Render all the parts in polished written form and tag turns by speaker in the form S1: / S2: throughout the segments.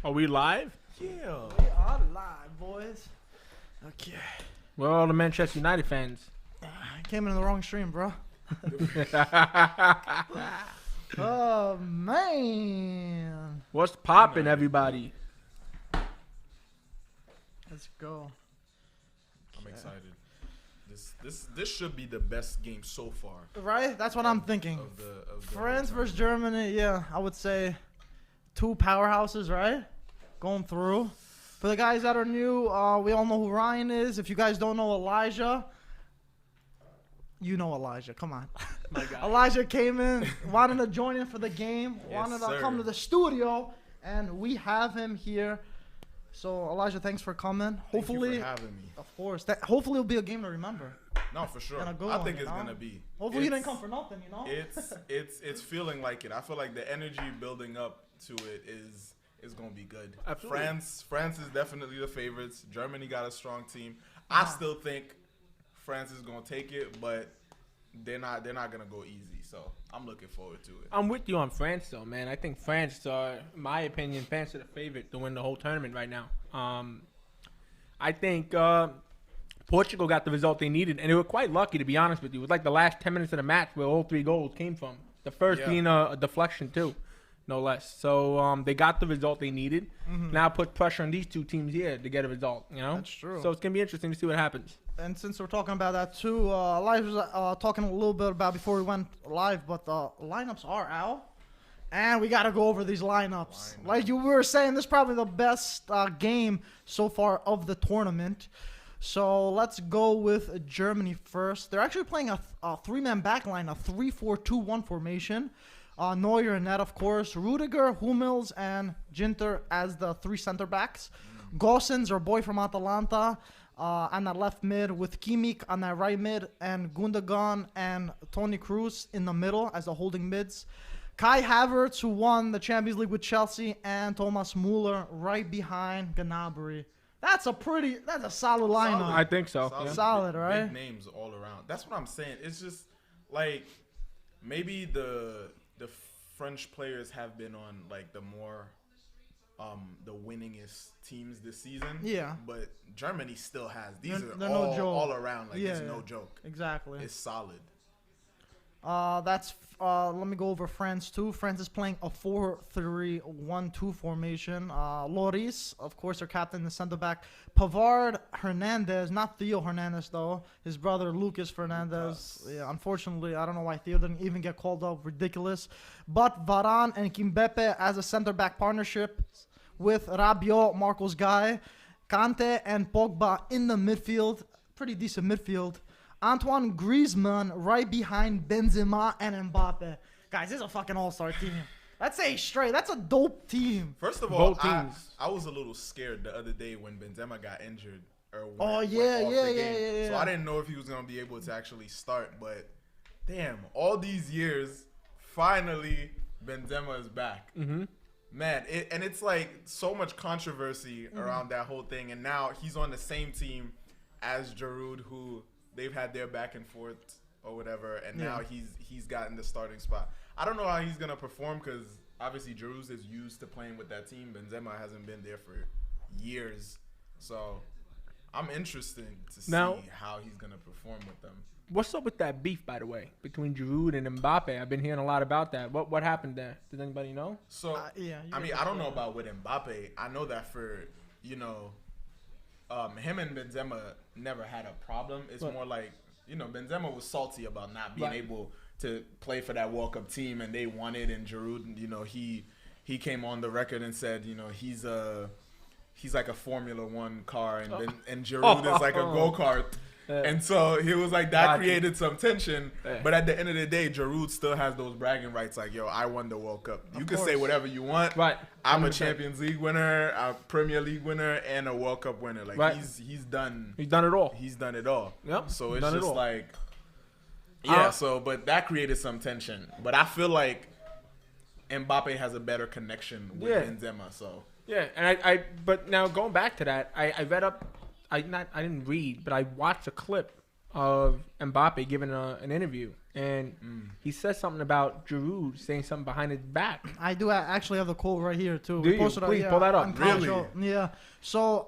S1: Are we live?
S2: Yeah.
S3: We are live, boys.
S2: Okay.
S1: We're all the Manchester United fans.
S3: I came in the wrong stream, bro. Oh, man.
S1: What's poppin', everybody?
S3: Let's go.
S2: I'm excited. This should be the best game so far.
S3: Right? That's what I'm thinking.
S2: Of the
S3: France versus Germany, yeah. I would say two powerhouses, right? Going through. For the guys that are new, we all know who Ryan is. If you guys don't know Elijah, you know Elijah. Come on.
S1: My God.
S3: Elijah came in, wanted to join in for the game,
S2: Yes,
S3: wanted to
S2: sir.
S3: come to the studio, and we have him here. So, Elijah, thanks for coming.
S2: Thank
S3: Hopefully,
S2: you for having me.
S3: of course, hopefully it'll be a game to remember.
S2: No, for sure.
S3: And a good
S2: I
S3: one,
S2: think
S3: you
S2: it's
S3: know?
S2: gonna be.
S3: Hopefully you
S2: It's-
S3: didn't come for nothing, you know?
S2: It's feeling like it. I feel like the energy building up to it is gonna be good.
S1: Absolutely.
S2: France is definitely the favorites. Germany got a strong team. I still think France is gonna take it, but they're not gonna go easy. So I'm looking forward to it.
S1: I'm with you on France, though, man. I think France are, in my opinion, France are the favorite to win the whole tournament right now. I think Portugal got the result they needed, and they were quite lucky, to be honest with you. It was like the last 10 minutes of the match where all three goals came from. The first
S2: Yeah.
S1: being a deflection, too, no less. So they got the result they needed. Now put pressure on these two teams here to get a result, you know?
S3: That's true.
S1: So it's going to be interesting to see what happens.
S3: And since we're talking about that too, Elijah was talking a little bit about before we went live, but the lineups are out. And we got to go over these lineups. Like you were saying, this is probably the best game so far of the tournament. So let's go with Germany first. They're actually playing a three-man back line, a 3-4-2-1 formation. Neuer and net, of course. Rudiger, Hummels, and Ginter as the three center backs. Gosens, our boy from Atalanta, on that left mid with Kimmich on that right mid, and Gundogan and Toni Kroos in the middle as the holding mids. Kai Havertz, who won the Champions League with Chelsea, and Thomas Muller right behind Gnabry. That's a solid lineup.
S1: I think so. Yeah.
S3: Solid,
S2: big,
S3: right?
S2: Big names all around. That's what I'm saying. It's just like maybe the French players have been on like the more the winningest teams this season.
S3: Yeah.
S2: But Germany still has
S3: They're
S2: are
S3: no joke.
S2: all around. Like it's
S3: Yeah.
S2: no joke.
S3: Exactly.
S2: It's solid.
S3: Let me go over France too. France is playing a 4-3-1-2 formation. Lloris, of course, their captain, the center back. Pavard, Hernandez, not Theo Hernandez though. His brother Lucas Fernandez. Yeah, unfortunately, I don't know why Theo didn't even get called up. Ridiculous. But Varane and Mbappe as a center back partnership with Rabiot, Marco's guy, Kante and Pogba in the midfield. Pretty decent midfield. Antoine Griezmann right behind Benzema and Mbappe. Guys, this is a fucking all-star team. That's a dope team.
S2: First of all,
S1: Both teams.
S2: I was a little scared the other day when Benzema got injured. Or went
S3: Oh,
S2: off
S3: yeah,
S2: the
S3: yeah,
S2: game.
S3: yeah.
S2: So I didn't know if he was gonna be able to actually start. But damn, all these years, finally Benzema is back.
S1: Mm-hmm.
S2: Man, it's like so much controversy around that whole thing, and now he's on the same team as Giroud, who they've had their back and forth or whatever, and now he's gotten the starting spot. I don't know how he's gonna perform because obviously Giroud is used to playing with that team. Benzema hasn't been there for years, so I'm interested to see
S1: Now-
S2: how he's gonna perform with them.
S1: What's up with that beef, by the way, between Giroud and Mbappe? I've been hearing a lot about that. What happened there? Does anybody know?
S2: So
S3: Yeah,
S2: I mean, I don't know about with Mbappe. I know that for him and Benzema never had a problem. It's
S1: Right.
S2: more like Benzema was salty about not being
S1: Right.
S2: able to play for that World Cup team, and they wanted. And Giroud, he came on the record and said, he's like a Formula One car, and and Giroud is like a go kart. And so he was like, that
S1: Gotcha.
S2: created some tension.
S1: Yeah.
S2: But at the end of the day, Giroud still has those bragging rights. Like, yo, I won the World Cup. You can say
S3: course.
S2: whatever you want.
S1: Right.
S2: I'm a
S1: 100%.
S2: Champions League winner, a Premier League winner, and a World Cup winner. Like,
S1: Right.
S2: he's done.
S1: He's done it all.
S2: He's done it all.
S1: Yep,
S2: So it's
S1: done it
S2: just
S1: all.
S2: like, yeah. But that created some tension. But I feel like Mbappe has a better connection with
S1: Yeah.
S2: Benzema. So
S1: Yeah, and but now going back to that, I read up, I didn't read, but I watched a clip of Mbappe giving an interview, and he says something about Giroud saying something behind his back.
S3: I do actually have the quote right here too.
S1: Do you? Please pull that up.
S2: Really?
S3: Yeah. So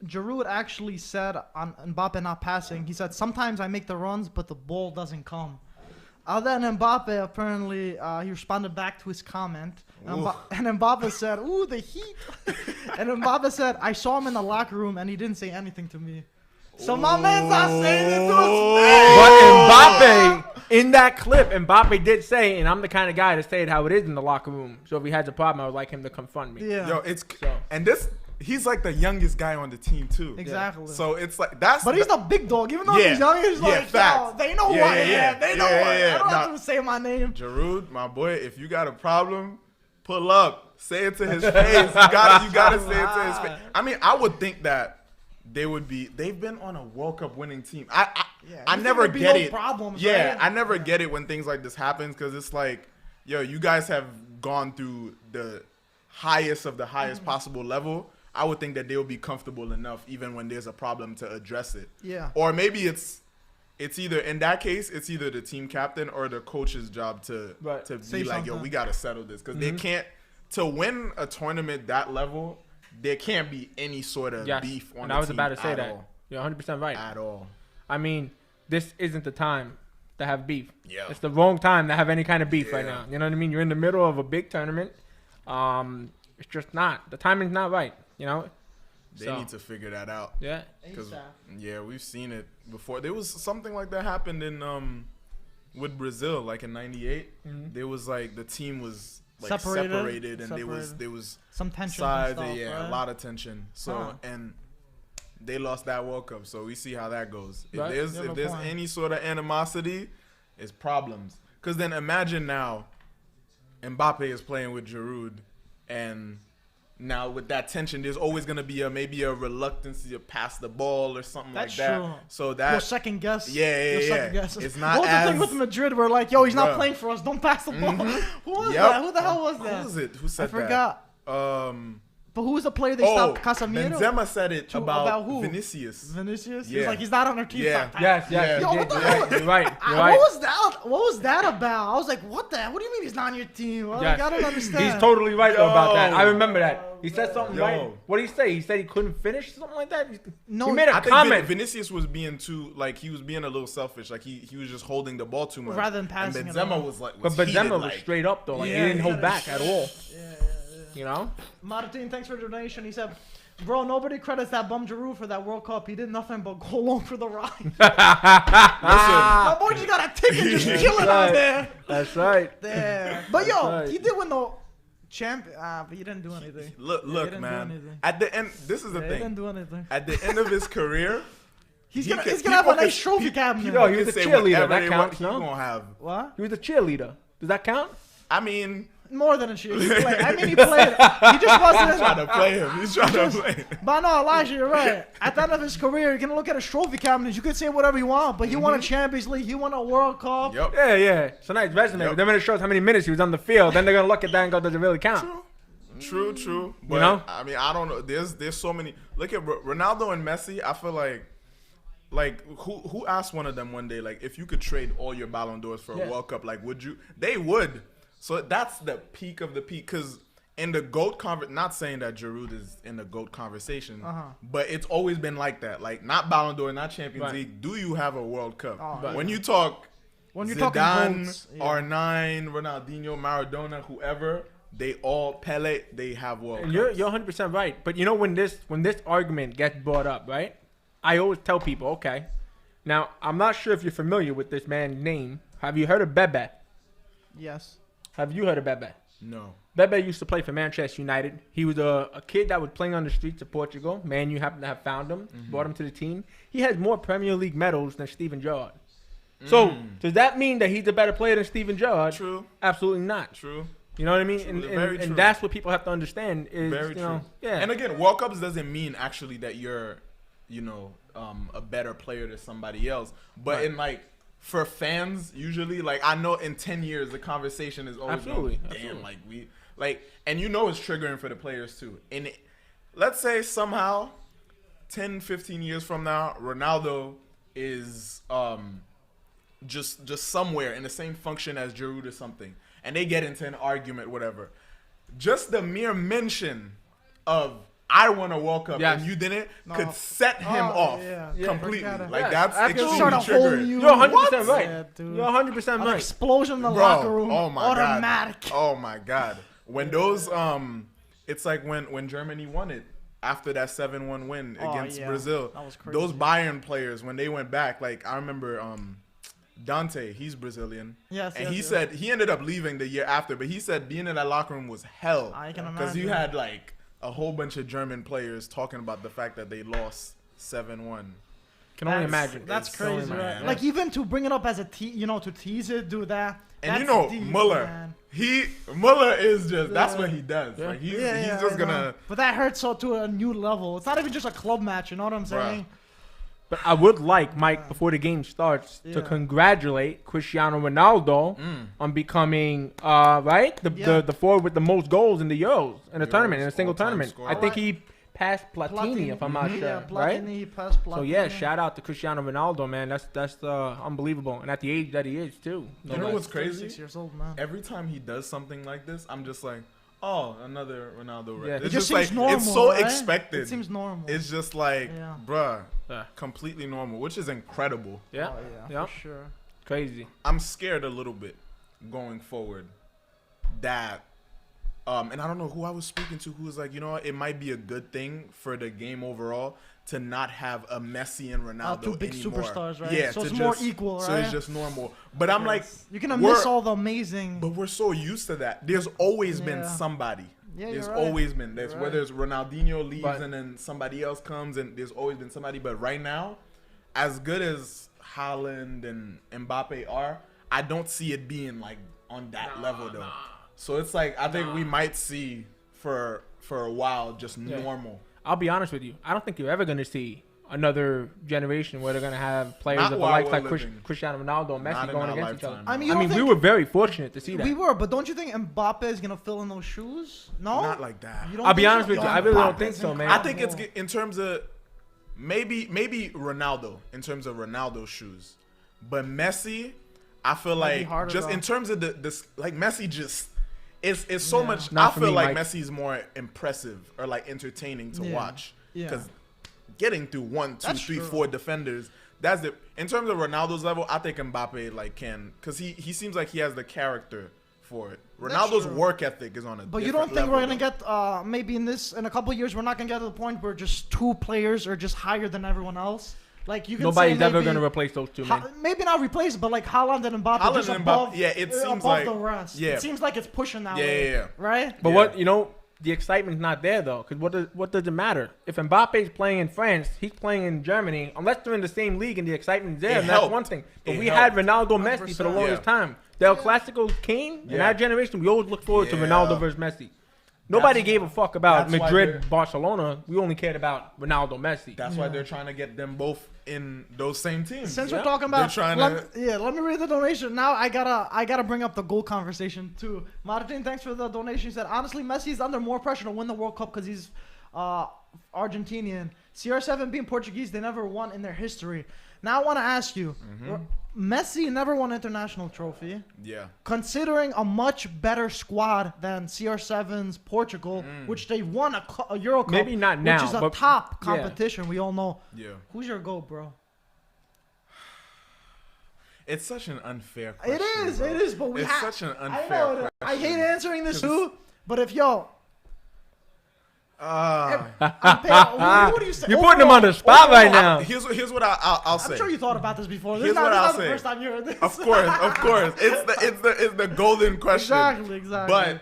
S3: Giroud actually said on Mbappe not passing, he said, "Sometimes I make the runs, but the ball doesn't come." Then Mbappe apparently he responded back to his comment, and Mbappe said, "Ooh, the heat." And Mbappe said, "I saw him in the locker room, and he didn't say anything to me." So my man's not saying it to his face.
S1: But Mbappe, in that clip, Mbappe did say, and I'm the kind of guy to say it how it is in the locker room. So if he has a problem, I would like him to confront me.
S3: Yeah.
S2: Yo, he's like the youngest guy on the team too.
S3: Exactly.
S2: So it's like that's.
S3: But he's the big dog. Even though he's young, he's like,
S2: facts.
S3: yo, they know who I am. They know who I am. I don't have to say my name.
S2: Giroud, my boy, if you got a problem, pull up. Say it to his face. You gotta say it to his face. I mean, I would think that they've been on a World Cup winning team. I never get it.
S3: Problems,
S2: yeah,
S3: right?
S2: I never get it when things like this happens because it's like, yo, you guys have gone through the highest of the highest possible level. I would think that they'll be comfortable enough even when there's a problem to address it.
S3: Yeah.
S2: Or maybe it's either, in that case, it's either the team captain or the coach's job to be like, yo, we got to settle this. Because they can't, to win a tournament that level, there can't be any sort of beef on the team.
S1: I was about to say that.
S2: All.
S1: You're 100% right.
S2: At all.
S1: I mean, this isn't the time to have beef.
S2: Yeah.
S1: It's the wrong time to have any kind of beef right now. You know what I mean? You're in the middle of a big tournament. It's just not. The timing's not right, you know?
S2: They need to figure that out.
S1: Yeah.
S2: Because, we've seen it before. There was something like that happened in with Brazil, like in '98. There was like the team was like separated and there was
S3: some tension.
S2: Sides,
S3: and stuff, right?
S2: A lot of tension. So and they lost that World Cup. So we see how that goes. If there's any sort of animosity, it's problems. Because then imagine now, Mbappe is playing with Giroud, and now with that tension, there's always gonna be maybe a reluctance to pass the ball or something like that.
S3: True.
S2: So that
S3: you'll second guess.
S2: Second guess. It's not
S3: what was the thing with Madrid where like, yo, he's not playing for us. Don't pass the ball. Who was that? Who the hell was that?
S2: Who was it? Who said that?
S3: I forgot. But who was the player they stopped? Casemiro?
S2: Benzema said it about
S3: who?
S2: Vinicius.
S3: Vinicius? Yeah. He's like, he's not on our team.
S1: Yes.
S3: Yo, what the hell?
S1: You're right.
S3: What was that about? I was like, what do you mean he's not on your team? I don't understand.
S1: He's totally right about that. I remember that. He said something right. What did he say? He said he couldn't finish something like that?
S3: No,
S1: he made a comment.
S2: Think Vinicius was being he was being a little selfish. Like he was just holding the ball too much.
S3: Rather than passing
S2: and Benzema was like,
S1: but Benzema was straight up though. Like he didn't hold back at all.
S3: Yeah.
S1: You know?
S3: Martin, thanks for the donation. He said, bro, nobody credits that bum Giroud for that World Cup. He did nothing but go along for the ride. Listen, my boy just got a ticket just chilling out there.
S1: That's right.
S3: There. But he did win the champion. But he didn't do anything.
S2: Look, man. At the end, this is the thing.
S3: He didn't do anything.
S2: At the end of his career,
S3: he's gonna have a nice trophy cabinet.
S1: No, he was a cheerleader. That counts, no?
S3: What?
S1: He was a cheerleader. Does that count?
S2: I mean,
S3: more than a cheerleader. I mean, he played. He just wasn't.
S2: He's trying to play him. He's trying to play him.
S3: But no, Elijah, you're right. At the end of his career, you're gonna look at his trophy cabinet. You can say whatever you want, but he won a Champions League. He won a World Cup.
S2: Yep.
S1: Yeah. It's a nice resume. But then when it shows how many minutes he was on the field, then they're gonna look at that and go, "Does it really count?"
S2: True. But,
S1: you know?
S2: I mean, I don't know. There's so many. Look at Ronaldo and Messi. I feel like who asked one of them one day, like, if you could trade all your Ballon d'Ors for a World Cup, like, would you? They would. So that's the peak of the peak. Because in the GOAT not saying that Giroud is in the GOAT conversation, but it's always been like that. Like, not Ballon d'Or, not Champions League. Do you have a World Cup? When you talk Zidane, R9, Ronaldinho, Maradona, whoever, they all, Pele, they have World Cups.
S1: You're 100% right. But you know, when this argument gets brought up, right? I always tell people, okay, now I'm not sure if you're familiar with this man's name. Have you heard of Bebe?
S3: Yes.
S1: Have you heard of Bebe?
S2: No.
S1: Bebe used to play for Manchester United. He was a kid that was playing on the streets of Portugal. Man, you happen to have found him, brought him to the team. He has more Premier League medals than Steven Gerrard. So, does that mean that he's a better player than Steven Gerrard?
S2: True.
S1: Absolutely not.
S2: True.
S1: You know what I mean? And that's what people have to understand is,
S2: very true.
S1: Know, yeah.
S2: And again, World Cups doesn't mean actually that you're, a better player than somebody else. But in for fans, usually, I know in 10 years, the conversation is always
S1: absolutely.
S2: And it's triggering for the players too. And let's say somehow 10, 15 years from now, Ronaldo is just somewhere in the same function as Giroud or something, and they get into an argument, whatever. Just the mere mention of I won a World Cup and you didn't could set him off completely. Like that's extremely triggering.
S1: You're 100% right.
S3: Yeah, dude.
S1: You're 100%
S3: An
S1: right.
S3: explosion in the locker room.
S2: Oh my
S3: automatic.
S2: god. Oh my god. When those it's like when Germany won it after that 7-1 win against Brazil.
S3: That was crazy.
S2: Those Bayern players when they went back, like I remember Dante, he's Brazilian.
S3: Yes,
S2: and
S3: yes,
S2: he said he ended up leaving the year after, but he said being in that locker room was hell.
S3: I can
S2: Because you
S3: imagine.
S2: had like a whole bunch of German players talking about the fact that they lost 7-1.
S1: Can only imagine.
S3: That's
S2: It's
S3: crazy,
S2: so
S3: right?
S2: mad.
S3: Like even to bring it up as a to tease it, do that.
S2: And
S3: that's
S2: you know,
S3: deep,
S2: Muller,
S3: man.
S2: Muller is just, that's
S3: Yeah.
S2: what he does.
S1: Yeah.
S2: Like he's
S3: I
S2: just
S3: know.
S2: gonna,
S3: But that hurts so to a new level. It's not even just a club match. You know what I'm saying?
S1: But I would like, Mike, before the game starts, to
S3: Yeah.
S1: congratulate Cristiano Ronaldo on becoming, the forward with the most goals in the Euros in a tournament, in a single
S2: all-time
S1: tournament.
S2: scorer.
S1: I think he passed Platini, if I'm not sure,
S3: Yeah,
S1: right?
S3: Platini, passed Platini.
S1: So yeah, shout out to Cristiano Ronaldo, man. That's unbelievable, and at the age that he is too.
S2: you know what's crazy?
S3: 36 years old, man.
S2: Every time he does something like this, I'm just like, oh, another Ronaldo.
S1: Yeah.
S2: It's
S3: It just
S2: just like
S3: seems normal,
S2: it's so
S3: right?
S2: expected.
S3: It seems normal.
S2: It's just like,
S3: Yeah.
S2: bruh,
S1: Yeah.
S2: completely normal, which is incredible.
S1: Yeah,
S3: Oh,
S1: yeah.
S3: for sure.
S1: Crazy.
S2: I'm scared a little bit going forward that and I don't know who I was speaking to who was like, you know what, it might be a good thing for the game overall to not have a Messi and Ronaldo
S3: Two big
S2: anymore.
S3: superstars, right?
S2: Yeah,
S3: So
S2: to
S3: it's more
S2: just-
S3: equal,
S2: So
S3: right?
S2: it's just normal. But I'm like,
S3: You're gonna
S2: we're-
S3: miss all the amazing.
S2: but we're so used to that. There's always been
S3: Yeah.
S2: somebody.
S3: Yeah,
S2: There's
S3: you're right.
S2: always been. There's
S3: You're
S2: whether
S3: right.
S2: it's Ronaldinho leaves
S1: But-
S2: and then somebody else comes, and there's always been somebody. But right now, as good as Haaland and Mbappe are, I don't see it being like on that level though. So it's like I think we might see for a while just normal.
S1: I'll be honest with you. I don't think you're ever gonna see another generation where they're gonna have players
S2: Not
S1: of the
S2: while
S1: likes
S2: we're
S1: like
S2: living.
S1: Cristiano Ronaldo and Messi
S2: Not in
S1: going
S2: our
S1: against each other.
S2: lifetime.
S3: I mean,
S1: I
S3: you
S1: mean,
S3: don't
S1: we
S3: think-
S1: were very fortunate to see that.
S3: We were, but don't you think Mbappe is gonna fill in those shoes? No,
S2: Not like that.
S3: You don't
S1: I'll be
S3: think
S1: honest
S3: so?
S1: with you.
S3: Yo,
S1: I really don't
S3: Mbappe's
S1: think so, man.
S2: I think it's
S3: incredible.
S2: in terms of maybe Ronaldo in terms of Ronaldo's shoes, but Messi, I feel
S3: Might be
S2: like
S3: harder,
S2: just
S3: though.
S2: in terms of this, like Messi just it's so
S3: Yeah.
S2: much.
S1: Not
S2: I
S1: for
S2: feel
S1: me,
S2: like
S1: Mike.
S2: Messi's more impressive or like entertaining to
S3: Yeah.
S2: watch
S3: Yeah.
S2: because getting through 1, 2,
S3: That's
S2: 3,
S3: true.
S2: 4 defenders. That's it. In terms of Ronaldo's level, I think Mbappe like can because he seems like he has the character for it.
S3: That's
S2: Ronaldo's
S3: true.
S2: work ethic is on a.
S3: But you don't think
S2: different
S3: we're
S2: level,
S3: gonna
S2: though.
S3: get maybe in a couple of years we're not gonna get to the point where just two players are just higher than everyone else? Like you can
S1: Nobody's
S3: say
S1: ever
S3: maybe,
S1: gonna replace those two, man.
S3: Maybe not replace, but like Haaland and Mbappe
S2: Haaland
S3: just
S2: and
S3: above.
S2: Mbappe, yeah, it seems
S3: above
S2: like-
S3: the rest.
S2: yeah.
S3: It seems like it's pushing that
S2: Yeah,
S3: way.
S2: yeah, yeah.
S3: Right?
S1: But
S2: Yeah.
S1: the excitement's not there though. Because what does it matter if Mbappe's playing in France, he's playing in Germany? Unless they're in the same league and the excitement's there,
S2: It
S1: and that's
S2: helped.
S1: one thing. But
S2: It
S1: we
S2: helped.
S1: had Ronaldo, Messi for the
S3: 100%.
S1: longest
S2: Yeah.
S1: time. The El Clasico came in
S2: Yeah.
S1: our generation. We always look forward to
S2: Yeah.
S1: Ronaldo versus Messi. Nobody
S2: That's-
S1: gave a fuck about
S2: that's why
S1: Madrid,
S2: they're-
S1: Barcelona. We only cared about Ronaldo, Messi.
S2: That's why they're trying to get them both in those same teams.
S3: Since
S1: Yeah.
S3: we're talking about,
S2: They're trying
S3: let me read the donation. Now I gotta bring up the goal conversation too. Martin, thanks for the donation. He said, honestly, Messi is under more pressure to win the World Cup because he's Argentinian. CR7 being Portuguese, they never won in their history. Now I want to ask you, Messi never won an international trophy.
S2: Yeah.
S3: Considering a much better squad than CR7's Portugal, which they won a Euro Cup,
S1: Maybe not now,
S3: which is a
S1: but-
S3: top
S1: yeah.
S3: competition. We all know.
S2: Yeah.
S3: Who's your GOAT, bro?
S2: It's such an unfair question.
S3: It is, but we
S2: It's
S3: have.
S2: such an
S3: I
S2: unfair
S3: know
S2: question.
S3: I hate answering this too, but if I'm what do you say?
S1: You're putting him on the spot right now.
S2: Here's what I'll say.
S3: I'm sure you thought about this before. This
S2: Here's
S3: is not,
S2: what
S3: this
S2: I'll
S3: is not the
S2: say.
S3: first time you heard this.
S2: Of course. It's the golden question.
S3: Exactly.
S2: But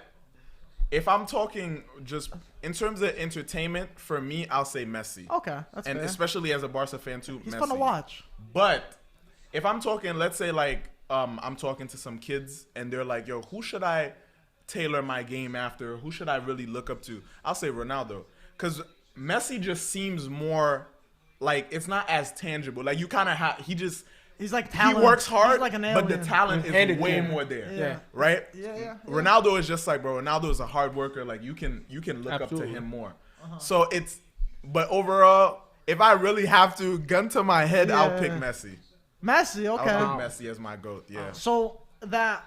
S2: if I'm talking just in terms of entertainment, for me, I'll say Messi.
S3: Okay, that's
S2: And
S3: fair.
S2: especially as a Barca fan too,
S3: He's
S2: Messi.
S3: fun to watch.
S2: But if I'm talking, let's say like I'm talking to some kids and they're like, yo, who should I tailor my game after? Who should I really look up to? I'll say Ronaldo. Because Messi just seems more like it's not as tangible. Like you kind of have,
S3: He's like talent.
S2: he works hard,
S3: He's like an
S2: but the
S3: alien.
S2: talent
S1: It's handed
S2: is way
S1: to him.
S2: more there.
S3: Yeah.
S2: Right?
S3: Yeah.
S2: Ronaldo is just like, bro, Ronaldo is a hard worker. Like you can look
S1: Absolutely.
S2: up to him more. So but overall, if I really have to, gun to my head, I'll pick
S3: Yeah.
S2: Messi.
S3: Messi, okay.
S2: I'll pick Messi as my GOAT, yeah.
S3: So that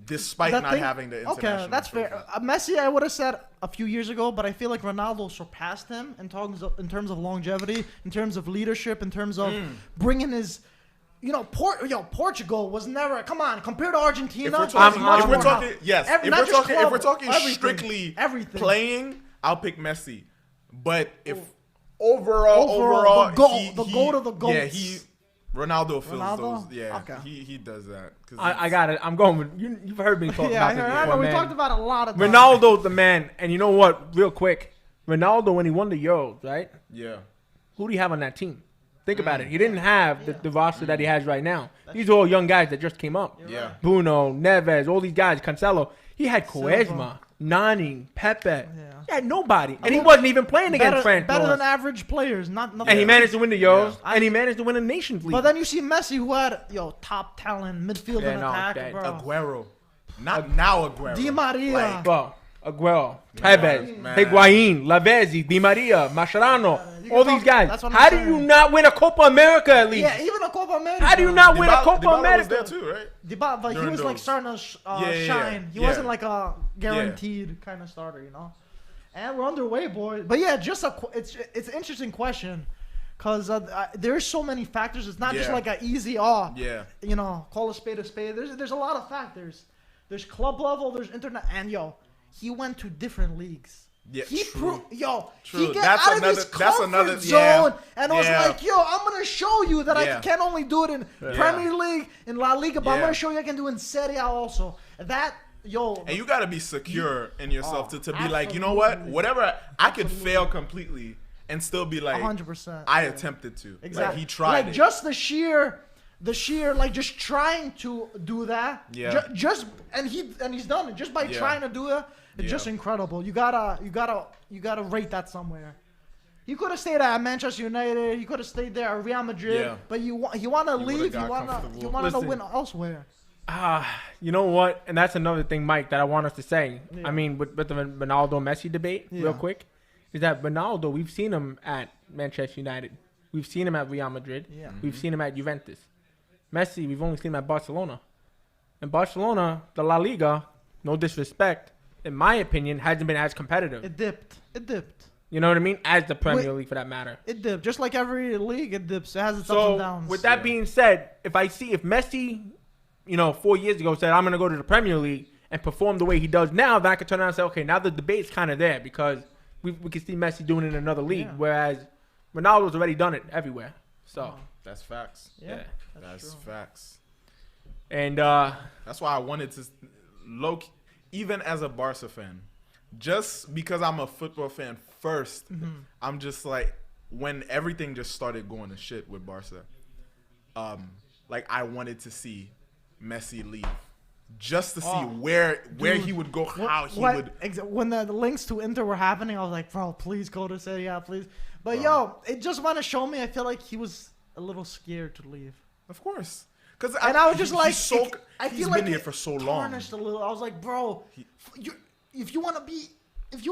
S2: Despite
S3: that
S2: not
S3: thing-
S2: having the international
S3: okay, that's fair.
S2: trophy.
S3: Messi, I would have said a few years ago, but I feel like Ronaldo surpassed him in terms of longevity, in terms of leadership, in terms of bringing his. You know, Portugal was never. Come on, compared to Argentina.
S2: If we're
S3: it's
S2: talking,
S3: much
S2: if we're
S3: more
S2: talking,
S3: help.
S2: yes.
S3: Not
S2: If
S3: just
S2: we're
S3: club,
S2: talking
S3: everything,
S2: strictly
S3: everything.
S2: playing, I'll pick Messi. But if overall,
S3: the goat of the goats.
S2: Yeah, Ronaldo fills
S3: Ronaldo?
S2: those. Yeah,
S3: Okay.
S2: he does that. 'Cause
S1: I got it. I'm going with you. You've heard me talk
S3: Yeah,
S1: about this
S3: I
S1: before,
S3: know. We
S1: man.
S3: talked about it a lot of times.
S1: Ronaldo's the man, and you know what? Real quick, Ronaldo when he won the Euros, right?
S2: Yeah.
S1: Who do you have on that team? Think about it. He didn't have the roster that he has right now. These are all young guys that just came up.
S2: Yeah.
S1: Bruno, Neves, all these guys, Cancelo. He had
S3: Silva.
S1: Quaresma, Nani, Pepe. He had nobody, and he
S3: mean,
S1: wasn't even playing against France.
S3: better than average players. Nothing.
S1: And he managed to win the Euros,
S2: Yeah.
S1: and he managed to win the Nations League.
S3: But then you see Messi, who had top talent, midfield
S1: Yeah,
S3: and
S1: no,
S3: attack,
S1: that-
S3: bro.
S2: Aguero. Not now Aguero.
S3: Di Maria.
S2: Like,
S1: Bro, Aguero, Tevez,
S2: Man.
S1: Higuain, Lavezzi, Di Maria, Mascherano,
S3: you can
S1: all
S3: talk-
S1: these guys.
S3: that's what I'm
S1: How do
S3: saying.
S1: you not win a Copa America at least?
S3: Yeah, even a Copa America.
S1: How do you not win a Copa
S2: Dybala was
S1: America?
S2: there too, right?
S3: But he
S2: during
S3: was like
S2: those?
S3: starting to
S2: Yeah.
S3: shine. He
S2: Yeah.
S3: wasn't like a guaranteed kind of starter, you know. And we're underway, boys. But yeah, just it's an interesting question, cause there's so many factors. It's not just
S2: Yeah.
S3: like an easy
S2: Yeah.
S3: you know, call a spade a spade. There's a lot of factors. There's club level. There's internet, and he went to different leagues.
S2: Yeah,
S3: He
S2: true.
S3: he
S2: True.
S3: get
S2: That's
S3: out of his
S2: another- that's
S3: comfort
S2: another-
S3: zone,
S2: yeah.
S3: and I was
S2: Yeah.
S3: like, I'm gonna show you that
S2: Yeah.
S3: I can't only do it in Premier League, in La Liga, but I'm
S2: Yeah.
S3: gonna show you I can do it in Serie A also. That,
S2: And you gotta be secure in yourself to be like, you know what?
S3: absolutely.
S2: Whatever, I could fail completely and still be like,
S3: 100%.
S2: I attempted to.
S3: Exactly.
S2: Like, he tried
S3: like
S2: it.
S3: just the sheer like just trying to do that.
S2: Yeah.
S3: And he's done it just by
S2: Yeah.
S3: trying to do it. It's
S2: Yeah.
S3: just incredible. You gotta rate that somewhere. He could have stayed at Manchester United. He could have stayed there at Real Madrid.
S2: Yeah.
S3: But you want to
S2: would've
S3: leave.
S2: got
S3: You want
S2: comfortable.
S3: to
S1: Listen.
S3: win elsewhere.
S1: You know what? And that's another thing, Mike, that I want us to say.
S3: Yeah.
S1: I mean, with the Ronaldo-Messi debate,
S3: Yeah.
S1: real quick, is that Ronaldo, we've seen him at Manchester United. We've seen him at Real Madrid.
S3: Yeah.
S1: We've seen him at Juventus. Messi, we've only seen him at Barcelona. And Barcelona, the La Liga, no disrespect, in my opinion, hasn't been as competitive.
S3: It dipped.
S1: You know what I mean? As the Premier League, for that matter.
S3: It dipped. Just like every league, it dips. It has its ups
S1: So,
S3: and downs.
S1: with that being said, if Messi, 4 years ago said, I'm going to go to the Premier League and perform the way he does now, then I could turn around and say, okay, now the debate's kind of there because we can see Messi doing it in another league,
S3: Yeah.
S1: whereas Ronaldo's already done it everywhere. So,
S2: That's facts.
S3: yeah.
S2: That's
S3: true.
S2: facts.
S1: and
S2: That's why I wanted to even as a Barca fan, just because I'm a football fan 1st, I'm just like, when everything just started going to shit with Barca, like I wanted to see Messi leave, just to see where he would go, how he would.
S3: When the links to Inter were happening, I was like, bro, please go to Serie A, please. But yo, it just want to show me. I feel like he was a little scared to leave.
S2: Of course, because
S3: And I was just like, I
S2: he's
S3: feel
S2: been
S3: like
S2: here
S3: it
S2: for so long.
S3: tarnished a little. I was like, bro, if you want to be,
S2: Maybe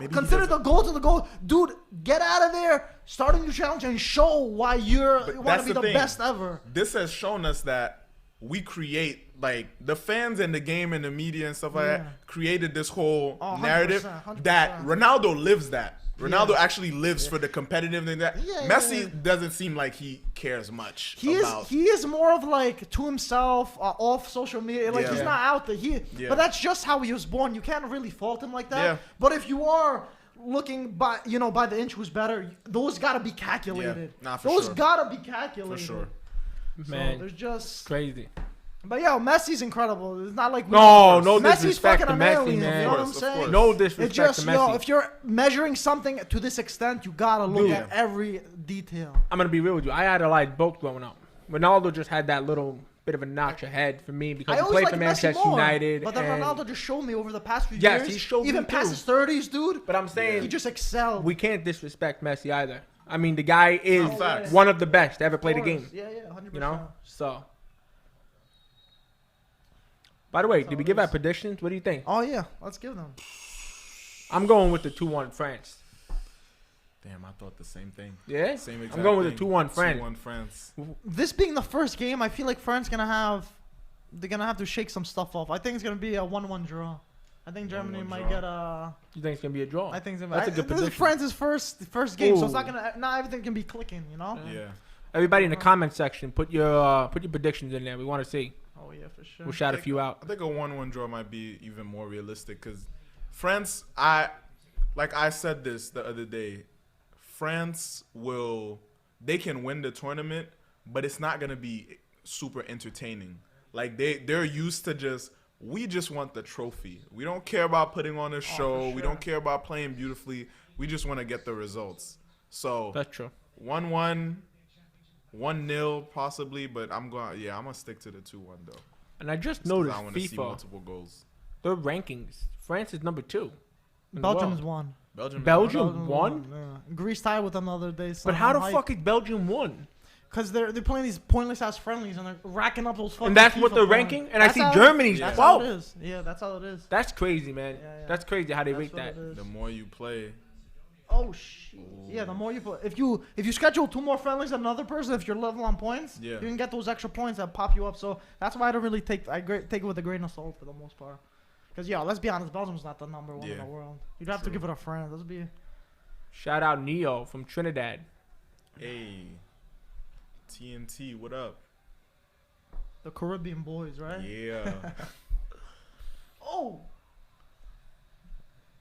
S2: he
S3: consider the goal to the goal, dude, get out of there, start a new challenge, and show why you want to
S2: that's
S3: be the
S2: thing.
S3: best ever.
S2: This has shown us that we create, like, the fans and the game and the media and stuff like
S3: Yeah.
S2: that created this whole
S3: 100%,
S2: narrative
S3: 100%.
S2: that Ronaldo lives that. Ronaldo
S3: Yeah.
S2: actually lives for the competitive thing. That
S3: Yeah,
S2: Messi
S3: yeah.
S2: doesn't seem like he cares much
S3: He
S2: about.
S3: is more of like to himself, off social media. Like
S2: Yeah.
S3: he's not out there.
S2: Yeah.
S3: But that's just how he was born. You can't really fault him like that.
S2: Yeah.
S3: But if you are looking by the inch who's better, those gotta be calculated.
S2: Nah, for
S3: those
S2: sure.
S3: gotta be calculated.
S2: For sure.
S3: So
S1: man,
S3: there's just.
S1: crazy.
S3: But yo, Messi's incredible. It's not like
S1: No
S3: Messi's
S1: disrespect
S3: fucking
S1: to
S3: an
S1: Messi,
S3: alien,
S1: man.
S3: You know what I'm
S2: Of course, of
S3: saying?
S2: course.
S1: No
S3: It's
S1: disrespect
S3: just
S1: to Messi.
S3: if you're measuring something to this extent, you gotta look
S1: Dude.
S3: at every detail.
S1: I'm gonna be real with you. I idolized both growing up. Ronaldo just had that little bit of a notch ahead for me because
S3: I
S1: he
S3: always
S1: played
S3: liked
S1: for
S3: Messi
S1: Manchester
S3: more,
S1: United.
S3: but then
S1: and-
S3: Ronaldo just showed me over the past few
S1: Yes,
S3: years.
S1: he showed me
S3: even past
S1: too.
S3: his 30s, dude.
S1: But I'm saying
S3: He just excelled.
S1: we can't disrespect Messi either. I mean, the guy is
S2: No, facts.
S1: one of the best to ever play the
S3: Of course.
S1: game.
S3: Yeah, 100%.
S1: You know? So. By the way, did we give our predictions? What do you think?
S3: Oh yeah, let's give them.
S1: I'm going with the 2-1 France.
S2: Damn, I thought the same thing.
S1: Yeah?
S2: Same exact
S1: I'm going with
S2: thing.
S1: a 2-1 France.
S2: 2-1 France.
S3: This being the first game, I feel like France they're gonna have to shake some stuff off. I think it's gonna be a 1-1 draw. I think Germany
S2: 1-1
S3: might
S2: draw.
S3: get a.
S1: You think it's going to be a draw?
S3: I think it's
S1: That's a good
S3: this is
S1: prediction.
S3: France's first game, so it's
S1: Ooh.
S3: not everything can be clicking, you know.
S2: Yeah.
S1: Everybody in the comment section, put your predictions in there. We want to see.
S3: Oh yeah, for sure.
S1: We'll shout a few out.
S2: I think a 1-1 draw might be even more realistic because France, like I said this the other day, France they can win the tournament, but it's not gonna be super entertaining. Like they're used to we just want the trophy. We don't care about putting on a show. We
S3: sure.
S2: don't care about playing beautifully. We just want to get the results. So
S1: That's true.
S2: 1-1, 1-0 possibly, but I'm gonna stick to the 2-1 though.
S1: And I just
S2: 'Cause
S1: noticed
S2: I want to see
S1: FIFA,
S2: multiple goals.
S1: their rankings. France is number 2. in the
S3: Belgium
S1: world.
S3: is one.
S1: Belgium won?
S3: Yeah. Greece tied with another day.
S1: But how the fuck is Belgium won?
S3: Because they're playing these pointless ass friendlies and they're racking up those fucking.
S1: And that's what
S3: FIFA
S1: they're
S3: points.
S1: ranking? And I see
S3: how-
S1: Germany's
S3: That's how it
S1: 12th.
S3: is. Yeah, that's how it is.
S1: That's crazy, man.
S3: Yeah.
S1: That's crazy how they
S3: That's
S1: rate
S3: what
S1: that.
S3: it is.
S2: The more you play,
S3: Oh shit. Yeah, the more you play. If you schedule 2 more friendlies than another person, if you're level on points,
S2: Yeah.
S3: you can get those extra points that pop you up. So that's why I don't really take it with a grain of salt for the most part. Because let's be honest, Belgium's not the number 1 in
S2: Yeah.
S3: the world. You'd have to
S2: True.
S3: give it a friend. Let's be.
S1: Shout out Neo from Trinidad.
S2: hey, TNT, what up?
S3: The Caribbean boys, right?
S2: Yeah.
S3: Oh.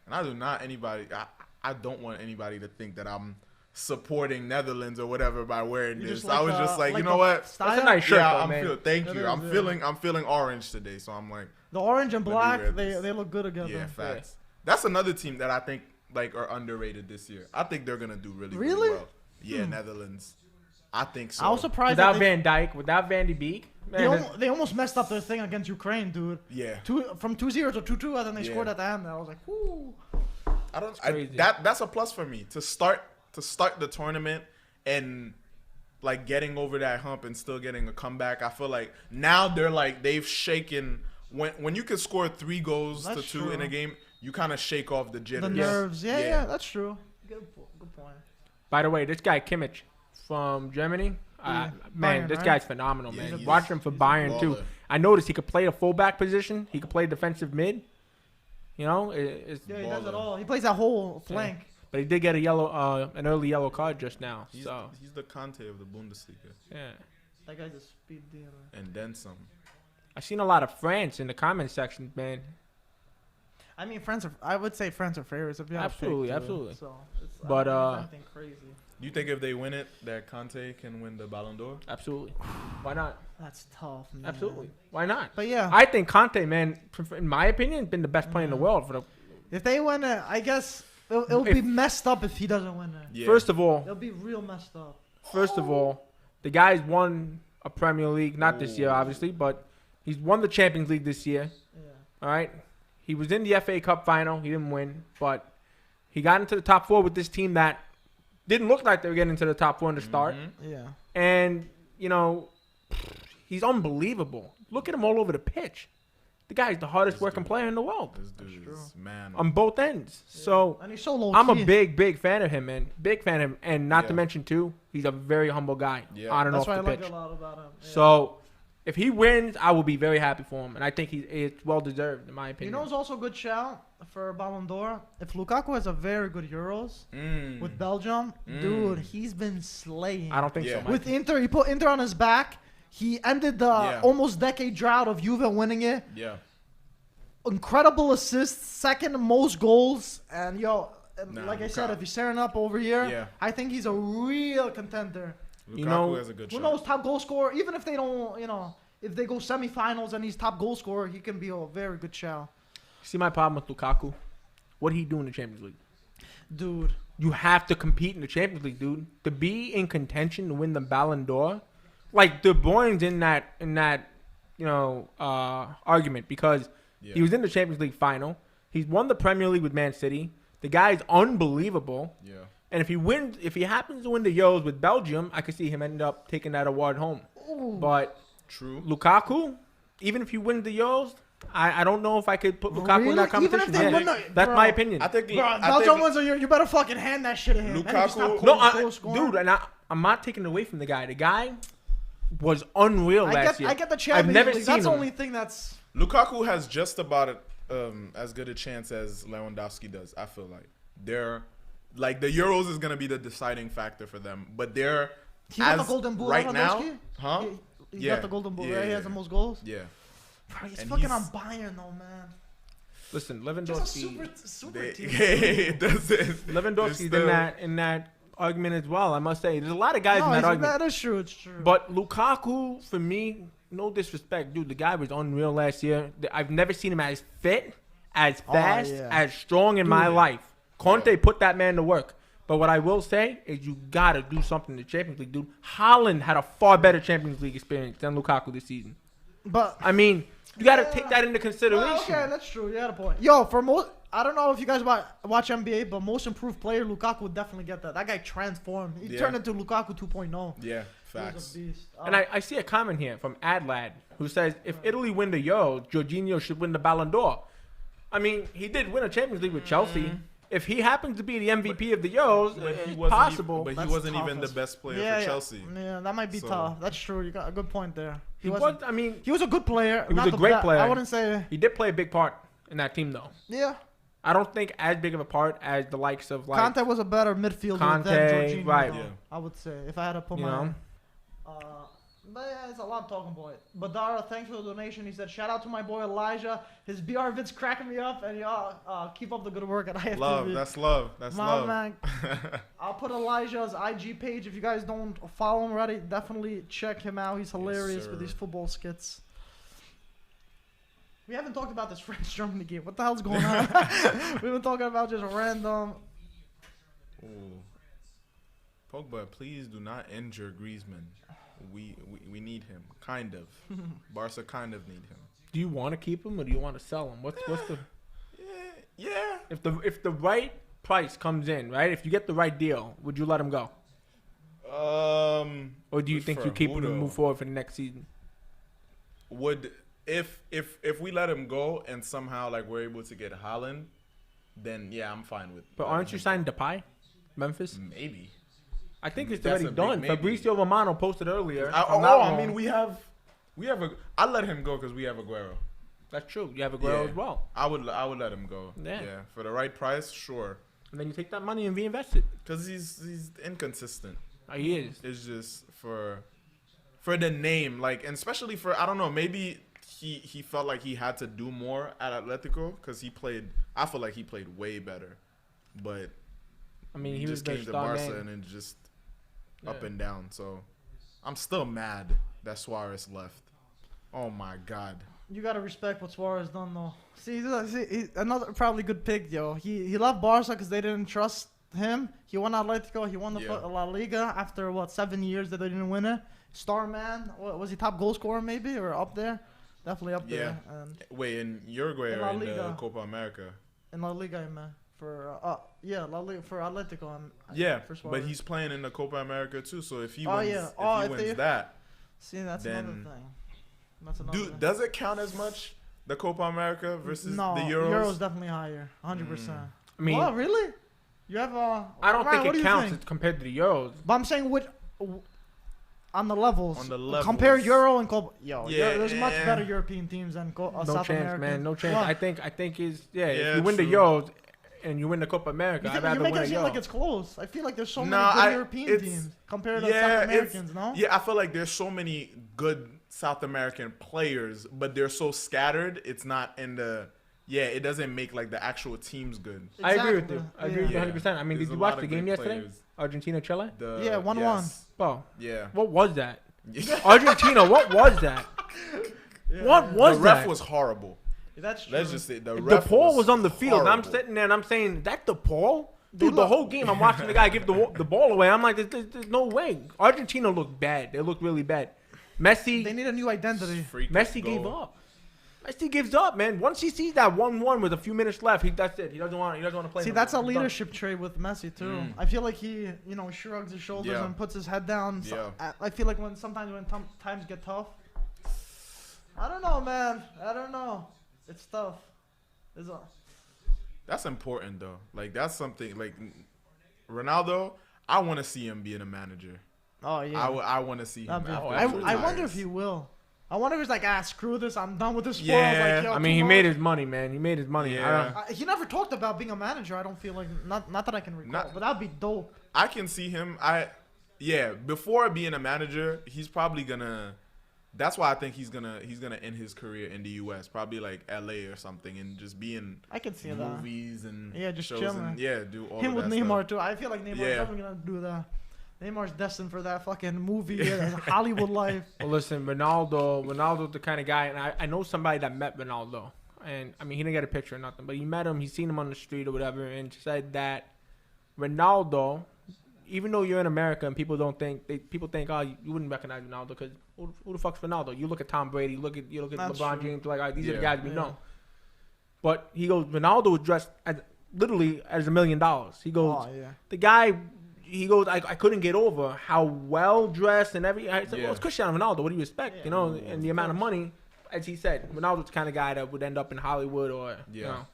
S2: And I don't want anybody to think that I'm supporting Netherlands or whatever by wearing
S3: You
S2: this.
S3: just
S2: I was just like, you know what?
S3: Style?
S1: That's a nice shirt,
S2: Yeah,
S1: though, man.
S2: thank
S3: It
S2: you.
S3: is,
S2: I'm feeling orange today, so I'm like,
S3: The orange and
S2: Let me
S3: black,
S2: wear
S3: they
S2: this.
S3: look good together.
S2: yeah, facts. That's another team that I think are underrated this year. I think they're gonna do really
S3: Really?
S2: well. Yeah, Netherlands. I think so.
S3: I was surprised
S1: Without
S3: that they,
S1: Van Dijk, without Van de Beek. Man,
S3: they almost messed up their thing against Ukraine, dude.
S2: Yeah.
S3: From 2-0 to 2-2, and then they
S2: Yeah.
S3: scored at the end. I was like, whoo.
S1: crazy.
S2: That's a plus for me to start the tournament and like getting over that hump and still getting a comeback. I feel like now they've shaken when you can score 3 goals
S3: That's
S2: to 2
S3: true.
S2: in a game, you kind of shake off the jitters.
S3: The nerves. Yeah, that's true. Good point.
S1: by the way, this guy Kimmich from Germany, man,
S3: Bayern,
S1: this
S3: right?
S1: guy's phenomenal,
S2: Yeah,
S1: man.
S2: he's-
S1: Watch him for Bayern too.
S2: baller.
S1: I noticed he could play a fullback position. He could play defensive mid. You know, it's,
S3: Yeah, he does it
S2: Baller.
S3: all. He plays that whole flank.
S1: but he did get an early yellow card just now.
S2: He's
S1: So
S2: the Kante of the Bundesliga,
S1: yeah,
S3: That guy's a speed dealer.
S2: and then some.
S1: I seen a lot of France in the comment section, man.
S3: I mean, I would say France are favorites. If you have to pick,
S1: Absolutely,
S3: dude.
S1: absolutely.
S3: So,
S1: But,
S3: I don't think it's anything crazy.
S2: Do you think if they win it, that Kante can win the Ballon d'Or?
S1: Absolutely. Why not?
S3: That's tough, man.
S1: Absolutely. Why not?
S3: But yeah,
S1: I think Conte, man, in my opinion, been the best player in the world.
S3: if they win it, I guess it'll be messed up if he doesn't win it.
S2: Yeah.
S1: First of all,
S3: It'll be real messed up.
S1: the guy's won a Premier League, not this year,
S2: Ooh.
S1: obviously, but he's won the Champions League this year.
S3: Yeah.
S1: All right. He was in the FA Cup final. He didn't win, but he got into the top 4 with this team that didn't look like they were getting into the top 4 in the start.
S2: Mhm.
S3: Yeah.
S1: And, he's unbelievable. Look at him all over the pitch. The guy's the hardest
S2: This
S1: working
S2: dude-
S1: player in the world
S2: This dude is man.
S1: on both ends. So
S3: And he's so low
S1: I'm a
S3: key.
S1: big fan of him, man. Big fan of him. And not to
S2: Yeah.
S1: mention, too, he's a very humble guy
S2: Yeah.
S1: on and
S3: That's
S1: off
S3: why I
S1: the
S3: like
S1: pitch.
S3: a lot about him. Yeah.
S1: So if he wins, I will be very happy for him. And I think it's well deserved, in my
S3: You
S1: opinion.
S3: know, it's also a good shout for Ballon d'Or. If Lukaku has a very good Euros with Belgium, dude, he's been slaying.
S1: I don't think
S2: Yeah.
S1: so, Mike.
S3: With Inter, he put Inter on his back. He ended the
S2: Yeah.
S3: almost decade drought of Juve winning it.
S2: Yeah.
S3: Incredible assists, second most goals, and
S2: Nah,
S3: like I said,
S2: Lukaku-
S3: if he's staring up over here,
S2: Yeah.
S3: I think he's a real contender.
S2: Lukaku
S1: You know,
S2: has a good
S3: Who
S2: shot.
S3: knows, top goal scorer. Even if they don't, if they go semifinals and he's top goal scorer, he can be a very good shout,
S1: See my problem with Lukaku? What did he do in the Champions League?
S3: dude.
S1: You have to compete in the Champions League, dude. To be in contention to win the Ballon d'Or, like De Bruyne's in that argument because
S2: Yeah.
S1: he was in the Champions League final. He's won the Premier League with Man City. The guy's unbelievable.
S2: Yeah.
S1: And if he happens to win the Euros with Belgium, I could see him end up taking that award home.
S3: Ooh.
S1: But
S2: True.
S1: Lukaku, even if he wins the Euros, I don't know if I could put Lukaku in
S3: Really?
S1: that competition.
S3: Even if they win the-
S1: That's
S3: bro,
S1: my opinion.
S2: I think
S3: Bro, Belgium wins a year. You better fucking hand that shit to him.
S2: Lukaku-
S1: Dude, and I'm not taking it away from the guy. The guy was unreal last year.
S3: I get the
S1: I've
S3: Champions
S1: never
S3: League.
S1: seen
S3: That's the
S1: him.
S3: only thing that's.
S2: Lukaku has just about as good a chance as Lewandowski does. I feel like they're like the Euros is gonna be the deciding factor for them, but they're
S3: He got the golden boot
S2: right now,
S3: Lewandowski?
S2: huh?
S3: He got the golden boot, right? He has the most goals.
S2: Yeah.
S3: Bro, he's
S2: And
S3: fucking
S2: he's-
S3: on Bayern though, man.
S1: Listen,
S3: Just a
S1: Lewandowski.
S3: super team.
S1: Lewandowski's in that argument as well. I must say, there's a lot of guys in that argument.
S3: That is true. It's true.
S1: But Lukaku, for me, no disrespect, dude. The guy was unreal last year. I've never seen him as fit, as fast,
S3: yeah.
S1: as strong in my life. Conte put that man to work. But what I will say is you gotta do something in the Champions League, dude. Haaland had a far better Champions League experience than Lukaku this season.
S3: But
S1: I mean, you gotta take that into consideration.
S3: well, okay, that's true. You had a point. Yo, for most, I don't know if you guys watch NBA, but most improved player, Lukaku would definitely get that. That guy transformed. He turned into Lukaku 2.0.
S2: Yeah,
S3: He was
S2: facts.
S3: a beast.
S1: And I see a comment here from Adlad who says, if Italy win the Euro, Jorginho should win the Ballon d'Or. I mean, he did win a Champions League with Chelsea. If he happens to be the MVP of the Euros, it's possible.
S2: But he
S3: That's
S2: wasn't
S3: tough
S2: even the
S3: as-
S2: best player
S3: yeah,
S2: for Chelsea.
S3: Yeah, that might be
S2: So-
S3: tough. That's true. You got a good point there.
S1: He was,
S3: wasn't-
S1: I mean,
S3: He was a good player.
S1: He was
S3: not
S1: a
S3: the
S1: great
S3: best.
S1: player.
S3: I wouldn't say.
S1: he did play a big part in that team, though.
S3: Yeah.
S1: I don't think as big of a part as the likes of, like,
S3: Kante was a better midfielder
S1: Kante,
S3: than Jorginho.
S1: right.
S3: though,
S2: Yeah.
S3: I would say if I had to put
S1: you
S3: my.
S1: know.
S3: But yeah, it's a lot talking boy. But Dara, thanks for the donation. He said, shout out to my boy Elijah. His BR vids cracking me up, and y'all keep up the good work at IFTV.
S2: Love, that's love. That's
S3: My
S2: love.
S3: man. I'll put Elijah's IG page. If you guys don't follow him already, definitely check him out. He's hilarious with
S2: sir.
S3: these football skits. We haven't talked about this France-Germany game. What the hell's going on? We've been talking about just random.
S2: Ooh. Pogba, please do not injure Griezmann. We need him, kind of. Barca kind of need him.
S1: Do you want to keep him or do you want to sell him? What's the
S2: Yeah.
S1: if the right price comes in, right? If you get the right deal, would you let him go, or do you think
S2: for
S1: you keep him
S2: who
S1: and
S2: though?
S1: move forward for the next season?
S2: Would if we let him go and somehow like we're able to get Haaland, then yeah, I'm fine with.
S1: But aren't you signing Depay, Memphis?
S2: Maybe.
S1: I think it's
S2: That's
S1: already
S2: a big
S1: done.
S2: maybe.
S1: Fabrizio Romano posted earlier. if I'm
S2: I
S1: not wrong.
S2: mean we have a. I let him go because we have Aguero.
S1: That's true. You have Aguero
S2: Yeah.
S1: as well,
S2: I would let him go.
S1: Yeah.
S2: For the right price, sure.
S1: and then you take that money and reinvest it.
S2: Because he's inconsistent.
S1: He is.
S2: It's just for the name, like, and especially for I don't know, maybe he felt like he had to do more at Atletico because he played. I feel like he played way better, but
S1: I mean, he
S2: he
S1: was
S2: just
S1: their
S2: came to
S1: star
S2: Barca
S1: man.
S2: and then just up
S1: Yeah.
S2: and down. So I'm still mad that Suarez left. Oh my God.
S3: You gotta respect what Suarez done though. See, another probably good pick, yo. He left Barca because they didn't trust him. He won Atletico. He won the
S2: Yeah.
S3: La Liga after 7 years that they didn't win it. Star man. Was he top goal scorer maybe or up there? Definitely up there. And
S2: Wait, in Uruguay
S3: In
S2: or
S3: La
S2: in the
S3: Liga.
S2: Copa America?
S3: in La Liga, man. For La Liga for Atletico.
S2: Yeah,
S3: for
S2: but
S3: Suarez.
S2: he's playing in the Copa America too. So if he
S3: Oh,
S2: wins,
S3: yeah.
S2: if
S3: Oh,
S2: he
S3: if
S2: wins
S3: they-
S2: that,
S3: See, that's another
S2: then-
S3: thing. That's another thing.
S2: does it count as much the Copa America versus
S3: No,
S2: the Euros?
S3: Euros definitely higher. 100%.
S1: I mean,
S3: Oh, really? You have
S1: I don't
S3: Ryan,
S1: think
S3: what do
S1: it
S3: you
S1: counts
S3: think?
S1: compared to the Euros.
S3: But I'm saying on the levels.
S2: On the levels.
S3: Compare Euro and Copa. Yo,
S2: Yeah,
S3: there's much
S2: yeah.
S3: better European teams than
S1: No
S3: South
S1: chance,
S3: American.
S1: man. No chance.
S3: Well,
S1: I think is
S2: Yeah,
S1: if you win the
S2: true.
S1: Euros and you win the Copa America,
S3: you
S1: I'd
S3: think,
S1: rather
S3: you're making
S1: win
S3: it
S1: a
S3: seem
S1: Euro.
S3: like it's close. I feel like there's so
S2: Nah,
S3: many good European
S2: it's-
S3: teams compared to
S2: yeah,
S3: South
S2: it's-
S3: Americans, no?
S2: Yeah, I feel like there's so many good South American players, but they're so scattered. It's not in the. Yeah, it doesn't make like the actual teams good.
S1: I agree with
S3: Exactly.
S1: you. I agree with you
S2: Yeah.
S1: 100%. I mean,
S2: There's
S1: did
S2: a
S1: you watch
S2: lot
S1: the
S2: of
S1: game
S2: great
S1: yesterday?
S2: players.
S1: Argentina Chile?
S3: Yeah, 1-1.
S2: yes.
S1: Bro,
S2: Yeah.
S1: what was that? Argentina, what was that? What was
S2: the ref
S1: that?
S2: was horrible.
S3: That's true.
S2: Let's just say the
S1: The
S2: ref
S1: Paul was on the field, and I'm
S2: horrible.
S1: sitting there and I'm saying, "That the Paul."
S3: Dude,
S1: Dude, the
S3: look.
S1: whole game I'm watching the guy give the ball away. I'm like, there's no way. Argentina looked bad. They looked really bad. Messi,
S3: They need a new identity.
S2: Freak
S1: Messi
S2: goal.
S1: gave up. Messi gives up, man. Once he sees that 1-1 with a few minutes left, that's it. He doesn't want to play.
S3: See,
S1: no
S3: that's a
S1: more. He's done.
S3: leadership trait with Messi too.
S2: Mm.
S3: I feel like he, shrugs his shoulders
S2: Yeah.
S3: and puts his head down. So,
S2: Yeah.
S3: I feel like sometimes when times get tough, I don't know, man. I don't know. It's tough.
S2: That's important though. Like that's something like Ronaldo. I want to see him being a manager.
S3: Oh yeah.
S2: I want to see him.
S3: I wonder if he will. I wonder if he's like, screw this. I'm done with this sport.
S2: Yeah.
S3: Like,
S1: I mean, he made his money, man. He made his money.
S2: Yeah.
S3: He never talked about being a manager. I don't feel like not that I can recall, but that'd be dope.
S2: I can see him. Before being a manager, he's probably gonna. That's why I think he's gonna end his career in the U.S. Probably like L.A. or something, and just be in
S3: I can see
S2: movies and
S3: just
S2: shows
S3: chilling.
S2: and do all
S3: him
S2: of
S3: with
S2: that
S3: Neymar
S2: stuff.
S3: too. I feel like Neymar's definitely gonna do that. Neymar's destined for that fucking movie, Hollywood life.
S1: Well, listen, Ronaldo's the kind of guy, and I know somebody that met Ronaldo, and I mean he didn't get a picture or nothing, but he met him, he's seen him on the street or whatever, and said that Ronaldo, even though you're in America and people think, oh, you wouldn't recognize Ronaldo because who the fuck's Ronaldo? You look at Tom Brady, you look at
S3: That's
S1: LeBron
S3: true.
S1: James, like, all right, these are the guys we know. But he goes, Ronaldo was dressed literally as $1 million. He goes, the guy, he goes, I couldn't get over how well dressed and everything. I said, well, it's Cristiano Ronaldo. What do you expect? And the amount of money, as he said, Ronaldo's the kind of guy that would end up in Hollywood or, you know.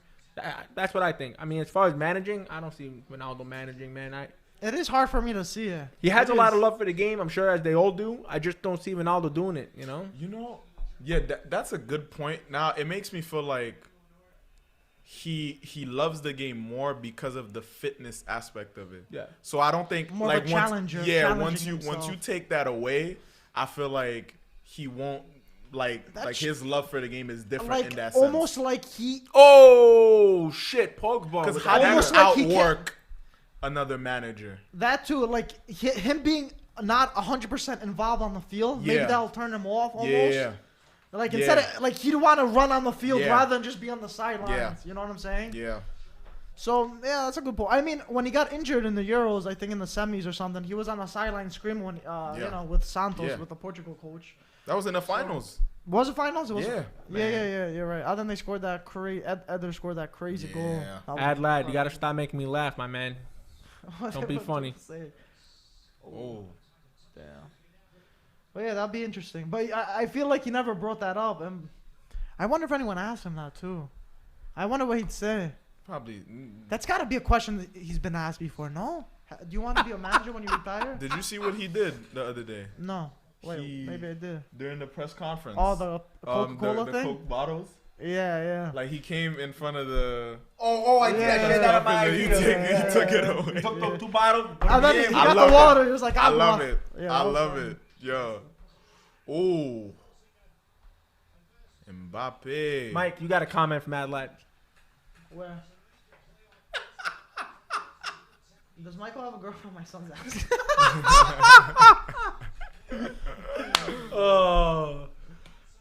S1: That's what I think. I mean, as far as managing, I don't see Ronaldo managing, man.
S3: It is hard for me to see it.
S1: He has a lot of love for the game, I'm sure, as they all do. I just don't see Ronaldo doing it, you know?
S2: That's a good point. Now, it makes me feel like he loves the game more because of the fitness aspect of it.
S1: Yeah.
S2: So I don't think
S3: more of a challenger.
S2: Once you take that away, I feel like he won't like his love for the game is different in that sense.
S3: Almost like he.
S1: Oh shit, Pogba.
S2: Because how do you outwork another manager?
S3: That too, like him being not 100% involved on the field, maybe that'll turn him off almost.
S2: Yeah.
S3: Like instead of like he'd want to run on the field rather than just be on the sidelines.
S2: Yeah.
S3: You know what I'm saying?
S2: Yeah.
S3: So that's a good point. I mean, when he got injured in the Euros, I think in the semis or something, he was on the sideline screaming when with Santos with the Portugal coach.
S2: That was in the finals.
S3: Was it finals? It was.
S2: Yeah.
S3: Yeah. You're right. I think they scored that Eder scored that crazy goal.
S1: Lad, you gotta stop making me laugh, my man. Don't be funny.
S2: Oh.
S3: Damn. But yeah, that'd be interesting. But I feel like he never brought that up, and I wonder if anyone asked him that too. I wonder what he'd say.
S2: Probably.
S3: That's got to be a question that he's been asked before. No? Do you want to be a manager when you retire?
S2: Did you see what he did the other day?
S3: No. Wait, maybe I did.
S2: During the press conference.
S3: Oh, the Coca-Cola
S2: the
S3: thing?
S2: Coke bottles.
S3: Yeah.
S2: Like he came in front of the.
S1: I did. I shared that on my
S2: He took it away.
S1: He took those 2 bottles.
S3: And then he got
S2: love
S3: the water.
S2: it.
S3: He was like,
S2: I love it.
S3: Yeah,
S2: I love it. Yo. Ooh. Mbappe.
S1: Mike, you got a comment from Adelaide.
S3: Where? Does Michael have a girlfriend? My son's asking.
S1: Oh.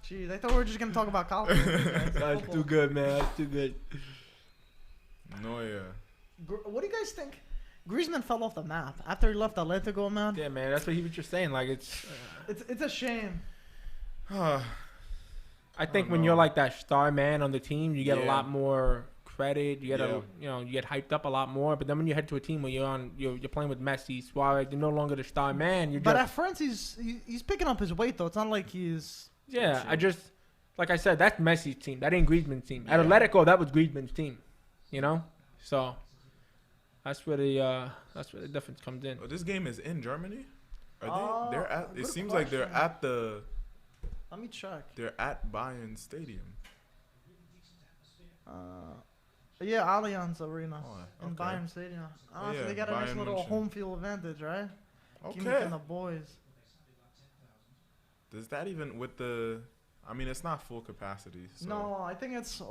S3: Jeez, I thought we were just going to talk about college.
S1: That's too good, man. That's too good.
S2: Neuer.
S3: What do you guys think? Griezmann fell off the map after he left Atletico, man.
S1: Yeah, man. That's what he was just saying. Like, it's
S3: a shame.
S1: I think when you're like that star man on the team, you get a lot more credit. You get you get hyped up a lot more. But then when you head to a team where you're playing with Messi, Suarez, you're no longer the star man.
S3: But at France, he's picking up his weight though. It's not like he's.
S1: Yeah, like I said, that's Messi's team. That ain't Griezmann's team. At Atletico, that was Griezmann's team. You know, so that's where the difference comes in.
S2: Oh, this game is in Germany. Are they? They're at. It seems like they're at the.
S3: Let me check.
S2: They're at Bayern Stadium.
S3: Yeah, Allianz Arena in
S2: okay.
S3: Bayern Stadium. So
S2: yeah,
S3: they got a nice
S2: Bayern
S3: little
S2: München.
S3: home field advantage, right?
S2: Okay.
S3: Kimmich and the boys.
S2: Does that even with the? I mean, it's not full capacity. So.
S3: No, I think it's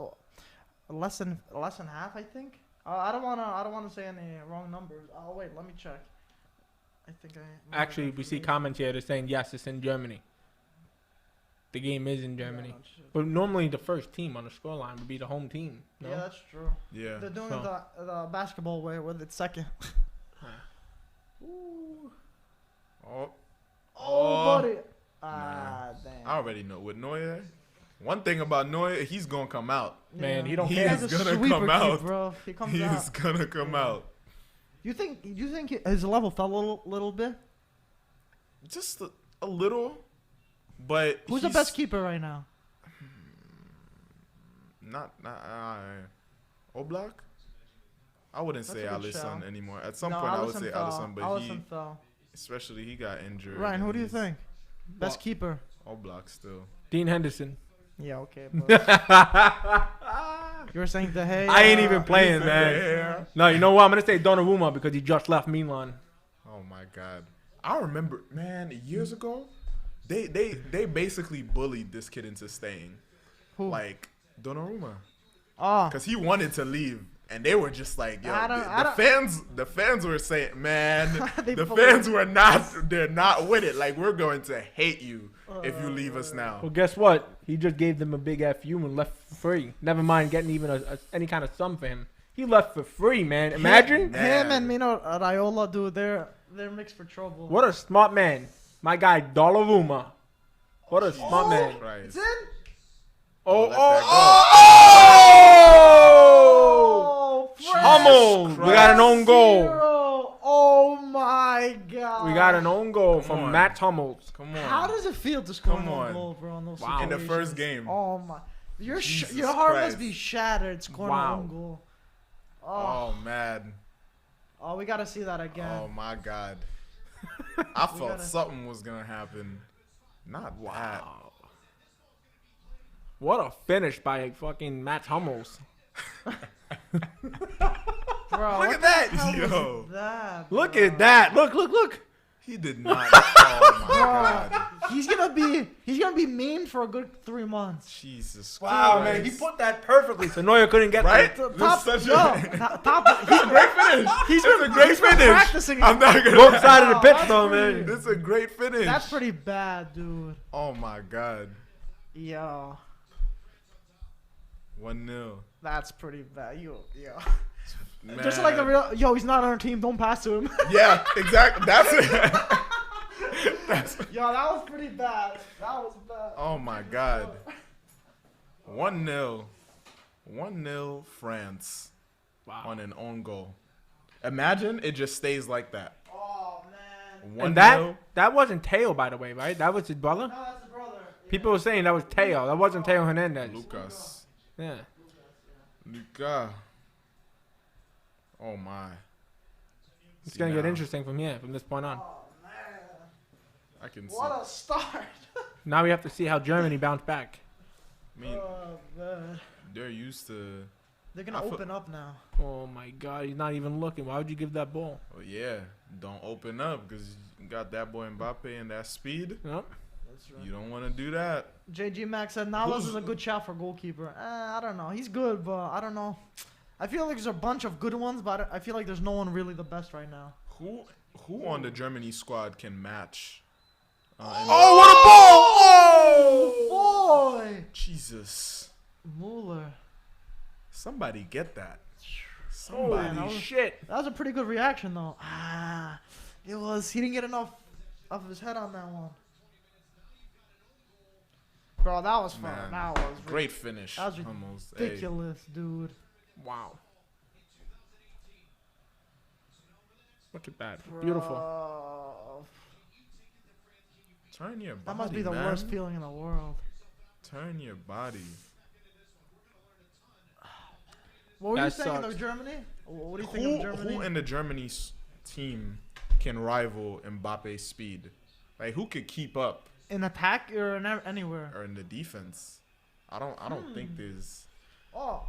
S3: less than half. I think. I don't wanna say any wrong numbers. Oh wait, let me check. I think
S1: Actually, we see comments here that saying yes, it's in Germany. The game is in Germany.
S3: Yeah,
S1: but normally the first team on the scoreline would be the home team. No?
S3: Yeah, that's true.
S2: Yeah.
S3: They're doing it the basketball way with it second. Ooh.
S2: Oh,
S3: buddy.
S2: Nah.
S3: Damn.
S2: I already know with Neuer. One thing about Neuer, he's gonna come out.
S1: Man, he don't
S2: He
S1: care.
S2: is
S3: He's a
S2: gonna
S3: sweeper
S2: come out.
S3: kid, bro. He comes
S2: He
S3: out.
S2: is gonna come out.
S3: You think his level fell a little bit?
S2: Just a little, but
S3: Who's the best keeper right now?
S2: not Oblak. I wouldn't
S3: That's
S2: say
S3: a good
S2: Alisson
S3: shout.
S2: anymore. At some
S3: No,
S2: point, I would
S3: Alisson
S2: say
S3: fell.
S2: Alisson, but
S3: Alisson fell.
S2: especially he got injured.
S3: Ryan, who
S2: and
S3: do you
S2: he's
S3: think? Best keeper.
S2: Oblak still.
S1: Dean Henderson.
S3: Yeah, okay. But you were saying the hey.
S1: I ain't even playing, man.
S2: Yeah.
S1: No, you know what? I'm gonna say Donnarumma because he just left Milan.
S2: Oh my God, I remember, man. Years ago, they basically bullied this kid into staying.
S3: Who?
S2: Like Donnarumma,
S3: Oh.
S2: because he wanted to leave. And they were just like, yo,
S3: I
S2: the fans were saying, man,
S3: They
S2: the
S3: bullied
S2: fans were they're not with it. Like, we're going to hate you if you leave us now.
S1: Well, guess what? He just gave them a big FU and left for free. Never mind getting even any kind of sum for him. He left for free, man. Imagine.
S3: Him and Mino Raiola, dude, they're mixed for trouble.
S1: What a smart man. My guy, Donnarumma. What a smart man.
S2: Right.
S3: It's in?
S2: Let that
S1: Hummel. We got an own goal.
S3: Oh my God.
S1: We got an own goal
S2: Come
S1: from
S2: on.
S1: Matt Hummels.
S2: Come
S3: How
S2: on.
S3: does it feel to score
S2: Come
S3: an own
S2: on.
S3: goal, bro? In those
S1: Wow.
S2: In the
S3: situations?
S2: first game.
S3: Oh my. Your
S2: Jesus
S3: heart
S2: Christ.
S3: must be shattered scoring
S1: Wow.
S3: an own goal.
S2: Oh, man.
S3: Oh, we gotta see that again.
S2: Oh, my God. I felt
S3: gotta-
S2: something was going to happen. Not that.
S1: What a finish by fucking Matt Hummels.
S3: Bro,
S2: Look
S3: what
S2: at that.
S3: the hell
S2: Yo.
S3: was that,
S1: Look
S3: bro?
S1: at that. Look.
S2: He did not. Oh, my God.
S3: He's gonna be mean for a good 3 months.
S2: Jesus
S1: Wow,
S2: Christ.
S1: man. He put that perfectly so Neuer couldn't get
S2: Right?
S1: there.
S3: Top,
S2: This is
S3: yo,
S2: such a-
S3: top, he's
S2: Great finish. He's a great
S3: he's been
S2: finish.
S3: practicing.
S2: I'm not gonna.
S1: Both sides of the
S3: Wow,
S1: pitch,
S3: that's
S1: though,
S3: pretty-
S1: man.
S2: This is a great finish.
S3: That's pretty bad, dude.
S2: Oh my God.
S3: Yo,
S2: 1-0.
S3: that's pretty bad. Yo.
S2: Man.
S3: Just like the real. Yo, he's not on our team. Don't pass to him.
S2: Yeah, exactly. That's it.
S3: Yo, that was pretty bad. That was bad.
S2: Oh my God. 1-0. 1-0 France on an own goal. Imagine it just stays like that.
S3: Oh man.
S2: 1-0.
S1: And that wasn't Teo, by the way, right? That was his brother.
S3: No, that's the brother.
S1: People were saying that was Teo. That wasn't Teo Hernandez.
S2: Lucas.
S1: Yeah.
S2: Luca. Oh my.
S1: It's
S2: See
S1: gonna get
S2: now.
S1: interesting from this point on.
S3: Oh man.
S2: I can see.
S3: What a start.
S1: Now we have to see how Germany bounce back.
S2: I mean,
S3: Oh man.
S2: they're used to.
S3: They're gonna
S2: I feel-
S3: open up now.
S1: Oh my God, he's not even looking. Why would you give that ball?
S2: Oh yeah, don't open up because you got that boy Mbappe and that speed.
S1: Yep.
S3: That's right.
S2: You don't want to do that.
S3: JG Max said Navas is a good shout for goalkeeper. I don't know. He's good, but I don't know. I feel like there's a bunch of good ones, but I feel like there's no one really the best right now.
S2: Who on the Germany squad can match?
S1: Oh, what a ball! Oh!
S3: Boy,
S2: Jesus!
S3: Muller.
S2: Somebody get that.
S1: Holy
S3: that was-
S1: shit!
S3: That was a pretty good reaction, though. It was. He didn't get enough of his head on that one. Bro, that was fun.
S2: Man,
S3: That was
S2: great finish.
S3: That was
S2: Almost. Hey,
S3: ridiculous, dude.
S1: Wow. Look at that. Beautiful.
S3: Bro.
S2: turn your body.
S3: That must be the
S2: man.
S3: worst feeling in the world.
S2: Turn your body.
S3: What were you
S1: That
S3: saying
S1: sucks.
S3: of Germany? What do you think of Germany?
S2: Who in the Germany team can rival Mbappe's speed? Like who could keep up?
S3: In attack or anywhere?
S2: Or in the defense? I don't think there's.
S3: Oh,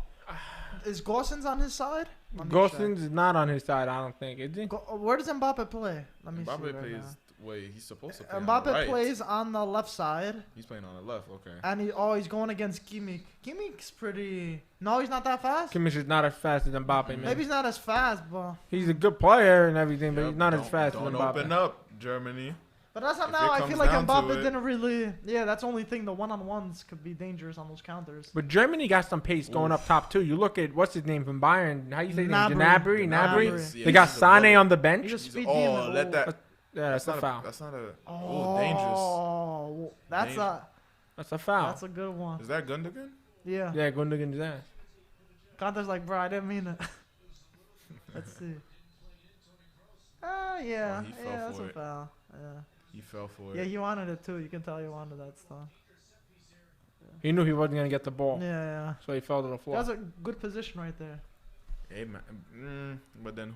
S3: is Gosens on his side? Let me
S1: Gosens is not on his side, I don't think, is he?
S3: check. Where does Mbappe play? Let me see.
S2: Mbappe
S3: right
S2: plays.
S3: now.
S2: Wait, he's supposed to play on
S3: Mbappe
S2: the right.
S3: plays on the left side,
S2: He's playing on the left. Okay.
S3: and he's going against Kimmich. Kimmich's pretty. No, he's not that fast.
S1: Kimmich is not as fast as Mbappe, man.
S3: Maybe he's not as fast, but
S1: He's a good player and everything, but
S2: Yep,
S1: he's not as
S2: don't-
S1: fast as
S2: Don't
S1: Mbappe.
S2: open up, Germany.
S3: that's not
S2: If
S3: now.
S2: it
S3: I
S2: comes
S3: feel like
S2: down to
S3: Mbappe
S2: it-
S3: didn't really. Yeah, that's the only thing. The one-on-ones could be dangerous on those counters.
S1: But Germany got some pace going up top too. You look at what's his name from Bayern. How you say his name?
S3: Gnabry.
S1: Gnabry.
S3: Gnabry.
S1: They got
S2: he's a
S1: Sane
S2: bullet.
S1: on the
S3: He's
S1: bench.
S3: a speed
S2: Oh,
S3: demon.
S2: let that.
S1: Yeah, that's a foul.
S2: That's not a. Oh, dangerous.
S3: Oh, that's
S2: Dangerous.
S1: That's a foul.
S3: that's a good one.
S2: Is that Gundogan?
S3: Yeah.
S1: Yeah, Gundogan's ass.
S3: Kante's like, bro, I didn't mean it. Let's see. Yeah.
S2: Oh, he fell
S3: Yeah, that's
S2: for
S3: a
S2: it.
S3: foul. Yeah.
S2: He fell for
S3: Yeah,
S2: it.
S3: he wanted it too. You can tell he wanted that stuff. Yeah.
S1: He knew he wasn't gonna get the ball,
S3: Yeah.
S1: so he fell to the floor.
S3: That's a good position right there.
S2: Hey man, but then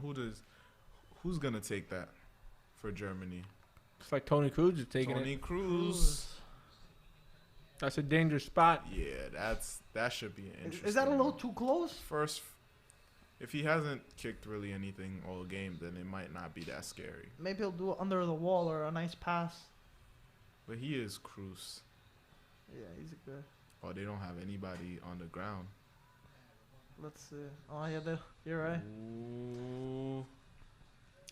S2: who's gonna take that for Germany?
S1: It's like Tony Cruz is taking
S2: Tony
S1: it.
S2: Cruz.
S1: That's a dangerous spot.
S2: Yeah, that should be interesting.
S3: Is that a little too close?
S2: First, if he hasn't kicked really anything all game, then it might not be that scary.
S3: Maybe he'll do it under the wall or a nice pass.
S2: But he is Cruz.
S3: Yeah, he's a good.
S2: Oh, they don't have anybody on the ground.
S3: Let's see. Oh yeah, you're right.
S2: Ooh.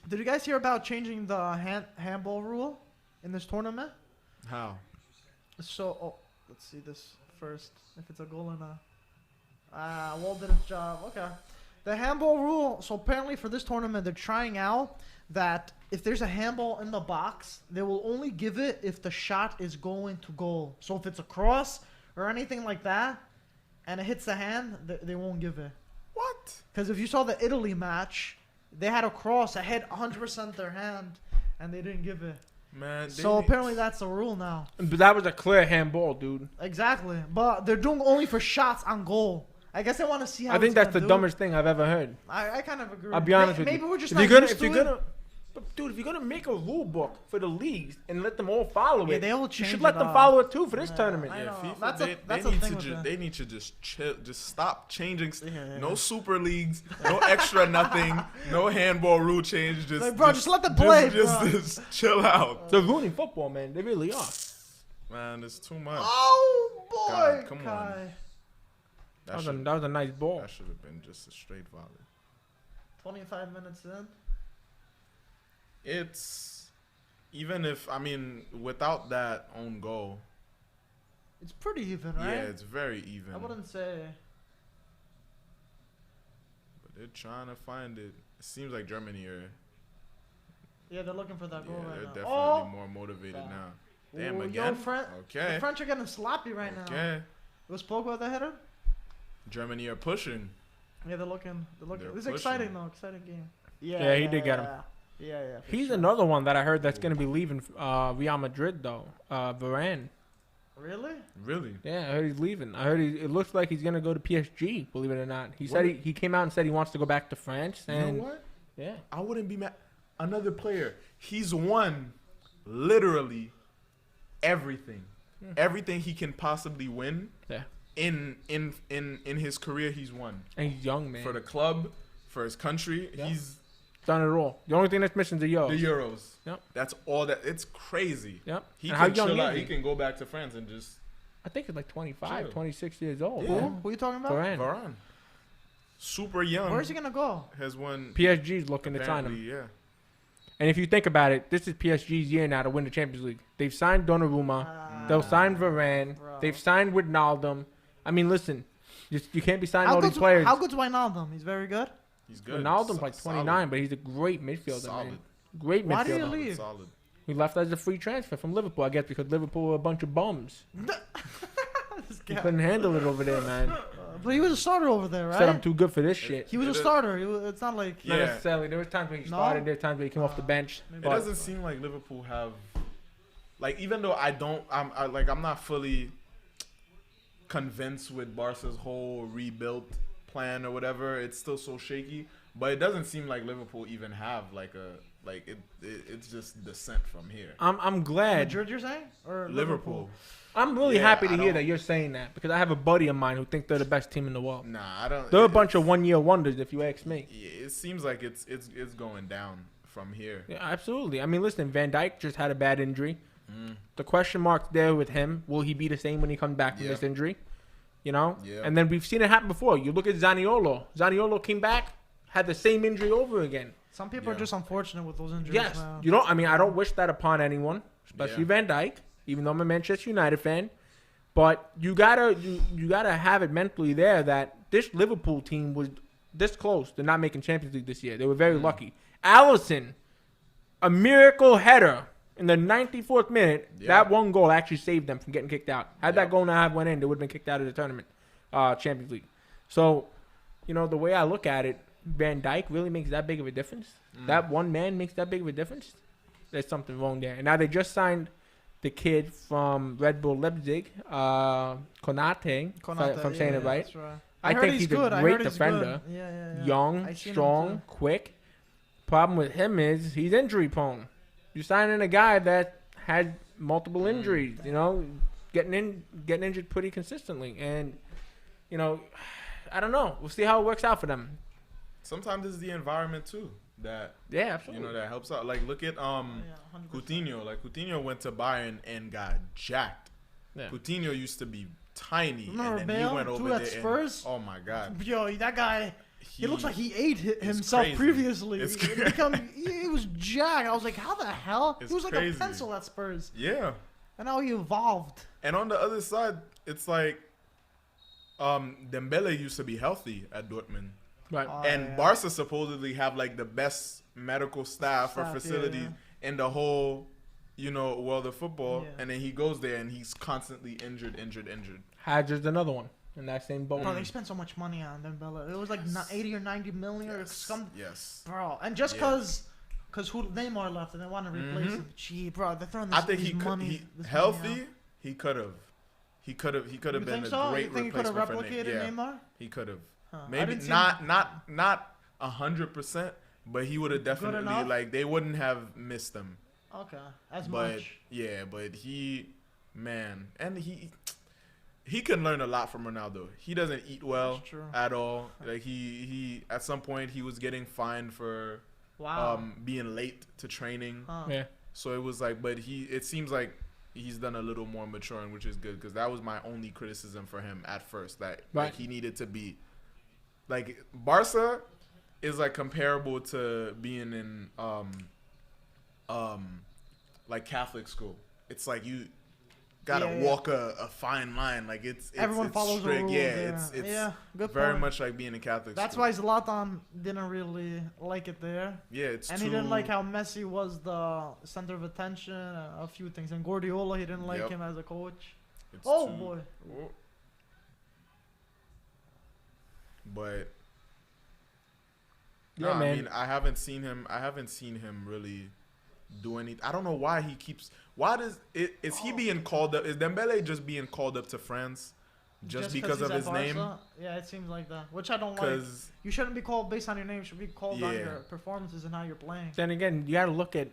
S3: Did you guys hear about changing the handball rule in this tournament?
S2: How?
S3: So, let's see this first. If it's a goal or not. Wall did its job. Okay. The handball rule. So apparently for this tournament, they're trying out that if there's a handball in the box, they will only give it if the shot is going to goal. So if it's a cross or anything like that, and it hits the hand, they won't give it.
S2: What?
S3: Because if you saw the Italy match, they had a cross that hit 100% their hand, and they didn't give it.
S2: Man.
S3: So apparently that's the rule now.
S1: But that was a clear handball, dude.
S3: Exactly. But they're doing only for shots on goal. I guess they want to see how
S1: I think
S3: it's
S1: that's the
S3: gonna do.
S1: dumbest thing I've ever heard.
S3: I kind of agree.
S1: I'll be honest with you.
S3: Maybe we're just
S1: if
S3: not
S1: you're
S3: used to it.
S1: But dude, if you're gonna make a rule book for the leagues and let them all follow
S3: Yeah,
S1: it,
S3: they will
S1: you
S3: change
S1: should let
S3: it
S1: them
S3: up.
S1: follow it too for this
S3: Yeah,
S1: tournament.
S3: I
S2: Yeah,
S3: know.
S2: FIFA,
S3: That's
S2: they
S3: a
S2: need
S3: thing
S2: to
S3: with them.
S2: they need to just chill, just stop changing.
S3: Yeah.
S2: No super leagues, no extra nothing, no handball rule change. Just
S3: Like, bro, just let them play, bro.
S2: just chill out,
S1: They're ruining football, man. They really are.
S2: man. It's too much.
S3: Oh boy,
S2: God, come on.
S3: Kai.
S1: That was a nice ball.
S2: That should have been just a straight volley.
S3: 25 minutes in.
S2: It's even if without that own goal,
S3: It's pretty even, right?
S2: yeah, it's very even.
S3: I wouldn't say.
S2: But they're trying to find it. It seems like Germany are.
S3: Yeah, they're looking for that goal
S2: They're
S3: right now.
S2: definitely more motivated now. Damn,
S3: Ooh,
S2: again.
S3: The
S2: Okay.
S3: French are getting sloppy right now.
S2: Okay.
S3: Was Pogba the header?
S2: Germany are pushing.
S3: Yeah, they're looking.
S2: They're
S3: This is
S2: pushing.
S3: exciting though. Exciting game.
S1: Yeah, he did get him.
S3: Yeah. for
S1: He's
S3: sure.
S1: another one that I heard that's gonna be leaving Real Madrid though. Varane.
S3: Really?
S2: Really?
S1: Yeah, I heard he's leaving. I heard it looks like he's gonna go to PSG. Believe it or not, he said he came out and said he wants to go back to France.
S2: You
S1: And
S2: know what?
S1: yeah,
S2: I wouldn't be mad. Another player. He's won literally everything. Everything he can possibly win.
S1: yeah,
S2: In his career, he's won.
S1: and he's young, man.
S2: For the club, for his country,
S1: Yeah.
S2: he's
S1: Done it all. The only thing that's missing is the Euros.
S2: the Euros.
S1: Yep.
S2: That's all that. It's crazy.
S1: Yep.
S2: He
S1: And how
S2: can
S1: young
S2: chill
S1: is
S2: out.
S1: he?
S2: He can go back to France and just
S1: I think he's like 25,
S2: Chill.
S1: 26 years old.
S2: Yeah.
S3: Who are you talking about?
S1: Varane.
S2: Varane. Super young.
S3: Where's he gonna go?
S2: Has won.
S1: PSG's looking to sign
S2: Apparently,
S1: him.
S2: yeah.
S1: And if you think about it, this is PSG's year now to win the Champions League. They've signed Donnarumma. They'll sign Varane.
S3: Bro.
S1: They've signed Wijnaldum. I mean, listen, you can't be signing all these
S3: good's
S1: players.
S3: How good's Wijnaldum? He's very good.
S2: He's good.
S1: Wijnaldum's like
S2: Solid.
S1: 29, but he's a great midfielder,
S2: Solid.
S1: man. Great
S3: Why did he
S1: midfielder.
S3: leave?
S2: Solid.
S1: He left as a free transfer from Liverpool, I guess, because Liverpool were a bunch of bums.
S3: This
S1: He
S3: guy.
S1: couldn't handle it over there, man.
S3: But he was a starter over there, right?
S1: Said I'm too good for this shit.
S3: He was a
S2: It is-
S3: starter. It's not like.
S1: Not
S2: Yeah.
S1: necessarily. There was times when he
S3: No?
S1: started. There were times when he came off the bench.
S3: Maybe
S2: It
S1: But
S2: doesn't seem like Liverpool have, like, even though I'm not fully convinced with Barca's whole rebuild plan or whatever. It's still so shaky, but it doesn't seem like Liverpool even have it's just descent from here.
S1: I'm glad.
S3: Madrid, you're saying? Or
S2: Liverpool.
S1: I'm really
S2: Yeah,
S1: happy to
S2: I
S1: hear
S2: don't-
S1: that you're saying that because I have a buddy of mine who thinks they're the best team in the world.
S2: Nah, I don't.
S1: They're a bunch of one-year wonders, if you ask me.
S2: Yeah, it seems like it's going down from here.
S1: Yeah, absolutely. I mean, listen, Van Dijk just had a bad injury. The question mark's there with him. Will he be the same when he comes back from
S2: Yeah.
S1: this injury? You know?
S2: Yeah.
S1: And then we've seen it happen before. You look at Zaniolo. Zaniolo came back, had the same injury over again.
S3: Some people are
S2: Yeah.
S3: just unfortunate with those injuries.
S1: Yes.
S3: man.
S1: You know, I mean, I don't wish that upon anyone, especially
S2: Yeah.
S1: Van Dijk, even though I'm a Manchester United fan. But you gotta have it mentally there that this Liverpool team was this close to not making Champions League this year. They were very lucky. Allison, a miracle header in the 94th minute.
S2: Yeah.
S1: That one goal actually saved them from getting kicked out. Had
S2: Yeah.
S1: that goal not have went in, they would have been kicked out of the tournament, Champions League. So, you know, the way I look at it, Van Dijk really makes that big of a difference. That one man makes that big of a difference. There's something wrong there. And now they just signed the kid from Red Bull Leipzig, Konate, if I'm saying it right.
S3: That's right.
S1: I
S3: heard
S1: think he's
S3: good.
S1: a
S3: I
S1: great
S3: heard he's
S1: defender.
S3: good. Yeah.
S1: Young,
S3: I seen him
S1: strong,
S3: too.
S1: quick. Problem with him is he's injury prone. You're signing a guy that had multiple injuries, you know, getting injured pretty consistently. And, you know, I don't know. We'll see how it works out for them.
S2: Sometimes it's the environment too that
S1: Yeah, absolutely.
S2: you know that helps out. Like look at
S3: 100%.
S2: Coutinho. Like Coutinho went to Bayern and got jacked.
S1: Yeah.
S2: Coutinho used to be tiny,
S3: Remember
S2: and then
S3: Bale,
S2: he went
S3: too,
S2: over
S3: at
S2: there.
S3: Spurs?
S2: And, oh my God,
S3: Yo, that guy. It looks like he ate himself
S2: crazy.
S3: previously.
S2: It's
S3: He was jacked. I was like, how the hell?
S2: It's
S3: he was like
S2: crazy.
S3: a pencil at Spurs,
S2: yeah.
S3: and now he evolved.
S2: And on the other side, it's like Dembele used to be healthy at Dortmund.
S1: Right.
S2: And Barca supposedly have like the best medical staff or facilities in the whole, you know, world of football.
S3: Yeah.
S2: And then he goes there and he's constantly injured.
S1: Hadger's another one in that same boat.
S3: Bro, they spent so much money on Dembele. It was like 80 or 90 million or some.
S2: Yes.
S3: Bro, and just because who Neymar left and they want to replace him. Gee, bro, they're throwing this,
S2: I think
S3: these
S2: he could.
S3: money.
S2: He
S3: this
S2: healthy.
S3: money out.
S2: He could have. He could have
S3: You
S2: been
S3: think
S2: a
S3: so?
S2: great
S3: You think he could have
S2: replacement for
S3: replicated
S2: Neymar.
S3: Neymar?
S2: He could have.
S3: Huh. I
S2: Maybe
S3: didn't see
S2: not 100%, but he would have definitely
S3: enough?
S2: like they wouldn't have missed him.
S3: Okay, as
S2: But
S3: much.
S2: yeah, but he, man, and he can learn a lot from Ronaldo. He doesn't eat well
S3: That's true.
S2: at all. Like he at some point he was getting fined for
S3: Wow.
S2: being late to training.
S3: Huh.
S1: Yeah.
S2: So it was like, but it seems like he's done a little more maturing, which is good because that was my only criticism for him at first. That like he needed to be like Barca is like comparable to being in like Catholic school. It's like you gotta walk a fine line. Like it's
S3: Everyone
S2: it's
S3: follows
S2: strict.
S3: the rules.
S2: Yeah, it's
S3: good
S2: very
S3: point.
S2: much like being in Catholic
S3: That's
S2: school.
S3: why Zlatan didn't really like it there.
S2: Yeah, it's
S3: And
S2: too,
S3: he didn't like how Messi was the center of attention, a few things. And Guardiola, he didn't like
S2: Yep.
S3: him as a coach.
S2: it's
S3: Oh,
S2: too-
S3: boy.
S2: Oh. But
S1: Yeah,
S2: no,
S1: man.
S2: I mean, I haven't seen him really do anything. I don't know why he keeps. Why is he being called up? Is Dembele just being called up to France just because
S3: he's
S2: of
S3: at
S2: his name?
S3: Barca? Yeah, it seems like that. Which I don't like.
S2: Because
S3: You shouldn't be called based on your name. You should be called on
S2: Yeah.
S3: your performances and how you're playing.
S1: Then again, you gotta look at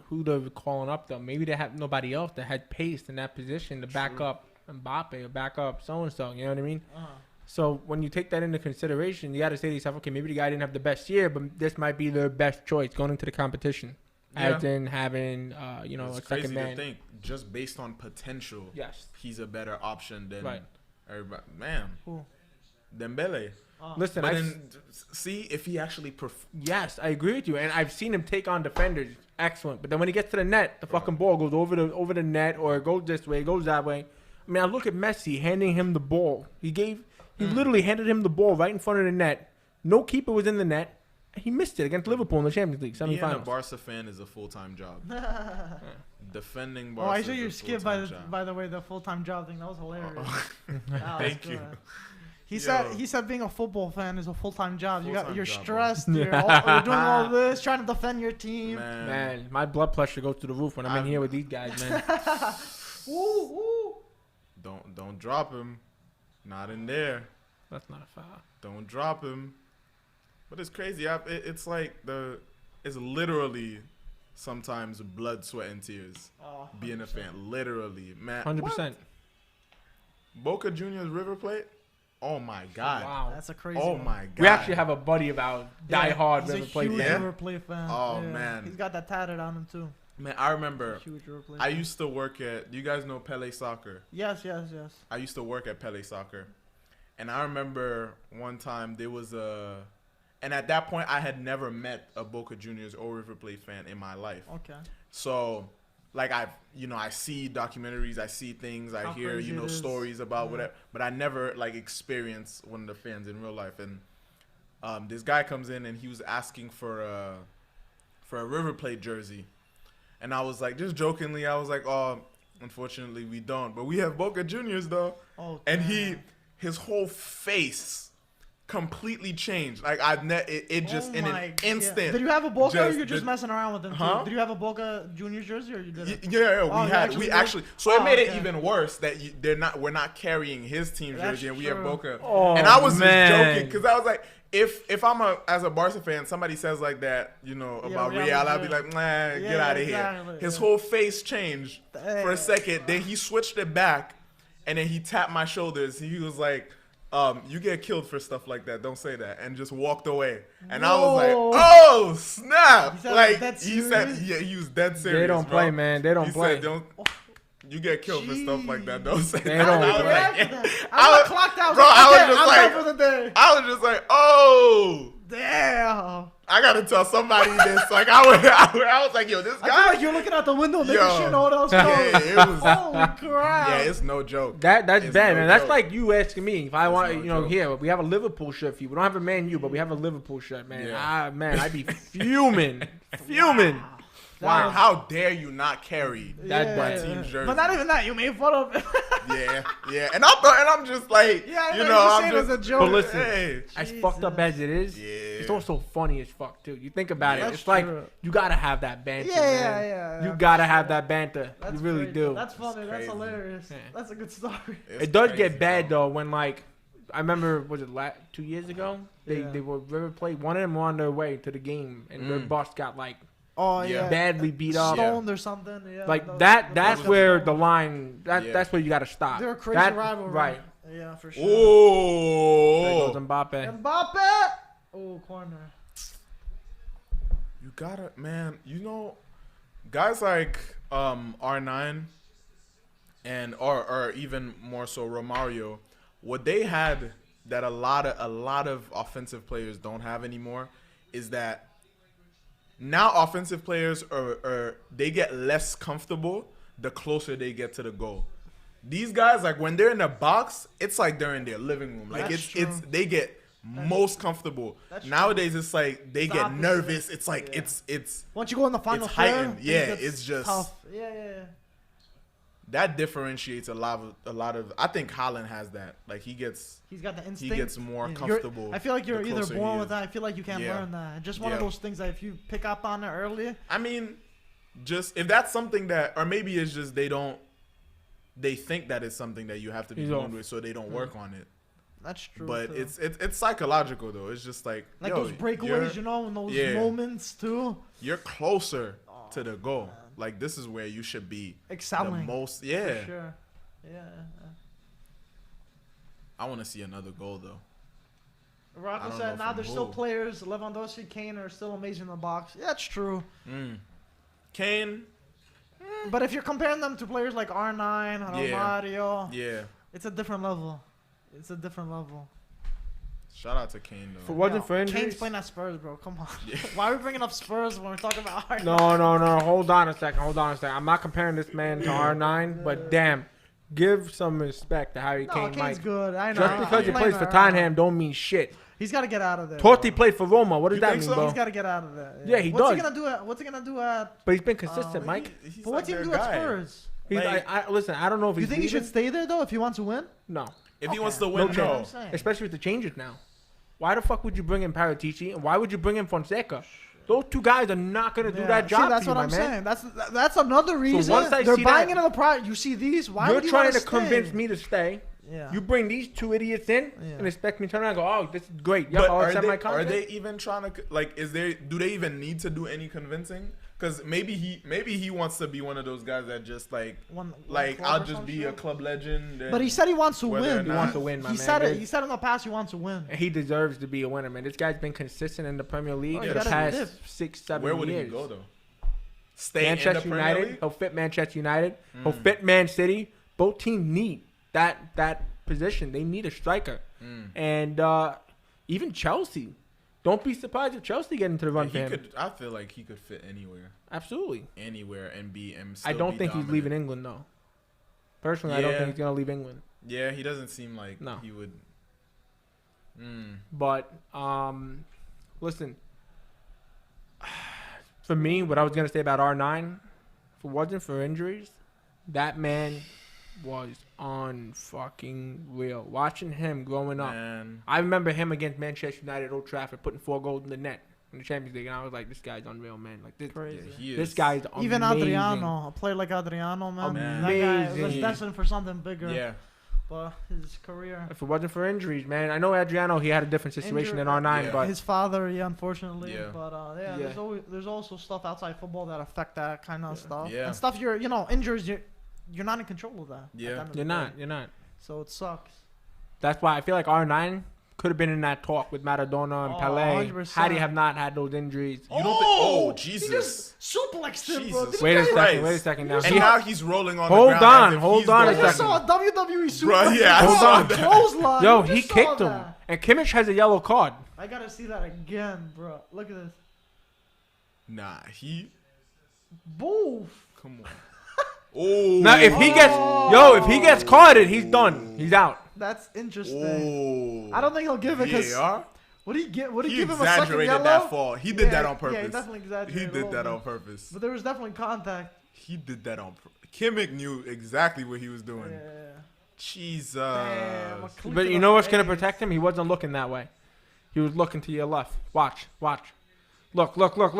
S1: who they're calling up though. Maybe they have nobody else that had pace in that position to back
S2: True.
S1: up Mbappe or back up so and so. You know what I mean?
S3: Uh-huh.
S1: So when you take that into consideration, you got to say to yourself, okay, maybe the guy didn't have the best year, but this might be their best choice going into the competition, as in having,
S2: it's
S1: a
S2: crazy
S1: second man.
S2: to think just based on potential.
S1: Yes.
S2: He's a better option than
S1: Right.
S2: everybody. Man,
S3: Who?
S2: Dembele.
S1: Listen,
S2: But then see if he actually
S1: yes, I agree with you, and I've seen him take on defenders, excellent. But then when he gets to the net, the fucking ball goes over the net, or it goes this way, it goes that way. I mean, I look at Messi handing him the ball. He literally handed him the ball right in front of the net. No keeper was in the net. He missed it against Liverpool in the Champions League
S2: being a
S1: semifinals.
S2: Barca fan is a full-time job. Defending
S3: Oh,
S2: Barca.
S3: I saw you
S2: is a
S3: skip
S2: full-time job.
S3: by the way the full-time job thing. That was hilarious. That was
S2: Thank you.
S3: good. He
S2: Yo.
S3: said being a football fan is a full-time job.
S2: Full-time
S3: You're
S2: job, bro.
S3: stressed. You're doing all this, trying to defend your team.
S1: Man, my blood pressure goes to the roof when I'm in here with these guys, man.
S3: Woo, woo.
S2: Don't drop him. Not in there.
S1: That's not a foul.
S2: Don't drop him. But it's crazy. It's like it's literally sometimes blood, sweat, and tears
S3: Oh,
S2: being a fan. Literally, man.
S1: 100%.
S2: Boca Juniors River Plate. Oh my God.
S1: Wow.
S3: That's a crazy
S2: Oh
S3: one.
S2: my God.
S1: We actually have a buddy of ours, die-hard
S3: He's
S1: River
S3: a
S1: Plate
S3: huge
S1: fan.
S3: River Plate fan.
S2: Oh,
S3: Yeah.
S2: man.
S3: He's got that tatted on him too.
S2: Man, I remember
S3: Huge River Plate
S2: I
S3: fan.
S2: used to work at. Do you guys know Pele Soccer?
S3: Yes.
S2: I used to work at Pele Soccer, and I remember one time there was and at that point I had never met a Boca Juniors or River Plate fan in my life.
S3: Okay.
S2: So, like I see documentaries, I see things, I
S3: How
S2: hear
S3: crazy it is.
S2: stories about
S3: Yeah.
S2: whatever, but I never like experienced one of the fans in real life. And this guy comes in and he was asking for a River Plate jersey, and I was like, just jokingly, I was like, oh, unfortunately we don't, but we have Boca Juniors though.
S3: Oh.
S2: And
S3: damn.
S2: his whole face completely changed. Like it just in an instant.
S3: Did you have a Boca or you just
S2: the-
S3: messing around with them
S2: Huh?
S3: too? Did you have a Boca Juniors jersey or you didn't?
S2: Yeah,
S3: Oh,
S2: we
S3: did?
S2: actually. So it made it
S3: okay.
S2: even worse that we're not carrying his team
S3: That's
S2: jersey and we have
S3: true.
S2: Boca.
S1: Oh,
S2: and I was
S1: man.
S2: just joking because I was like, if I'm as a Barca fan, somebody says like that, about
S3: Real
S2: Real, I'll be
S3: Madrid.
S2: like, nah, get
S3: Yeah,
S2: out of
S3: exactly,
S2: here. His
S3: yeah.
S2: whole face changed for
S3: Damn.
S2: a second. Then he switched it back, and then he tapped my shoulders. He was like, you get killed for stuff like that. Don't say that. And just walked away. And I was like,
S3: Whoa.
S2: oh, snap.
S3: He said
S2: Like,
S3: that
S2: he said,
S3: serious?
S2: yeah, he was dead serious.
S1: They don't
S2: bro.
S1: play, man. They don't
S2: He
S1: play.
S2: said, you get killed for stuff like that. Don't say
S1: They
S2: that.
S1: don't
S2: I was
S1: play.
S2: like,
S3: I'm not clocked out.
S2: Bro, I was
S3: Okay,
S2: just
S3: I'm
S2: like,
S3: done for the day.
S2: I was just like, oh,
S3: Damn.
S2: I gotta tell somebody this. Like, I was like, yo, this
S3: I
S2: guy.
S3: feel like you're looking out the window making
S2: Yo.
S3: sure no one else
S2: Yeah,
S3: knows.
S2: it was.
S3: Holy crap.
S2: Yeah, it's no joke.
S1: That's
S2: It's
S1: bad,
S2: no
S1: man. That's
S2: joke.
S1: like you asking me if I want,
S2: no joke.
S1: here we have a Liverpool shirt for you. We don't have a Man U, but we have a Liverpool shirt, man.
S2: Yeah.
S1: Man, I'd be fuming, fuming.
S2: Wow,
S1: Wow.
S2: how dare you not carry
S1: That
S2: my
S1: bad.
S2: team's jersey?
S3: But not even that. You made fun of it.
S2: Yeah. And I'm just like,
S3: Yeah, I
S2: you
S3: know,
S2: know,
S3: you're
S2: I'm
S3: saying
S2: just.
S3: it as a joke.
S1: But listen,
S2: Hey.
S1: as fucked up as it is,
S2: Yeah.
S1: it's also funny as fuck too. You think about it,
S3: That's
S1: it's like
S3: true.
S1: you gotta have that banter.
S3: Yeah,
S1: man.
S3: yeah.
S1: You gotta have that banter.
S3: That's
S1: you really
S3: great.
S1: do.
S3: That's funny. That's
S2: crazy.
S3: hilarious.
S1: Yeah.
S3: That's a good story.
S2: It's
S1: It does
S2: crazy,
S1: get bad
S2: bro.
S1: though when like I remember was it 2 years ago they
S3: Yeah.
S1: were River Plate, one of them were on their way to the game and their bus got like
S3: Oh
S2: Yeah.
S3: yeah.
S1: badly beat up.
S3: Stoned or something. Yeah.
S1: Like
S3: those-
S1: that's
S3: those
S1: where
S3: guys-
S1: the line
S2: Yeah.
S1: that's where you gotta stop.
S3: They're a crazy
S1: That-
S3: rivalry.
S1: Right.
S3: Yeah, for sure.
S1: There goes
S2: Oh,
S1: Mbappe.
S3: Mbappe. Oh, corner.
S2: you gotta, man. Guys like R9 and or even more so Romario, what they had that a lot of offensive players don't have anymore is that now offensive players are they get less comfortable the closer they get to the goal. These guys, like when they're in the box, it's like they're in their living room. Like
S3: That's
S2: it's
S3: true.
S2: they get most comfortable.
S3: That's true.
S2: Nowadays it's like they
S3: It's
S2: get
S3: opposite.
S2: nervous. It's like
S3: Yeah.
S2: it's
S3: Once you go in the final
S2: It's
S3: third,
S2: heightened.
S3: things
S2: Yeah,
S3: gets
S2: it's just-
S3: tough. Yeah.
S2: that differentiates a lot of I think Haaland has that. Like he gets
S3: He's got the instinct.
S2: gets more
S3: You're-
S2: comfortable
S3: I feel like you're
S2: the
S3: either
S2: closer
S3: born
S2: he
S3: with
S2: is.
S3: that. I feel like you can't
S2: Yeah.
S3: learn that. Just one of
S2: Yeah.
S3: those things that if you pick up on it early,
S2: I mean, just if that's something that, or maybe it's just they think that it's something that you have to be
S1: He's
S2: born
S1: off.
S2: with, so they don't work on it.
S3: that's true.
S2: But
S3: too.
S2: it's psychological though. It's just like
S3: like
S2: yo,
S3: those breakaways, and those
S2: yeah.
S3: moments too.
S2: you're closer to the goal. Like this is where you should be
S3: Excelling.
S2: the most.
S3: For
S2: Yeah,
S3: sure. Yeah.
S2: I want to see another goal though. I
S3: Rocco
S2: don't
S3: said,
S2: know
S3: "Nah,
S2: from
S3: there's still
S2: who.
S3: players. Lewandowski, Kane are still amazing in the box. Yeah, it's true.
S2: Kane,
S3: But if you're comparing them to players like R9, Romario,
S2: yeah.
S3: it's a different level. It's a different level.
S2: Shout out to Kane
S1: If it
S2: though.
S1: wasn't
S3: Yo,
S1: for
S3: Kane's
S1: injuries.
S3: playing at Spurs, bro. Come on.
S2: Yeah.
S3: Why are we bringing up Spurs when we're talking about R9?
S1: No. Hold on a second. I'm not comparing this man to R9, but damn, give some respect to Harry
S3: No,
S1: Kane.
S3: Kane's
S1: Mike.
S3: good. I know.
S1: Just because he
S3: I'm
S1: plays
S3: playing
S1: for
S3: around.
S1: Tottenham don't mean shit.
S3: He's got to get out of there.
S1: Totti
S3: bro.
S1: played for Roma. What does
S2: You
S1: that
S2: think
S1: mean,
S2: so?
S1: bro?
S3: He's got to get out of there.
S1: Yeah, he
S3: what's
S1: does.
S3: He gonna do at, what's he gonna do at?
S1: But he's been consistent,
S3: Um,
S1: Mike.
S2: He's
S3: But what's he
S2: like
S3: gonna do
S2: their
S3: at
S2: guy.
S3: Spurs?
S1: He's,
S2: like-
S1: listen, I don't know if
S3: You
S1: he's
S3: think he
S1: leaving.
S3: should stay there though if he wants to win?
S1: No,
S2: If he
S3: Okay.
S2: wants to
S1: No
S2: win,
S1: chance.
S2: no.
S3: I'm saying.
S1: especially with the changes now. Why the fuck would you bring in Paratici and why would you bring in Fonseca? Those two guys are not gonna do that job.
S3: See, that's
S1: for you,
S3: what I'm
S1: my man.
S3: saying. That's another reason
S1: once I
S3: they're
S1: see
S3: buying
S1: that-
S3: into the product. You see these? Why
S1: You're
S3: would you
S1: trying
S3: wanna
S1: to convince
S3: stay?
S1: me to stay.
S3: Yeah.
S1: You bring these two idiots in
S3: Yeah.
S1: and expect me to turn around and go, oh, this is great. Yeah,
S2: But
S1: I'll accept my
S2: are
S1: contract.
S2: they even trying to like? Do they even need to do any convincing? Because maybe he wants to be one of those guys that just like
S3: One
S2: like
S3: club
S2: I'll
S3: or
S2: just
S3: some
S2: be
S3: shit?
S2: a club legend.
S3: But he said he wants to
S2: whether or
S3: win.
S2: not-
S1: He wants to win, my
S3: He
S1: man.
S3: said it.
S1: There's-
S3: He said in the past he wants to win.
S1: And he deserves to be a winner, man. This guy's been consistent in the Premier League
S3: Oh,
S1: for
S3: you
S1: the
S3: gotta
S1: past
S3: live.
S1: 6-7
S2: Where would
S1: years.
S2: he go though? Stay in the
S1: Manchester
S2: Premier
S1: United.
S2: League?
S1: He'll fit Manchester United. He'll fit Man City. Both teams need that position. They need a striker. And even Chelsea. Don't be surprised if Chelsea get into the run for
S2: He
S1: him.
S2: could. I feel like he could fit anywhere
S1: Absolutely.
S2: and be. And
S1: I
S2: still
S1: don't
S2: be
S1: think he's
S2: dominant.
S1: leaving England, though. Personally, I don't
S2: Yeah.
S1: think he's going to leave England.
S2: Yeah, he doesn't seem like
S1: No.
S2: he would.
S1: But, listen. For me, what I was going to say about R9, if it wasn't for injuries, that man was unfucking real. Watching him growing up,
S2: Man.
S1: I remember him against Manchester United at Old Trafford putting 4 goals in the net in the Champions League, and I was like, this guy's unreal, man. Like this,
S3: Crazy.
S2: Yeah, he
S1: this
S2: is.
S1: guy's amazing.
S3: Even Adriano, a player like Adriano, man.
S2: Man.
S3: That guy was
S1: Amazing.
S3: destined for something bigger.
S2: Yeah.
S3: But his career,
S1: If it wasn't for injuries, man, I know Adriano, he had a different situation than R9,
S2: Yeah.
S1: but
S3: his father, unfortunately.
S2: Yeah.
S3: But
S1: Yeah.
S3: there's also stuff outside football that affect that kind of stuff.
S2: Yeah.
S3: And stuff injuries, you're not in control of that. at the
S2: Yeah.
S3: end of the
S1: you're
S3: day.
S1: not.
S3: So it sucks.
S1: That's why I feel like R9 could have been in that talk with Maradona and
S3: Oh,
S1: Pelé
S3: 100%.
S1: had he have not had those injuries.
S2: You don't think? Oh,
S3: He
S2: Jesus.
S3: just suplexed him, bro.
S2: Jesus.
S3: Did
S1: Wait
S3: you
S1: a
S3: guys-
S1: second,
S2: Christ.
S1: now.
S2: And
S1: He-
S2: now he's rolling on
S1: Hold
S2: the ground.
S1: on,
S2: as if
S1: hold
S2: he's
S1: on
S2: the
S1: a
S3: I
S2: one.
S3: just saw a WWE suplex.
S2: Bro, yeah, I
S1: Hold
S2: saw
S1: on.
S2: that.
S3: Clothesline.
S1: Yo,
S3: You
S1: he
S3: just saw
S1: kicked him.
S3: that.
S1: And Kimmich has a yellow card.
S3: I gotta see that again, bro. Look at this.
S2: Nah, he.
S3: Boof.
S2: Come on. Oh.
S1: Now, if he gets carded, he's done. He's out.
S3: That's interesting.
S2: Oh.
S3: I don't think he'll give it because
S2: VAR?
S3: would he
S2: He
S3: give him a second
S2: exaggerated
S3: yellow?
S2: that fall. He did that on purpose.
S3: Yeah, he definitely exaggerated.
S2: He
S3: a
S2: did
S3: little
S2: that
S3: bit.
S2: on purpose.
S3: But there was definitely contact.
S2: He did that on purpose. Kimmich knew exactly what he was
S3: Yeah.
S2: doing. Jesus.
S3: Damn, a cleat
S1: But
S3: to
S1: you
S3: the
S1: know what's going to
S3: face.
S1: protect him? He wasn't looking that way. He was looking to your left. Watch. Look.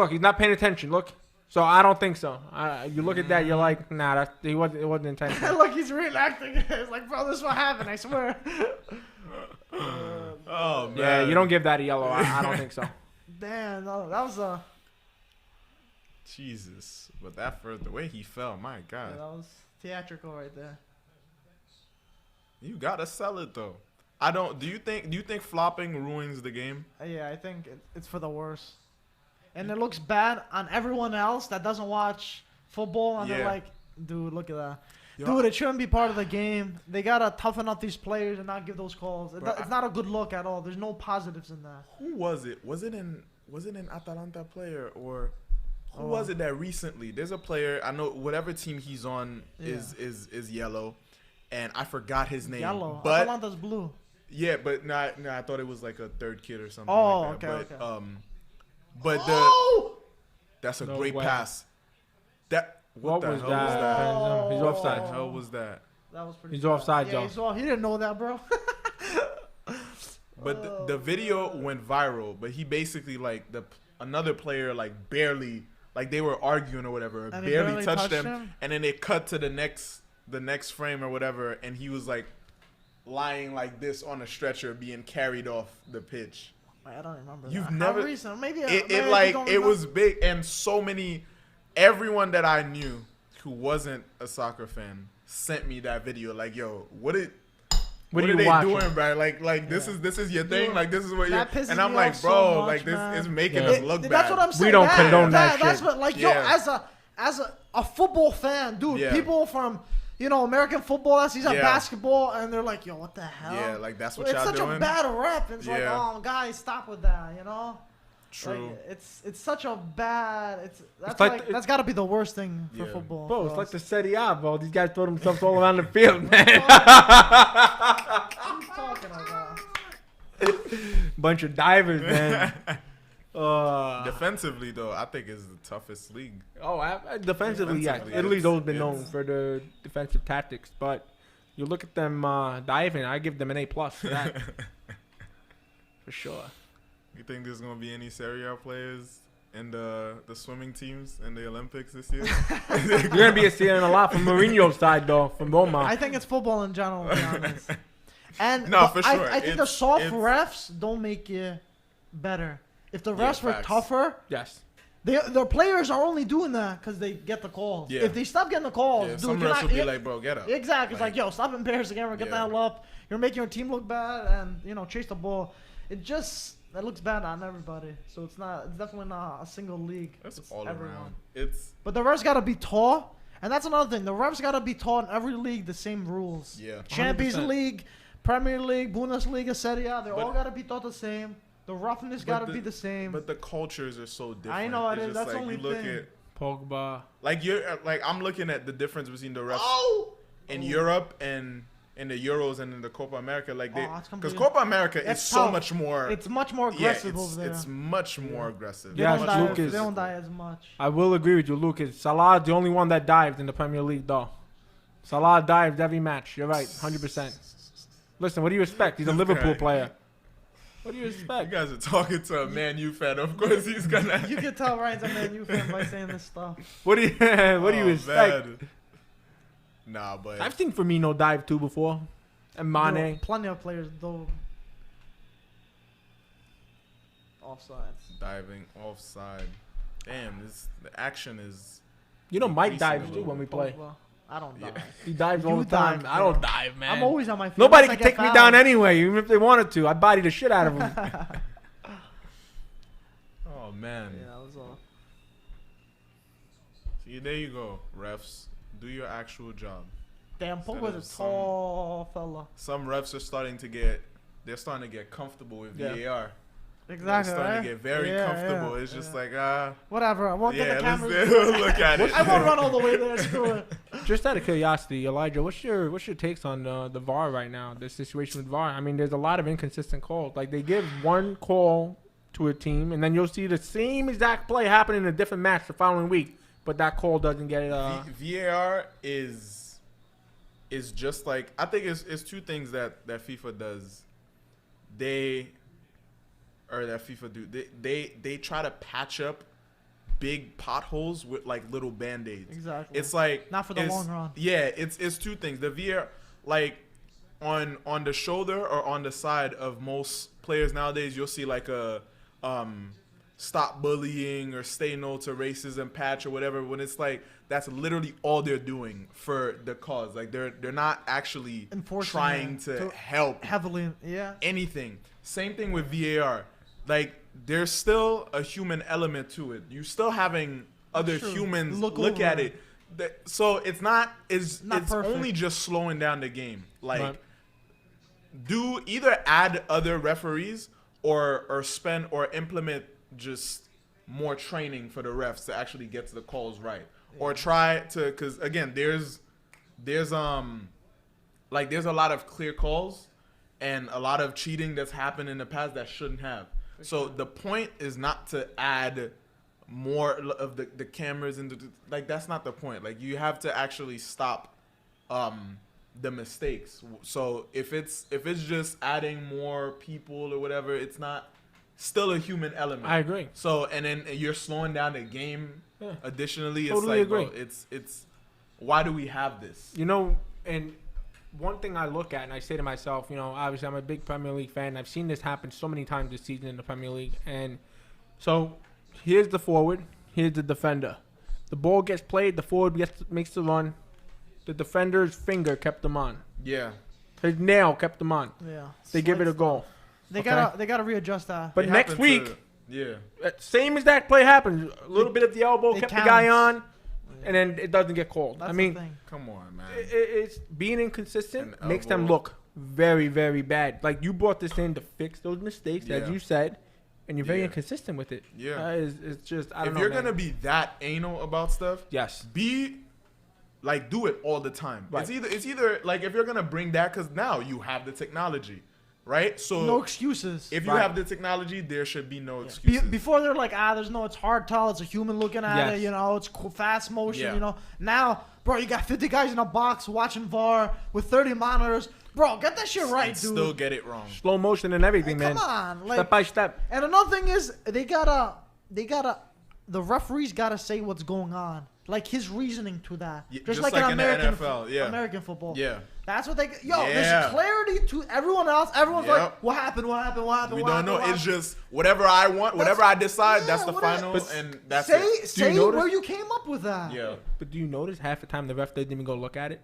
S1: He's not paying attention. Look. So I don't think so. You look at that, you're like, nah, it wasn't intentional.
S3: Look, he's reenacting. It's like, bro, this is what happened. I swear.
S2: Oh, man.
S1: Yeah, you don't give that a yellow. I don't think so.
S3: Damn, no, that was
S2: Jesus. But the way he fell, my God.
S3: that was theatrical right there.
S2: You gotta sell it though. Do you think flopping ruins the game?
S3: Yeah, I think it's for the worse. And it looks bad on everyone else that doesn't watch football, and they're
S2: Yeah.
S3: like, dude, look at that.
S2: Yo,
S3: Dude, it shouldn't be part of the game. They gotta toughen up these players and not give those calls.
S2: Bro,
S3: It's not a good look at all. There's no positives in that.
S2: Who was it? Was it an Atalanta player or who
S3: Oh.
S2: was it that recently? There's a player I know. Whatever team he's on
S3: Yeah.
S2: is yellow, and I forgot his name.
S3: Yellow.
S2: But
S3: Atalanta's blue.
S2: yeah, but no, I thought it was like a third kid or something.
S3: Oh,
S2: like that.
S3: okay,
S2: But,
S3: okay.
S2: But
S3: Oh!
S2: that's a
S1: No
S2: great
S1: way.
S2: pass. What the
S1: was
S2: hell
S1: that?
S2: was that?
S1: He's
S2: What
S1: offside.
S2: the hell was that?
S3: That was pretty
S1: He's
S3: bad.
S1: offside,
S3: yeah,
S1: Joe.
S3: he didn't know that, bro.
S2: But the video went viral. But he basically like another player like barely they were arguing or whatever,
S3: And he
S2: barely
S3: barely
S2: touched
S3: touched
S2: him,
S3: him?
S2: and then it cut to the next frame or whatever, and he was like lying like this on a stretcher being carried off the pitch.
S3: I don't remember.
S2: You've
S3: that.
S2: never-
S3: How recent? Maybe
S2: It was big, and everyone that I knew who wasn't a soccer fan sent me that video. Like, yo, what are
S1: you
S2: they
S1: watching?
S2: doing, bro? Like this
S3: Yeah.
S2: is your thing.
S3: Dude,
S2: Like this is what you're.
S3: that pisses
S2: And I'm
S3: me
S2: like,
S3: off so
S2: bro,
S3: much,
S2: like this
S3: man.
S2: is making
S1: Yeah.
S2: us look bad.
S3: That's what I'm saying.
S1: don't condone that
S3: That's
S1: shit.
S3: what, like,
S2: Yeah.
S3: yo, as a football fan, dude,
S2: Yeah.
S3: people from American football that sees
S2: Yeah.
S3: basketball, and they're like, yo, what the hell?
S2: Yeah, like that's what
S3: It's
S2: y'all
S3: such
S2: doing.
S3: a bad rep. It's like,
S2: Yeah.
S3: oh, guys, stop with that.
S2: True.
S3: Like, it's such a bad. That's
S1: like
S3: that's got to be the worst thing for
S2: Yeah.
S3: football.
S1: Bro,
S3: for
S1: it's like
S3: us.
S1: the Serie A, bro. These guys throw themselves all around the field, man.
S3: What are you talking about?
S1: Bunch of divers, man.
S2: Defensively, though, I think it's the toughest league.
S1: Defensively, yeah.
S2: Defensively,
S1: Italy's always been known
S2: it's-
S1: for their defensive tactics, but you look at them diving, I give them an A+ for that. For sure.
S2: You think there's gonna be any Serie A players in the swimming teams in the Olympics this year?
S1: You're going to be seeing a lot from Mourinho's side, though, from Roma.
S3: I think it's football in general, to be honest. And
S2: No,
S3: but
S2: for sure.
S3: I think the
S2: It's-
S3: soft
S2: it's-
S3: refs don't make you better. If the
S2: Yeah,
S3: refs were
S2: facts.
S3: tougher,
S1: Yes.
S3: their players are only doing that because they get the calls.
S2: Yeah.
S3: If they stop getting the calls,
S2: Yeah,
S3: dude,
S2: some
S3: you're
S2: refs
S3: not,
S2: would be
S3: yeah,
S2: like, bro, get up.
S3: exactly. It's like, yo, stop embarrassing everyone. Get the
S2: Yeah.
S3: hell up. You're making your team look bad, and chase the ball. That looks bad on everybody. So it's definitely not a single league.
S2: That's
S3: It's
S2: all
S3: everyone.
S2: around. It's
S3: But the refs gotta be taught, and that's another thing. The refs gotta be taught in every league the same rules.
S2: yeah.
S3: Champions
S1: 100%.
S3: League, Premier League, Bundesliga, Serie A, they
S2: But-
S3: all gotta be taught the same. The roughness
S2: But
S3: gotta be the same.
S2: But the cultures are so different.
S3: I know it
S2: It's
S3: is.
S2: just
S3: That's
S2: like
S3: the only
S2: you look
S3: thing.
S2: at
S1: Pogba.
S2: I'm looking at the difference between the refs
S3: Oh!
S2: in Europe and in the Euros and in the Copa America, like
S3: Oh, it's
S2: because
S3: completely-
S2: Copa America is
S3: That's
S2: so
S3: tough.
S2: much more.
S3: It's much more
S2: yeah,
S3: aggressive over there.
S2: it's much more aggressive.
S3: They
S1: Yeah,
S3: don't
S2: Much
S3: die,
S2: more
S1: Lucas.
S3: they don't
S2: physical.
S3: die as much.
S1: I will agree with you, Lucas. Salah's the only one that dived in the Premier League, though. Salah dives every match. You're right, 100%. Listen, what do you expect? He's a Liverpool player. What do you
S2: You
S1: expect?
S2: guys are talking to a Man U fan. Of course, he's gonna.
S3: You can tell Ryan's a Man U fan by saying this stuff.
S1: What do you expect?
S2: Man. Nah, but
S1: I've seen Firmino dive too before, and Mane.
S3: Yo, plenty of players though. Offside.
S2: diving offside. Damn, the action is.
S1: You know, Mike
S2: Increasing
S1: dives
S2: a
S1: too
S2: little
S1: when we
S2: bit.
S1: play.
S3: Pogba. I don't
S2: Yeah.
S3: dive.
S1: He dives
S3: You
S1: all the time.
S3: dive,
S1: I don't
S3: bro.
S1: dive, man.
S3: I'm always on my feet.
S1: Nobody
S3: unless
S1: can
S3: I
S1: take
S3: get
S1: me
S3: fouled.
S1: down anyway, even if they wanted to. I'd body the shit out of them.
S2: Oh man.
S3: Yeah, that was all.
S2: See, there you go, refs. Do your actual job.
S3: Damn,
S2: Instead
S3: Pogba's
S2: of
S3: a tall fella.
S2: Some refs are starting to get comfortable with
S1: Yeah.
S2: VAR.
S3: Exactly.
S2: They're starting
S3: right?
S2: to get very
S3: Yeah,
S2: comfortable.
S3: yeah,
S2: It's just
S3: yeah.
S2: like
S3: Whatever. I won't
S2: yeah,
S3: get the
S2: let's
S3: cameras.
S2: look at it.
S3: I won't run all the way there. Screw it.
S1: Just out of curiosity, Elijah, what's your takes on the VAR right now? The situation with VAR. I mean, there's a lot of inconsistent calls. Like they give one call to a team, and then you'll see the same exact play happen in a different match the following week, but that call doesn't get it.
S2: VAR is just like, I think it's two things that FIFA does. That FIFA do. They try to patch up big potholes with like little band-aids.
S3: Exactly.
S2: It's like
S3: Not for the
S2: it's-
S3: long run.
S2: Yeah, it's two things. The VAR, like on the shoulder or on the side of most players nowadays, you'll see like a stop bullying or stay no to racism patch or whatever. When it's like that's literally all they're doing for the cause. Like they're not actually
S3: Enforcing
S2: trying
S3: it
S2: to
S3: to-
S2: help
S3: Heavily. Yeah.
S2: anything. Same thing with VAR. Like there's still a human element to it. You're still having other
S3: True.
S2: humans
S3: Look
S2: look
S3: over
S2: at
S3: it.
S2: it. So it's not it's
S3: Not
S2: only
S3: perfect.
S2: just slowing down the game. Like
S1: Right.
S2: do either add other referees or spend or implement just more training for the refs to actually get to the calls right. Or try to, because again, there's a lot of clear calls and a lot of cheating that's happened in the past that shouldn't have. So the point is not to add more of the cameras and like that's not the point. Like you have to actually stop the mistakes. So if it's just adding more people or whatever, it's not still a human element.
S1: I agree.
S2: So and then you're slowing down the game.
S1: Yeah.
S2: Additionally,
S1: Totally
S2: it's like,
S1: agree.
S2: bro, it's why do we have this?
S1: You know, and one thing I look at and I say to myself, you know, obviously I'm a big Premier League fan. I've seen this happen so many times this season in the Premier League. And so here's the forward, here's the defender. The ball gets played, the forward makes the run. The defender's finger kept them on.
S2: Yeah.
S1: His nail kept them on.
S3: Yeah.
S1: They give it a
S3: Slick
S1: goal.
S3: They
S1: Okay.
S3: gotta readjust that.
S1: But
S2: It
S1: next
S2: happened
S1: week,
S2: yeah.
S1: same exact play happens. A little bit of the elbow
S3: It
S1: kept the guy
S3: counts.
S1: on, and then it doesn't get called.
S3: That's
S1: I mean,
S3: the thing.
S2: Come on, man.
S1: it's being inconsistent
S2: An
S1: makes them
S2: elbow.
S1: look very, very bad. Like you brought this in to fix those mistakes, as
S2: Yeah.
S1: you said, and you're very
S2: Yeah.
S1: inconsistent with it.
S2: Yeah.
S1: It's just I don't
S2: If
S1: know.
S2: you're
S1: man.
S2: gonna be that anal about stuff,
S1: yes,
S2: do it all the time.
S1: Right.
S2: It's either like if you're gonna bring that, because now you have the technology, right? So
S3: No excuses.
S2: if you
S1: Right.
S2: have the technology, there should be no
S3: Be-
S2: excuses.
S3: before they're like, there's no, it's hard tell. It's a human looking at
S1: Yes.
S3: it, you know, it's fast motion,
S2: Yeah.
S3: you know. Now, bro, you got 50 guys in a box watching VAR with 30 monitors. Bro, get that shit right,
S2: and
S3: dude.
S2: still get it wrong.
S1: slow motion and everything,
S3: Hey,
S1: man.
S3: come on, like,
S1: Step by step.
S3: and another thing is they gotta, the referees gotta say what's going on, like his reasoning to that,
S2: Yeah,
S3: just
S2: just
S3: like
S2: like
S3: in
S2: in the
S3: American,
S2: NFL, yeah.
S3: American football.
S2: Yeah.
S3: That's what they. Yo,
S2: Yeah.
S3: there's clarity to everyone else. Everyone's
S2: Yep.
S3: like, what happened? What happened? What happened?
S2: We
S3: what
S2: don't
S3: happened,
S2: know.
S3: what
S2: It's
S3: happened?
S2: just whatever I want, whatever I decide, that's the
S3: whatever.
S2: final,
S1: But
S2: and that's
S3: say
S2: it.
S3: say
S1: notice-
S3: where you came up with that.
S2: Yeah.
S1: But do you notice half the time the ref doesn't even go look at it?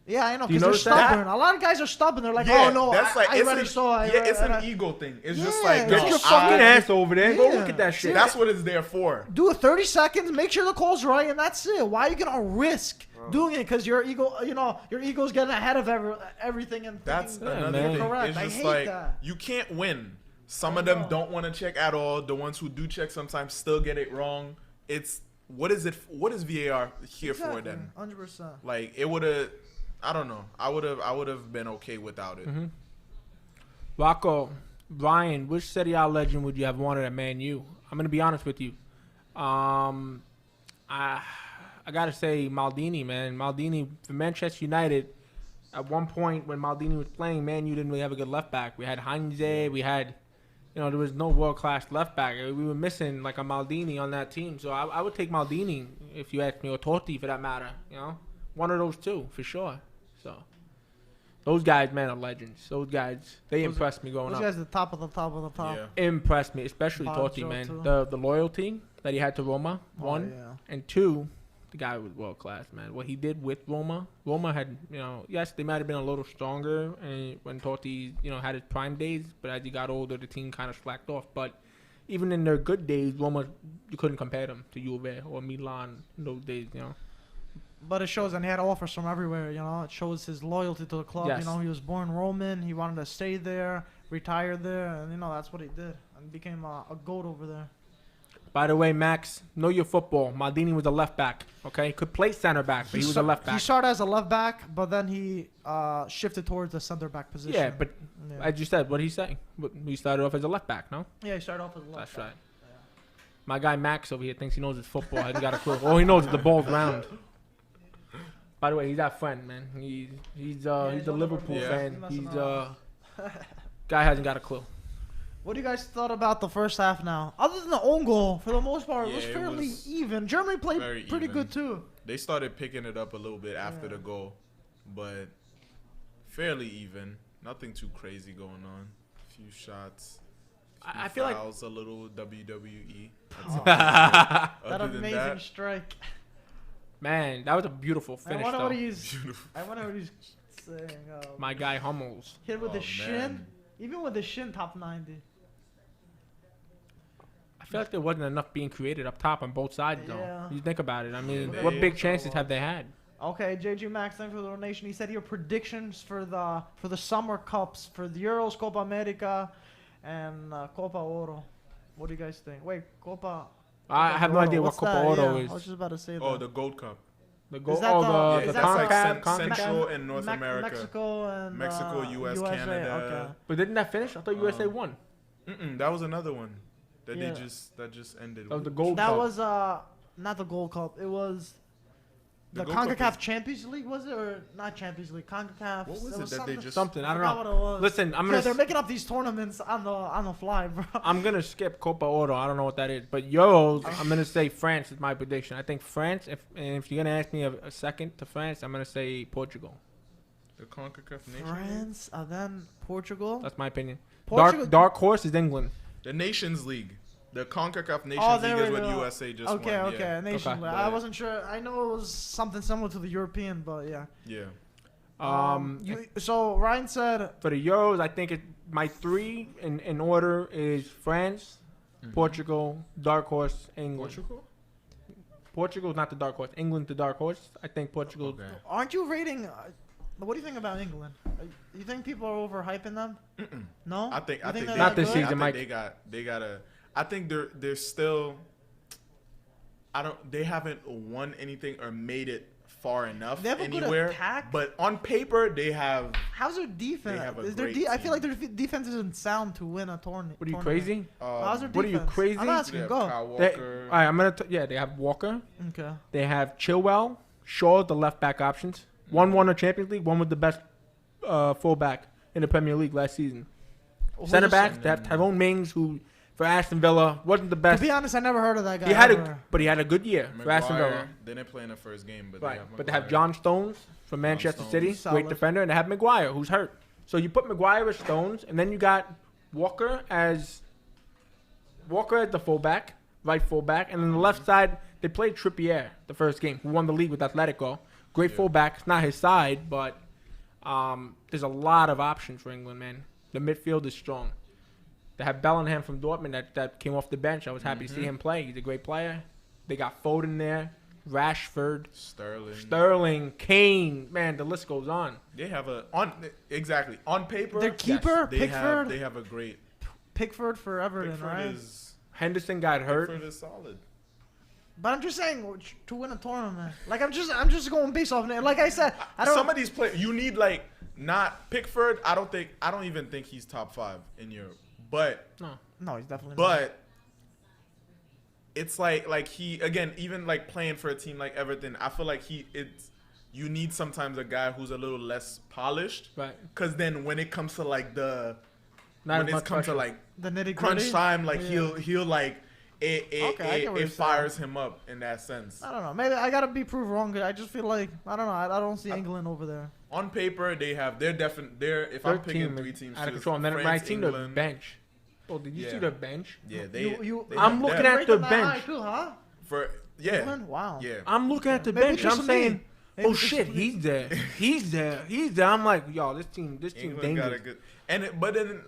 S3: Yeah, I know,
S1: Do you
S3: because they're
S1: notice that?
S3: stubborn. A lot of guys are stubborn. They're like,
S2: Yeah,
S3: oh no,
S2: that's like
S3: I
S2: it's
S3: already
S2: an,
S3: saw.
S2: yeah, it's an
S3: I-
S2: ego thing. It's
S3: Yeah.
S2: just like
S3: Get
S1: Get
S2: no,
S1: your fucking
S2: I-
S1: ass over there and go
S3: Yeah.
S1: look at that shit.
S2: That's what it's there for.
S3: Do it 30 seconds, make sure the call's right, and that's it. Why are you gonna risk doing it? Because your ego, your ego's getting ahead of everything and
S2: That's
S3: thinking
S1: Yeah,
S2: another
S1: man.
S2: thing.
S3: correct.
S2: It's
S3: I
S2: just
S3: hate
S2: like
S3: that.
S2: you can't win. Some
S3: I
S2: of them
S3: know.
S2: don't want to check at all. The ones who do check sometimes still get it wrong. It's what is it? What is VAR here for then?
S3: 100%.
S2: Like it would have. I don't know. I would have been okay without it.
S1: Mm-hmm. Rocco, Brian, which Serie A legend would you have wanted at Man U? I'm gonna be honest with you. I I gotta say Maldini, man. Maldini for Manchester United. At one point when Maldini was playing, Man, you didn't really have a good left back. We had Heinze. We had, there was no world class left back. We were missing like a Maldini on that team. So I would take Maldini if you ask me, or Totti for that matter. One of those two for sure. So those guys, man, are legends. Those guys, they impressed me growing up.
S3: Those guys, the top of the top of the top.
S2: Yeah.
S1: Impressed me, especially
S3: Baggio,
S1: Totti, man.
S3: too.
S1: The loyalty that he had to Roma, one,
S3: yeah.
S1: and two, the guy was world class, man. What he did with Roma had, yes, they might have been a little stronger when Totti, had his prime days, but as he got older, the team kind of slacked off. But even in their good days, Roma, you couldn't compare them to Juve or Milan in those days,
S3: But it shows, and he had offers from everywhere. It shows his loyalty to the club.
S1: Yes.
S3: He was born Roman. He wanted to stay there, retire there, and that's what he did, and became a goat over there.
S1: By the way, Max, know your football. Maldini was a left back, okay? Could play center back, but he was a left back.
S3: He started as a left back, but then he shifted towards the center back position.
S1: Yeah, but as you said, what did he say? He started off as a left back, no?
S3: Yeah, he started off as a left
S1: That's
S3: back.
S1: right. My guy Max over here thinks he knows his football. Hasn't got a clue. All he knows is the ball's round. By the way, he's our friend, man. He's a Liverpool fan. Guy hasn't got a clue.
S3: What do you guys thought about the first half now? Other than the own goal, for the most part, it was
S2: Yeah, it
S3: fairly
S2: was
S3: even. Germany played
S2: very
S3: pretty
S2: even.
S3: good, too.
S2: They started picking it up a little bit after the goal, but fairly even. Nothing too crazy going on. A few shots.
S1: I feel like
S2: fouls, a little WWE.
S3: That
S2: Other than
S3: amazing
S2: that,
S3: strike.
S1: Man, that was a beautiful finish,
S3: I wonder
S1: though.
S3: what he's saying.
S1: My guy Hummels.
S3: Hit with the
S2: Oh,
S3: shin.
S2: man.
S3: Even with the shin, top 90.
S1: I feel like there wasn't enough being created up top on both sides, though.
S3: Yeah.
S1: You think about it. I mean,
S2: Yeah,
S1: what
S2: they-
S1: big chances have they had?
S3: Okay, JG Max, thanks for the donation. He said your predictions for the summer cups for the Euros, Copa America, and Copa Oro. What do you guys think? Wait, Copa.
S1: I have no
S3: Oro,
S1: idea what
S3: what's
S1: Copa
S3: that?
S1: Oro
S3: Yeah,
S1: is.
S3: I was just about to say that.
S2: oh, the Gold Cup.
S1: The goal,
S3: that the-
S1: the
S3: is
S2: that's like
S1: CONCACAF.
S2: Central and North America.
S3: Mexico and
S2: Mexico, US,
S3: USA.
S2: Canada.
S3: Okay.
S1: But didn't that finish? I thought USA won.
S2: That was another one that
S3: Yeah.
S2: that just ended.
S1: That was the Gold
S3: That
S1: Cup.
S3: was not the Gold Cup. It was the
S2: Gold Cup
S3: CONCACAF
S2: was-
S3: Champions League, was it, or not Champions League? CONCACAF.
S2: What was it that
S3: something,
S2: they just?
S1: Something. I don't
S3: forgot
S1: know.
S3: what it was.
S1: Listen, I'm
S3: Yeah,
S1: gonna
S3: they're making up these tournaments on the fly, bro.
S1: I'm gonna skip Copa Oro. I don't know what that is, but Euros. I'm gonna say France is my prediction. I think France. If you're gonna ask me a second to France, I'm gonna say Portugal.
S2: The CONCACAF Nations League?
S3: France, and then Portugal.
S1: That's my opinion.
S3: Portugal.
S1: Dark horse is England.
S2: The Nations League. The CONCACAF
S3: Oh,
S2: Nations
S3: there
S2: League is
S3: we
S2: what
S3: go.
S2: USA just
S3: Okay,
S2: won.
S3: okay,
S2: Yeah.
S3: nation.
S1: Okay.
S3: League. I wasn't sure. I know it was something similar to the European, but yeah.
S2: Yeah.
S3: So Ryan said
S1: For the Euros, I think my three in order is France, Portugal, dark horse, England. Portugal is not the dark horse. England's the dark horse. I think Portugal.
S2: Okay.
S3: Aren't you rating? What do you think about England? You think people are overhyping them? No.
S2: I think
S3: they're
S2: they,
S1: Not this
S3: good?
S1: season,
S2: I think
S1: Mike.
S2: they got a. I think they're still. They haven't won anything or made it far enough
S3: They have a good
S2: anywhere.
S3: attack.
S2: But on paper, they have.
S3: How's their defense?
S2: They have a
S3: Is their
S2: great
S3: I feel like
S2: team.
S3: their defense isn't sound to win a tournament.
S1: What are you crazy?
S3: How's their
S1: What are you,
S3: defense?
S1: crazy?
S3: I'm
S2: They
S3: asking.
S2: have
S3: Go.
S2: Kyle
S1: They,
S2: Walker.
S1: all right, I'm gonna. They have Walker.
S3: Okay.
S1: They have Chilwell, Shaw, the left back options. One won a Champions League. One was the best fullback in the Premier League last season. Center backs, they have Tyrone Mings, who for Aston Villa wasn't the
S3: To
S1: best.
S3: be honest, I never heard of that guy.
S1: He had
S3: ever.
S1: but he had a good year for Aston Villa.
S2: Maguire, they didn't play in the first game, but
S1: Right,
S2: they
S1: but they
S2: have
S1: have John Stones from Manchester
S2: Stones.
S1: City,
S3: Solid.
S1: great defender, and they have Maguire, who's hurt. So you put Maguire as Stones, and then you got Walker as the fullback, right fullback, and then the left side they played Trippier the first game, who won the league with Atletico. Great fullback. It's not his side, but there's a lot of options for England, man. The midfield is strong. They have Bellingham from Dortmund that came off the bench. I was happy to see him play. He's a great player. They got Foden there, Rashford, Sterling, Kane. Man, the list goes on.
S2: They have on paper.
S3: Their keeper,
S2: they
S3: Pickford.
S2: They have a great.
S3: Pickford for Everton,
S2: Pickford
S3: right?
S2: is
S1: Henderson got hurt.
S2: Pickford is solid.
S3: But I'm just saying to win a tournament. Like I'm just going based off. Like I said, I don't.
S2: Some of these players you need not Pickford. I don't even think he's top 5 in Europe. But
S3: No, he's definitely not.
S2: but it's like he again, even like playing for a team like Everton, I feel like you need sometimes a guy who's a little less polished,
S1: Right.
S2: Because then when it comes to like
S1: Not
S2: when
S1: as
S2: it
S1: much
S2: comes to
S1: pressure.
S2: like
S3: The nitty
S2: crunch
S3: gritty.
S2: time, like
S3: Yeah.
S2: he'll like
S3: Okay, I get what you're
S2: it fires him up in that sense.
S3: I don't know. Maybe I gotta be proved wrong. I just feel like I don't know. I don't see England over there.
S2: On paper, they're definitely if
S1: Their
S2: I'm picking
S1: team
S2: three
S1: is
S2: teams,
S1: out of
S2: just
S1: control. And then my
S2: France,
S1: team, the
S2: England,
S1: bench. Oh, did you
S2: Yeah.
S1: see the bench?
S2: yeah,
S1: I'm looking at
S3: Rate
S1: the
S3: them that high
S1: bench.
S3: too, huh?
S2: for yeah,
S3: England? Wow.
S2: yeah.
S1: I'm looking at the
S3: Maybe
S1: bench.
S3: just
S1: I'm
S3: me.
S1: saying,
S3: Maybe
S1: oh
S3: just
S1: shit,
S3: me.
S1: he's there. He's there. He's there. I'm like, yo, this team
S2: England got a
S1: dangerous.
S2: good but then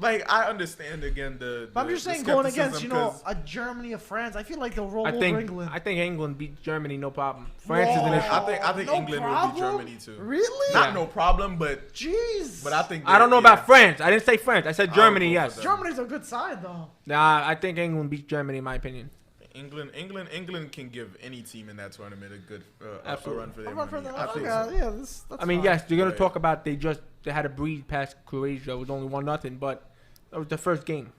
S2: like I understand again the.
S3: But I'm
S2: the-
S3: just
S2: the
S3: saying, going against
S2: skepticism 'cause
S3: a Germany of France, I feel like they'll roll
S1: I
S3: over
S1: think
S3: England.
S1: England beat Germany, no problem. France is an
S3: Whoa.
S1: issue.
S2: I think
S3: No
S2: England will
S3: problem?
S2: beat Germany too.
S3: Really?
S2: Not
S1: Yeah.
S2: no problem, but
S3: Jeez.
S2: I think
S1: I don't know
S2: yeah.
S1: about France. I didn't say France. I said
S2: I'll
S1: Germany.
S2: go
S1: Yes.
S2: for them.
S3: Germany's a good side though.
S1: Nah, I think England beats Germany, in my opinion.
S2: England can give any team in that tournament a good a
S1: Absolutely.
S2: run for their
S3: I'm not for
S2: money.
S3: the.
S2: I think
S3: Okay,
S2: so.
S3: yeah, that's
S1: I mean,
S3: fine.
S1: yes, you're gonna
S2: Right.
S1: talk about they had a breeze past Croatia. It was only 1-0, but that was the first game.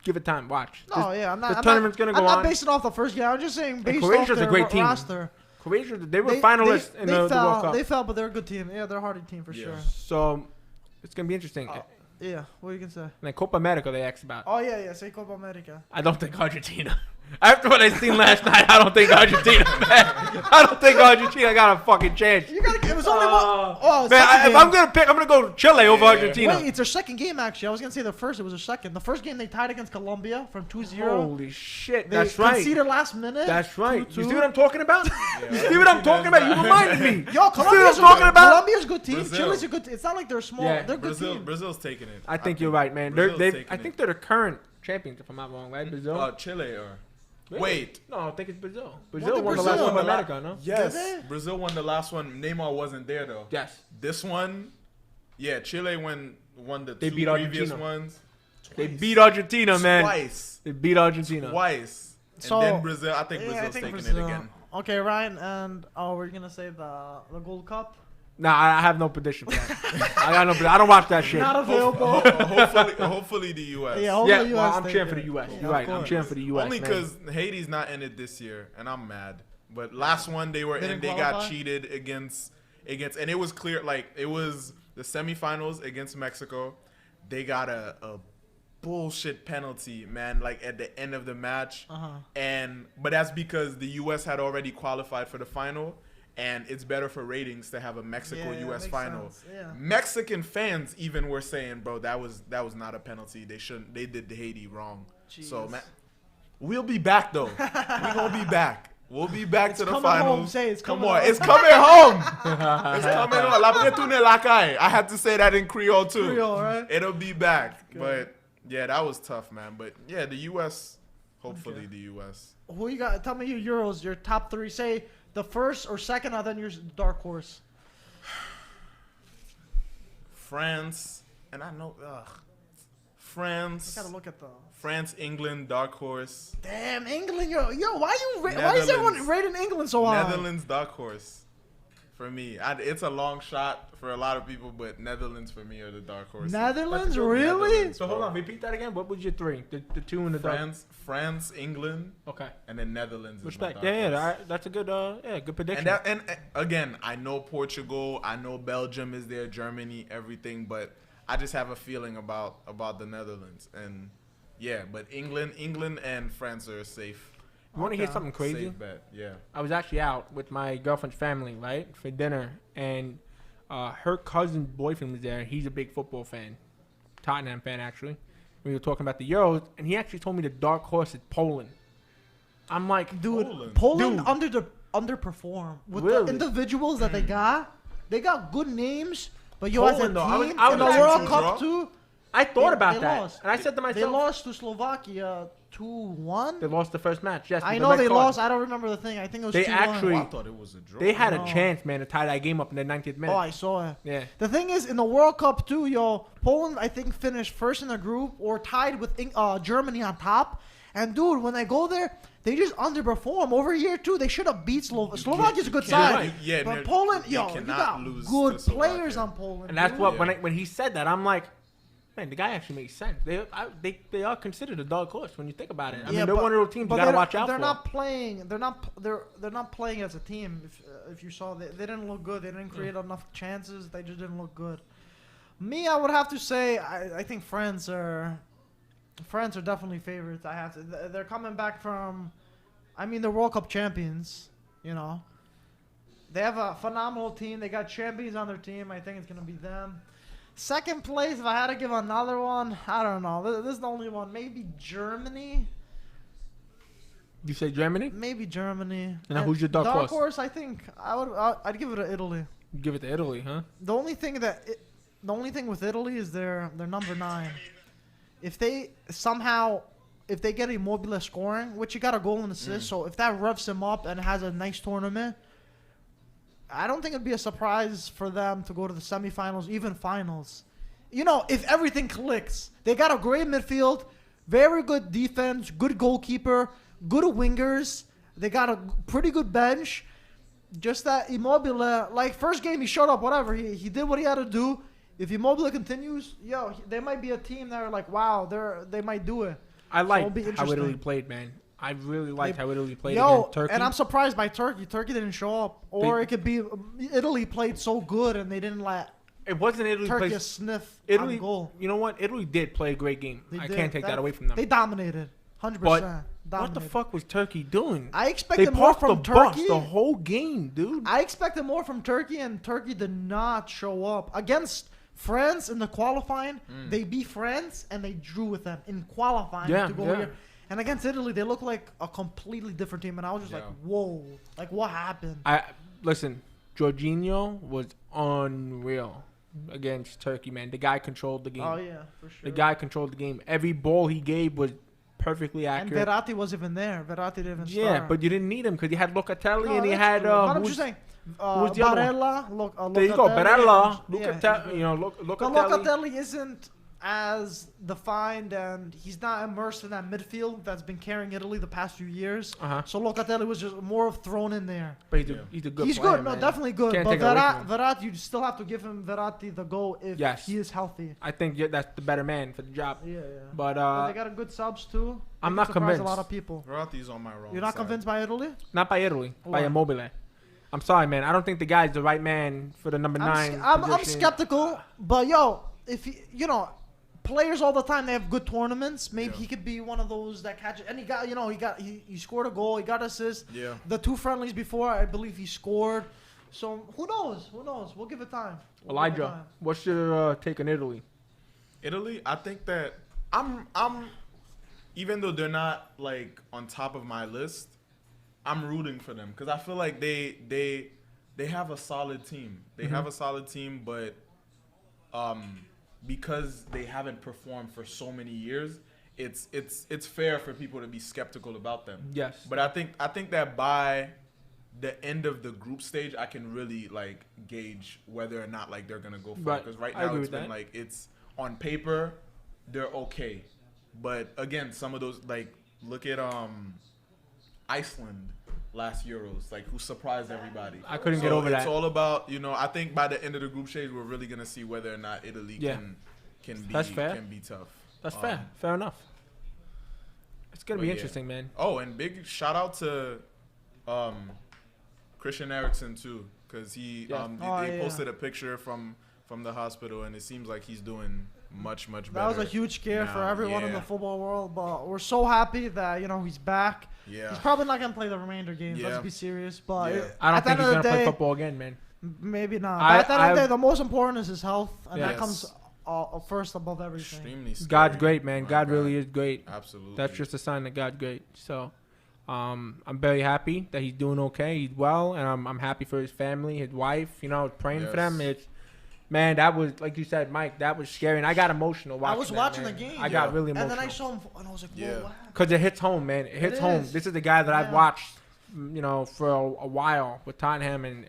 S1: Give it time. Watch.
S3: No, yeah, I'm not.
S1: the
S3: I'm
S1: tournament's
S3: not,
S1: gonna go
S3: I'm not
S1: on.
S3: based it off the first game. I'm just saying based off
S1: Croatia's a
S3: their
S1: great team.
S3: roster.
S1: Croatia, they were
S3: They-
S1: finalists
S3: they,
S1: in
S3: they
S1: the World
S3: fell.
S1: Cup.
S3: They fell, but they're a good team. Yeah, they're a hardy team for
S2: Yeah.
S3: sure.
S1: So it's gonna be interesting.
S3: Yeah, what you can say?
S1: And then Copa America, they asked about.
S3: Oh yeah, say Copa America.
S1: I don't think Argentina. After what I seen last night, I don't think Argentina. I don't think Argentina got a fucking chance.
S3: You gotta. It was only one. Oh,
S1: Man,
S3: second
S1: if
S3: game.
S1: I'm gonna pick, I'm gonna go Chile over Argentina.
S3: Wait, it's their second game actually. I was gonna say the first. It was their second. The first game they tied against Colombia from 2-0.
S1: Holy shit,
S3: They
S1: that's right.
S3: conceded last minute.
S1: That's right.
S3: 2-2.
S1: You see what I'm talking about? You see what I'm talking about? You reminded me.
S3: Yo,
S1: You see what
S3: Colombia's
S1: I'm talking about?
S3: Colombia's a good team.
S2: Brazil.
S3: Chile's a good team. It's not like they're small.
S1: Yeah.
S3: They're a good team.
S2: Brazil's taking it.
S1: I think you're right, man.
S2: Brazil's
S1: I
S2: taking
S1: think
S2: it.
S1: they're the current champions, if I'm not wrong, right? Brazil.
S2: Chile or
S1: Really?
S2: wait.
S1: No, I think it's Brazil.
S3: did
S1: Brazil won the
S3: Brazil
S1: last
S3: win
S1: Copa
S2: the
S1: America, no?
S2: Yes,
S3: Did they?
S2: Brazil won the last one. Neymar wasn't there though.
S1: Yes.
S2: This one, yeah, Chile won the
S1: They
S2: two
S1: beat
S2: previous
S1: Argentina.
S2: ones.
S1: They
S2: Twice.
S1: beat Argentina, man.
S2: Twice.
S1: They beat Argentina.
S2: Twice.
S3: So-
S2: And then Brazil. I think
S3: Yeah,
S2: Brazil's
S3: I think
S2: taking
S3: Brazil.
S2: it again.
S3: Okay, Ryan, and we're gonna say the Gold Cup.
S1: Nah, I have no prediction for that. I got no. I don't watch that shit.
S3: Not available.
S2: Hopefully the U.S.
S3: Yeah,
S1: Yeah,
S3: hopefully
S1: well,
S3: US
S1: I'm
S3: take
S1: cheering for
S3: it.
S1: the U.S.
S3: Yeah,
S1: You're
S3: of
S1: right. I'm
S3: course.
S1: cheering for the U.S.
S2: Only
S1: man.
S2: because Haiti's not in it this year, and I'm mad. But last one they were
S3: They
S2: in,
S3: didn't
S2: they got
S3: qualify?
S2: cheated against, and it was clear. Like it was the semifinals against Mexico. They got a bullshit penalty, man. Like at the end of the match, but that's because the U.S. had already qualified for the final. And it's better for ratings to have a Mexico-U.S.
S3: makes
S2: final.
S3: sense, yeah.
S2: Mexican fans even were saying, "Bro, that was not a penalty. They shouldn't. They did Haiti wrong." So,
S3: Jeez.
S2: man, we'll be back though. We're gonna be back. We'll be back to the
S3: coming
S2: finals.
S3: home, say it's
S2: Come
S3: coming
S2: on,
S3: home.
S2: it's coming home. It's coming home. La Bretune la calle. I had to say that in Creole too.
S3: Creole, right?
S2: It'll be back.
S3: Good.
S2: But yeah, that was tough, man. But yeah, the U.S. Hopefully
S3: Okay.
S2: the U.S.
S3: Who you got? Tell me your Euros, your top three. Say the first or second, and then your dark horse.
S2: France, and I know,
S3: I
S2: France,
S3: gotta look at the.
S2: France, England, dark horse.
S3: Damn, England, yo, why why is everyone
S2: Netherlands.
S3: rating England so high?
S2: Netherlands, dark horse. For me, it's a long shot for a lot of people, but Netherlands for me are the dark horse.
S3: Netherlands,
S2: good
S3: really?
S2: Netherlands,
S1: So hold
S2: bro.
S1: on, repeat that again. What was your three? The two in the dark.
S2: France, England,
S1: Okay.
S2: and then Netherlands.
S1: Respect.
S2: Is my
S1: Yeah,
S2: dark horse.
S1: that's a good. Good prediction.
S2: And again, I know Portugal, I know Belgium is there, Germany, everything, but I just have a feeling about the Netherlands, and yeah, but England and France are safe.
S1: You want to hear
S3: Okay.
S1: something crazy?
S2: Safe bet, yeah.
S1: I was actually out with my girlfriend's family, right, for dinner, and her cousin's boyfriend was there. He's a big football fan, Tottenham fan actually. We were talking about the Euros, and he actually told me the dark horse is Poland. I'm like,
S3: Dude,
S2: Poland.
S3: Poland
S1: Dude.
S3: underperform with
S1: Really?
S3: the individuals that they got. They got good names, but you as a
S1: Poland, though, I was-
S3: team
S1: I
S3: in the
S1: was
S3: World
S2: actually
S3: Cup
S2: draw.
S3: too.
S1: I thought about
S3: they
S1: that,
S3: lost.
S1: and I said to
S3: They
S1: myself,
S3: lost to Slovakia 2-1.
S1: they lost the first match. Yes,
S3: I
S1: with
S3: know
S1: the red
S3: they
S1: card.
S3: lost. I don't remember the thing. I think it was
S1: They
S3: 2-1.
S1: actually-
S2: I thought it was a draw.
S1: They had
S3: No.
S1: a chance, man, to tie that game up in the 90th minute.
S3: Oh, I saw it.
S1: Yeah.
S3: The thing is, in the World Cup too, yo, Poland I think finished first in their group or tied with Germany on top. And dude, when they go there, they just underperform. Over here too, they should have beat Slovakia's a good
S2: you can't-
S3: side.
S2: yeah,
S3: but
S2: no,
S3: Poland,
S2: you
S3: yo, you
S2: cannot
S3: got
S2: lose
S3: good
S2: to
S3: players
S2: Slovakia.
S3: on Poland.
S1: And that's
S3: dude.
S1: what
S2: Yeah.
S1: when he said that, I'm like, Man, the guy actually makes sense. They are considered a dark horse when you think about it. I mean,
S3: Yeah,
S1: they're one of those teams you gotta watch out
S3: they're
S1: for.
S3: not playing. They're not playing as a team. If you saw, they didn't look good. They didn't create enough chances. They just didn't look good. Me, I would have to say I think France are definitely favorites. I have to. They're coming back from, I mean, they're World Cup champions. You know, they have a phenomenal team. They got champions on their team. I think it's gonna be them. Second place, if I had to give another one, I don't know. This is the only one. Maybe Germany.
S1: You say Germany?
S3: Maybe Germany.
S1: And who's your dark horse?
S3: Dark horse, I think I'd give it to Italy.
S1: Give it to Italy, huh?
S3: The only thing with Italy is they're number 9. If they get Immobile scoring, which he got a goal and assist, so if that revs him up and has a nice tournament, I don't think it'd be a surprise for them to go to the semifinals, even finals. You know, if everything clicks. They got a great midfield, very good defense, good goalkeeper, good wingers. They got a pretty good bench. Just that Immobile, like first game he showed up, whatever. He did what he had to do. If Immobile continues, they might be a team that are like, wow, they might do it.
S1: I like
S3: So
S1: how Italy played, man. I really liked how Italy played
S3: Yo,
S1: against Turkey.
S3: and I'm surprised by Turkey. Turkey didn't show up. Or it could be Italy played so good and they didn't let
S1: It wasn't Italy.
S3: Turkey
S1: plays,
S3: sniff
S1: Italy,
S3: on goal.
S1: You know what? Italy did play a great game. I can't take that away from them.
S3: They dominated. 100%.
S1: But what the fuck was Turkey doing?
S3: I
S1: They
S3: expected more
S1: parked the
S3: from
S1: bus
S3: Turkey.
S1: the whole game, dude.
S3: I expected more from Turkey, and Turkey did not show up. Against France in the qualifying, they beat France, and they drew with them in qualifying to go here. And against Italy, they look like a completely different team, and I was just like, whoa. Like, what happened?
S1: Listen, Jorginho was unreal against Turkey, man. The guy controlled the game.
S3: Oh, yeah, for sure.
S1: The guy controlled the game. Every ball he gave was perfectly accurate.
S3: And Verratti was even there. Verratti didn't even start.
S1: Yeah, but you didn't need him because you had Locatelli and he had
S3: but I'm just saying,
S1: who's the other
S3: Barella,
S1: there you go, Barella,
S3: Yeah,
S1: Locatelli. You know,
S3: but
S1: Locatelli.
S3: Locatelli isn't as defined, and he's not immersed in that midfield that's been carrying Italy the past few years. So Locatelli was just more thrown in there.
S1: But he's a good
S3: He's
S1: player,
S3: good, no,
S1: man.
S3: definitely good.
S1: Can't
S3: But
S1: take it away from him.
S3: Verratti, you still have to give him Verratti the go if he is healthy.
S1: I think that's the better man for the job.
S3: Yeah.
S1: But
S3: they got a good subs too.
S1: I'm
S3: They
S1: not
S3: can surprise
S1: convinced.
S3: a lot of people.
S2: Verratti's on my wrong
S3: You're not
S2: side.
S3: convinced by Italy?
S1: Not by Italy, by
S3: Why?
S1: Immobile. I'm sorry, man. I don't think the guy's the right man for the number 9
S3: I'm
S1: position.
S3: skeptical, but if players all the time, they have good tournaments. Maybe he could be one of those that catches. And he scored a goal. He got assists.
S2: Yeah.
S3: The 2 friendlies before, I believe he scored. So who knows? We'll give it time.
S1: Elijah, what's your take on Italy?
S2: Italy, I think that I'm even though they're not like on top of my list, I'm rooting for them because I feel like they have a solid team. They have a solid team, but because they haven't performed for so many years, it's fair for people to be skeptical about them.
S1: Yes.
S2: But I think that by the end of the group stage, I can really like gauge whether or not like they're gonna go far.
S1: Right.
S2: Because right
S1: I
S2: now
S1: agree
S2: it's
S1: with
S2: been
S1: that.
S2: like it's on paper, they're okay, but again, some of those like look at Iceland last Euros, like who surprised everybody.
S1: I couldn't get over that.
S2: It's all about I think by the end of the group stage, we're really gonna see whether or not Italy can be
S1: That's fair.
S2: can be tough.
S1: That's fair. Fair enough. It's gonna be interesting, man.
S2: Oh, and big shout out to Christian Eriksen too, because he they posted a picture from the hospital, and it seems like he's doing much better.
S3: That was a huge scare for
S2: now.
S3: everyone in the football world, but we're so happy that he's back.
S2: Yeah.
S3: He's probably not gonna play the remainder games.
S2: Yeah.
S3: Let's be serious. But
S1: I don't
S3: at the
S1: think
S3: end
S1: he's
S3: of
S1: gonna
S3: the
S1: play
S3: day,
S1: football again, man.
S3: maybe not. But at the end of the day, the most important is his health, and that comes first above everything.
S2: Extremely scary.
S1: God's great, man.
S2: My
S1: God really is great.
S2: Absolutely.
S1: That's just a sign that God's great. So, I'm very happy that he's doing okay. He's well, and I'm happy for his family, his wife. Praying for them. Man, that was, like you said, Mike, that was scary. And I got emotional watching
S3: I was
S1: that,
S3: watching
S1: man.
S3: the game.
S1: I got really emotional.
S3: And then I saw him, and I was like, whoa, what happened?
S1: Because it hits home, man. It hits home.
S3: is.
S1: This is the guy that I've
S3: Yeah.
S1: watched, for a while with Tottenham and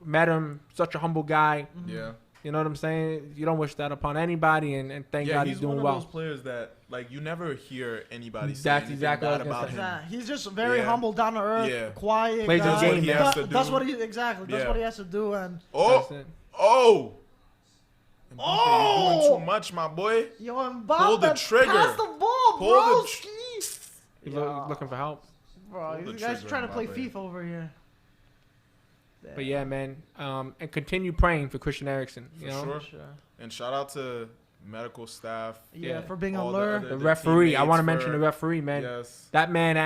S1: met him. Such a humble guy.
S2: Yeah.
S1: You know what I'm saying? You don't wish that upon anybody, and thank God he's doing
S2: one
S1: well.
S2: of those players that like you never hear anybody say
S1: That's
S2: anything
S1: exactly
S2: bad
S1: what I was
S2: about
S1: gonna
S2: him.
S3: He's just very
S2: Yeah.
S3: humble, down to earth,
S2: Yeah.
S3: quiet
S1: Plays his
S3: guy.
S1: game, man.
S3: That's what he
S2: Yeah.
S3: has to do, and
S1: That's it.
S2: Oh, You're doing too much, my boy.
S3: Yo, Mbappe,
S2: Pull the trigger.
S3: pass the ball,
S2: Pull
S3: bro.
S2: the
S1: He's looking for help.
S3: Bro,
S2: Pull the
S3: these guys
S2: trigger,
S3: trying to play
S2: Mbappe.
S3: FIFA over here.
S1: But yeah, man. And continue praying for Christian Eriksen. You know?
S2: Sure.
S3: Sure.
S2: And shout out to medical staff.
S3: Yeah,
S1: Yeah.
S3: for being
S2: all
S3: alert.
S1: The referee. I want to
S2: teammates
S1: mention
S2: for-
S1: the referee, man.
S2: Yes.
S1: That man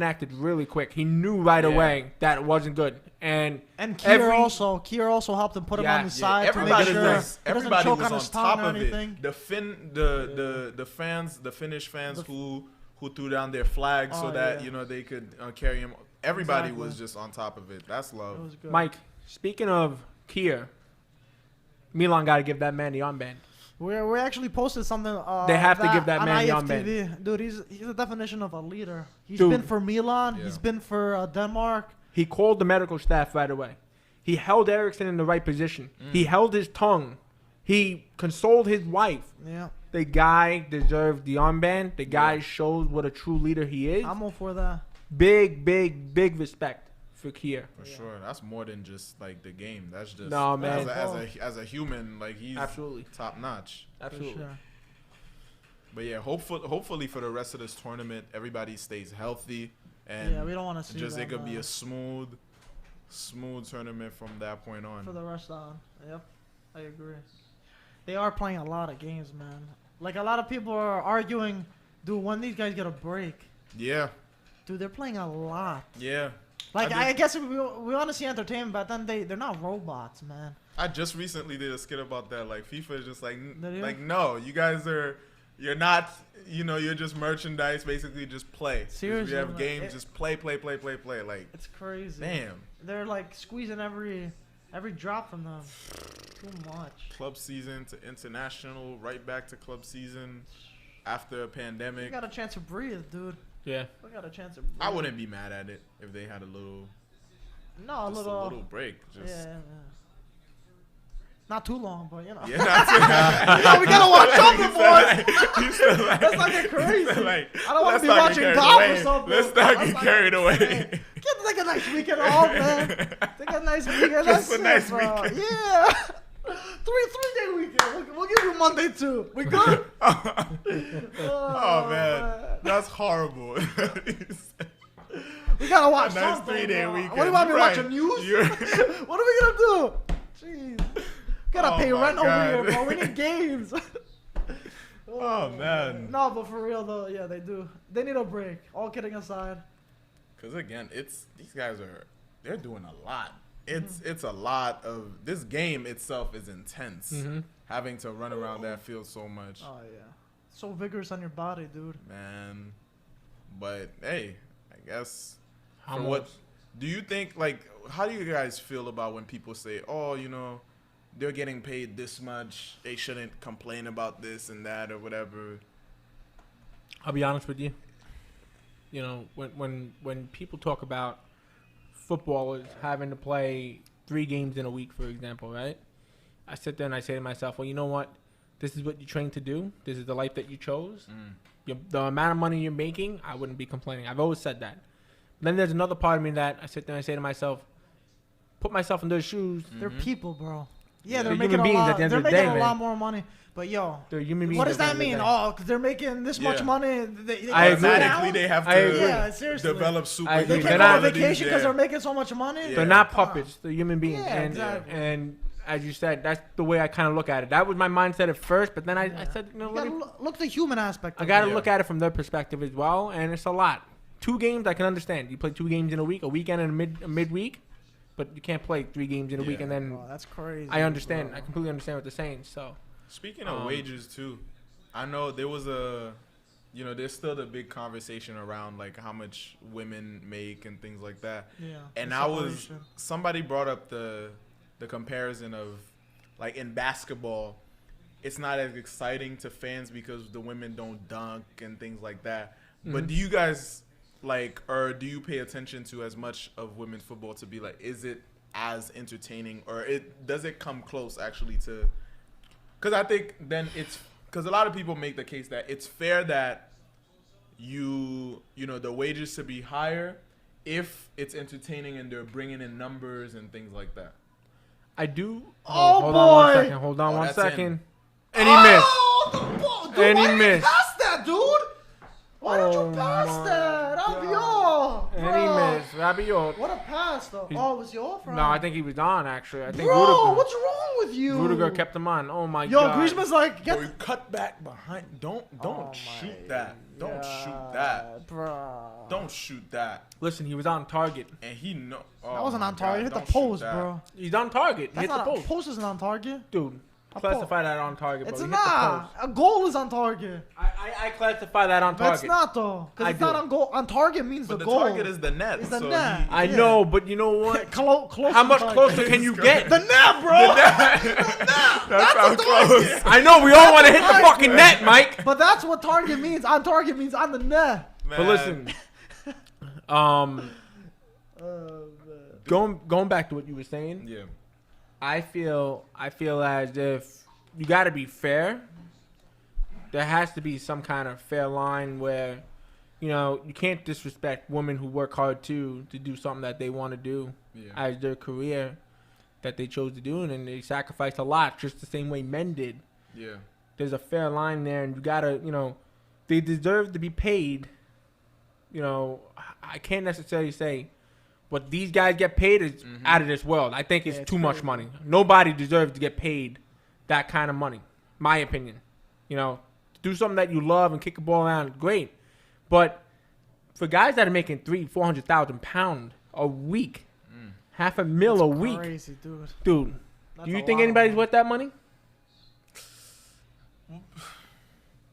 S1: acted really quick. He knew right
S2: Yeah.
S1: away that it wasn't good. And
S3: And Kier also helped him put him
S1: Yeah,
S3: on his
S1: yeah,
S3: side to make
S2: Everybody
S3: sure
S2: was,
S3: he doesn't
S2: everybody
S3: choke
S2: was
S3: on
S2: on
S3: his
S2: top
S3: tongue or
S2: of
S3: anything.
S2: it. The fans, the Finnish fans who threw down their flags so
S3: Oh,
S2: that
S3: yeah.
S2: they could carry him. Everybody
S3: Exactly.
S2: was just on top of it. That's love.
S3: It was good.
S1: Mike, speaking of Kier, Milan got to give that man the armband.
S3: We actually posted something.
S1: They have to give that
S3: on
S1: man the
S3: IFTV. Dude, he's the definition of a leader. He's
S1: Dude.
S3: been for Milan.
S2: Yeah.
S3: He's been for Denmark.
S1: He called the medical staff right away. He held Eriksen in the right position. He held his tongue. He consoled his wife.
S3: Yeah,
S1: The guy deserved the armband. The guy showed what a true leader he is.
S3: I'm all for that.
S1: Big respect for Kier.
S2: For sure. That's more than just like the game. That's just
S1: No, man.
S2: as a human, like he's
S1: Absolutely.
S2: top notch.
S3: For
S1: Absolutely.
S3: sure.
S2: But yeah, hopefully for the rest of this tournament, everybody stays healthy and
S3: Yeah, we don't want to see
S2: just
S3: that,
S2: it could be
S3: man.
S2: a smooth tournament from that point on.
S3: For the rest on. Yep, I agree. They are playing a lot of games, man. Like a lot of people are arguing, dude, when these guys get a break.
S2: Yeah,
S3: Dude, they're playing a lot.
S2: yeah.
S3: Like
S2: I
S3: I guess we want to see entertainment, but then they're not robots, man.
S2: I just recently did a skit about that. Like FIFA is just like
S3: Did you?
S2: like no, you guys you're not you're just merchandise. Basically, just play. If
S3: Seriously,
S2: you have
S3: like,
S2: games, just play. Like
S3: It's crazy.
S2: damn,
S3: They're like squeezing every drop from them. Too much.
S2: club season to international, right back to club season after a
S3: We
S2: pandemic.
S3: got a chance to breathe, dude.
S1: Yeah.
S3: We got a chance to breathe.
S2: I wouldn't be mad at it if they had a little
S3: No, a
S2: just
S3: little.
S2: a little break. Just
S3: Yeah. Not too long, but you know.
S2: yeah, that's it.
S3: Yeah, we gotta watch over, boys.
S2: You still like,
S3: Let's not get crazy.
S2: you still like,
S3: I don't want
S2: let's
S3: to be
S2: not get
S3: watching
S2: carried
S3: golf or
S2: away.
S3: something.
S2: Let's not
S3: Let's
S2: get carried
S3: Hey,
S2: away.
S3: take a nice weekend off, man. Take a nice weekend.
S2: Just
S3: That's
S2: a nice
S3: it, bro.
S2: weekend.
S3: Yeah. Three-day weekend. We'll give you Monday too. We good?
S2: Oh man, that's horrible.
S3: We gotta watch
S2: A nice
S3: something,
S2: 3-day
S3: bro.
S2: weekend.
S3: What do you want me
S2: You're right.
S3: watching news?
S2: You're-
S3: What are we gonna do? Jeez. Gotta
S2: Oh
S3: pay
S2: my
S3: rent over
S2: God.
S3: here, bro. We need games.
S2: Oh man.
S3: No, but for real though, yeah, they do. They need a break. All kidding aside.
S2: Because again, these guys they're doing a lot. It's a lot of this game itself is intense. Having to run around that field so much,
S3: Oh yeah. So vigorous on your body, dude.
S2: man. But hey, I guess
S1: How
S2: for
S1: much?
S2: what do you think? Like, how do you guys feel about when people say, "Oh, they're getting paid this much. They shouldn't complain about this and that or whatever."
S1: I'll be honest with you. You know, when people talk about footballers having to play 3 games in a week, for example, right? I sit there and I say to myself, well, you know what? This is what you trained to do. This is the life that you chose. The amount of money you're making, I wouldn't be complaining. I've always said that. Then there's another part of me that I sit there and I say to myself, put myself in those shoes.
S3: They're people, bro. Yeah,
S2: Yeah.
S3: they're
S1: They're
S3: making
S1: human
S3: a
S1: beings
S3: lot.
S1: at the end
S3: They're
S1: of the
S3: making
S1: day,
S3: a lot
S1: man.
S3: more money. But yo,
S1: They're human beings.
S3: what
S1: at
S3: does
S1: the
S3: that
S1: end of the
S3: mean?
S1: day.
S3: Oh, because they're making this much
S2: Yeah.
S3: money. They
S1: I
S3: gotta
S1: agree.
S3: sit
S2: Automatically,
S3: down?
S2: they have
S1: I
S2: to
S1: agree.
S3: Yeah, seriously.
S2: develop super.
S1: I agree.
S3: They
S1: They're
S3: can't go on
S1: not-
S3: vacation because
S2: yeah.
S3: they're making so much money.
S2: Yeah.
S1: They're not
S3: Come on.
S1: puppets. They're human beings.
S3: Yeah,
S1: and,
S3: exactly.
S1: and as you said, that's the way I kind of look at it. That was my mindset at first, but then I
S3: Yeah.
S1: said,
S3: You
S1: let
S3: gotta
S1: me,
S3: look the human aspect.
S1: I
S3: of
S1: got to
S3: it.
S1: look at it from their perspective as well, and it's a lot. 2 games I can understand. You play 2 games in a week, a weekend and a midweek, but you can't play 3 games in a week
S2: Yeah.
S1: and then
S3: Oh, that's crazy.
S1: I understand.
S3: bro.
S1: I completely understand what they're saying. So
S2: Speaking of wages too, I know there was there's still the big conversation around like how much women make and things like that.
S3: Yeah.
S2: And
S3: the separation.
S2: somebody brought up the comparison of like in basketball, it's not as exciting to fans because the women don't dunk and things like that. But do you guys or do you pay attention to as much of women's football to be like, is it as entertaining or does it come close actually to? Because I think then because a lot of people make the case that it's fair that the wages should be higher if it's entertaining and they're bringing in numbers and things like that.
S1: I do.
S3: Oh,
S1: hold on one
S3: boy.
S1: second. Hold on one
S2: that's
S1: second.
S2: in.
S1: And he missed.
S3: Dude,
S1: And he
S3: why did you
S1: missed.
S3: pass that, dude? Why did
S1: Oh
S3: you pass
S1: my
S3: that?
S1: God.
S3: Rabiot.
S1: And he missed. Rabiot.
S3: What a pass, though. Oh, was he off?
S1: No, I think he was on, actually. I think
S3: Bro,
S1: Rudiger,
S3: what's wrong with you?
S1: Rudiger kept him on. Oh, my
S3: Yo,
S1: God.
S3: Griezmann's like,
S2: Bro, you cut back behind. Don't shoot that. Don't shoot that.
S3: Bro.
S2: Don't shoot that.
S1: Listen, he was on target.
S2: And he know.
S3: That wasn't on target. Hit the
S2: Don't shoot
S3: post,
S2: that.
S3: bro.
S1: He's on target. He
S3: That's
S1: hit the
S3: not
S1: post.
S3: post isn't on target.
S1: Dude, classify that on target, bro.
S3: It's
S1: He hit the
S3: not.
S1: post.
S3: A goal is on target.
S1: I classify that on
S3: But it's
S1: target.
S3: not though, because
S1: I
S3: it's not
S1: do.
S3: on goal. On target means
S2: But
S3: the
S2: the
S3: goal.
S2: target is the net.
S3: It's the
S2: so
S3: net.
S2: he-
S1: I
S3: Yeah.
S1: know, but you know what?
S3: Close.
S1: How much
S3: to
S1: closer
S3: target.
S1: can you get?
S3: The net, bro.
S2: That's how close.
S1: I know we all want to hit the fucking net, Mike.
S3: But that's what target means. On target means on the net.
S1: But listen, going back to what you were saying,
S2: Yeah.
S1: I feel as if you got to be fair. There has to be some kind of fair line where, you know, you can't disrespect women who work hard too to do something that they want to do as their career that they chose to do, and they sacrificed a lot just the same way men did.
S2: Yeah.
S1: There's a fair line there, and you gotta, you know, they deserve to be paid. You know, I can't necessarily say what these guys get paid is out of this world. I think it's too much money. Nobody deserves to get paid that kind of money, my opinion. You know, do something that you love and kick a ball around, great. But for guys that are making £400,000 a week, $500,000 a week,
S3: Crazy, dude.
S1: dude,
S3: That's
S1: do you
S3: a
S1: think
S3: lot of
S1: anybody's
S3: money.
S1: worth that money?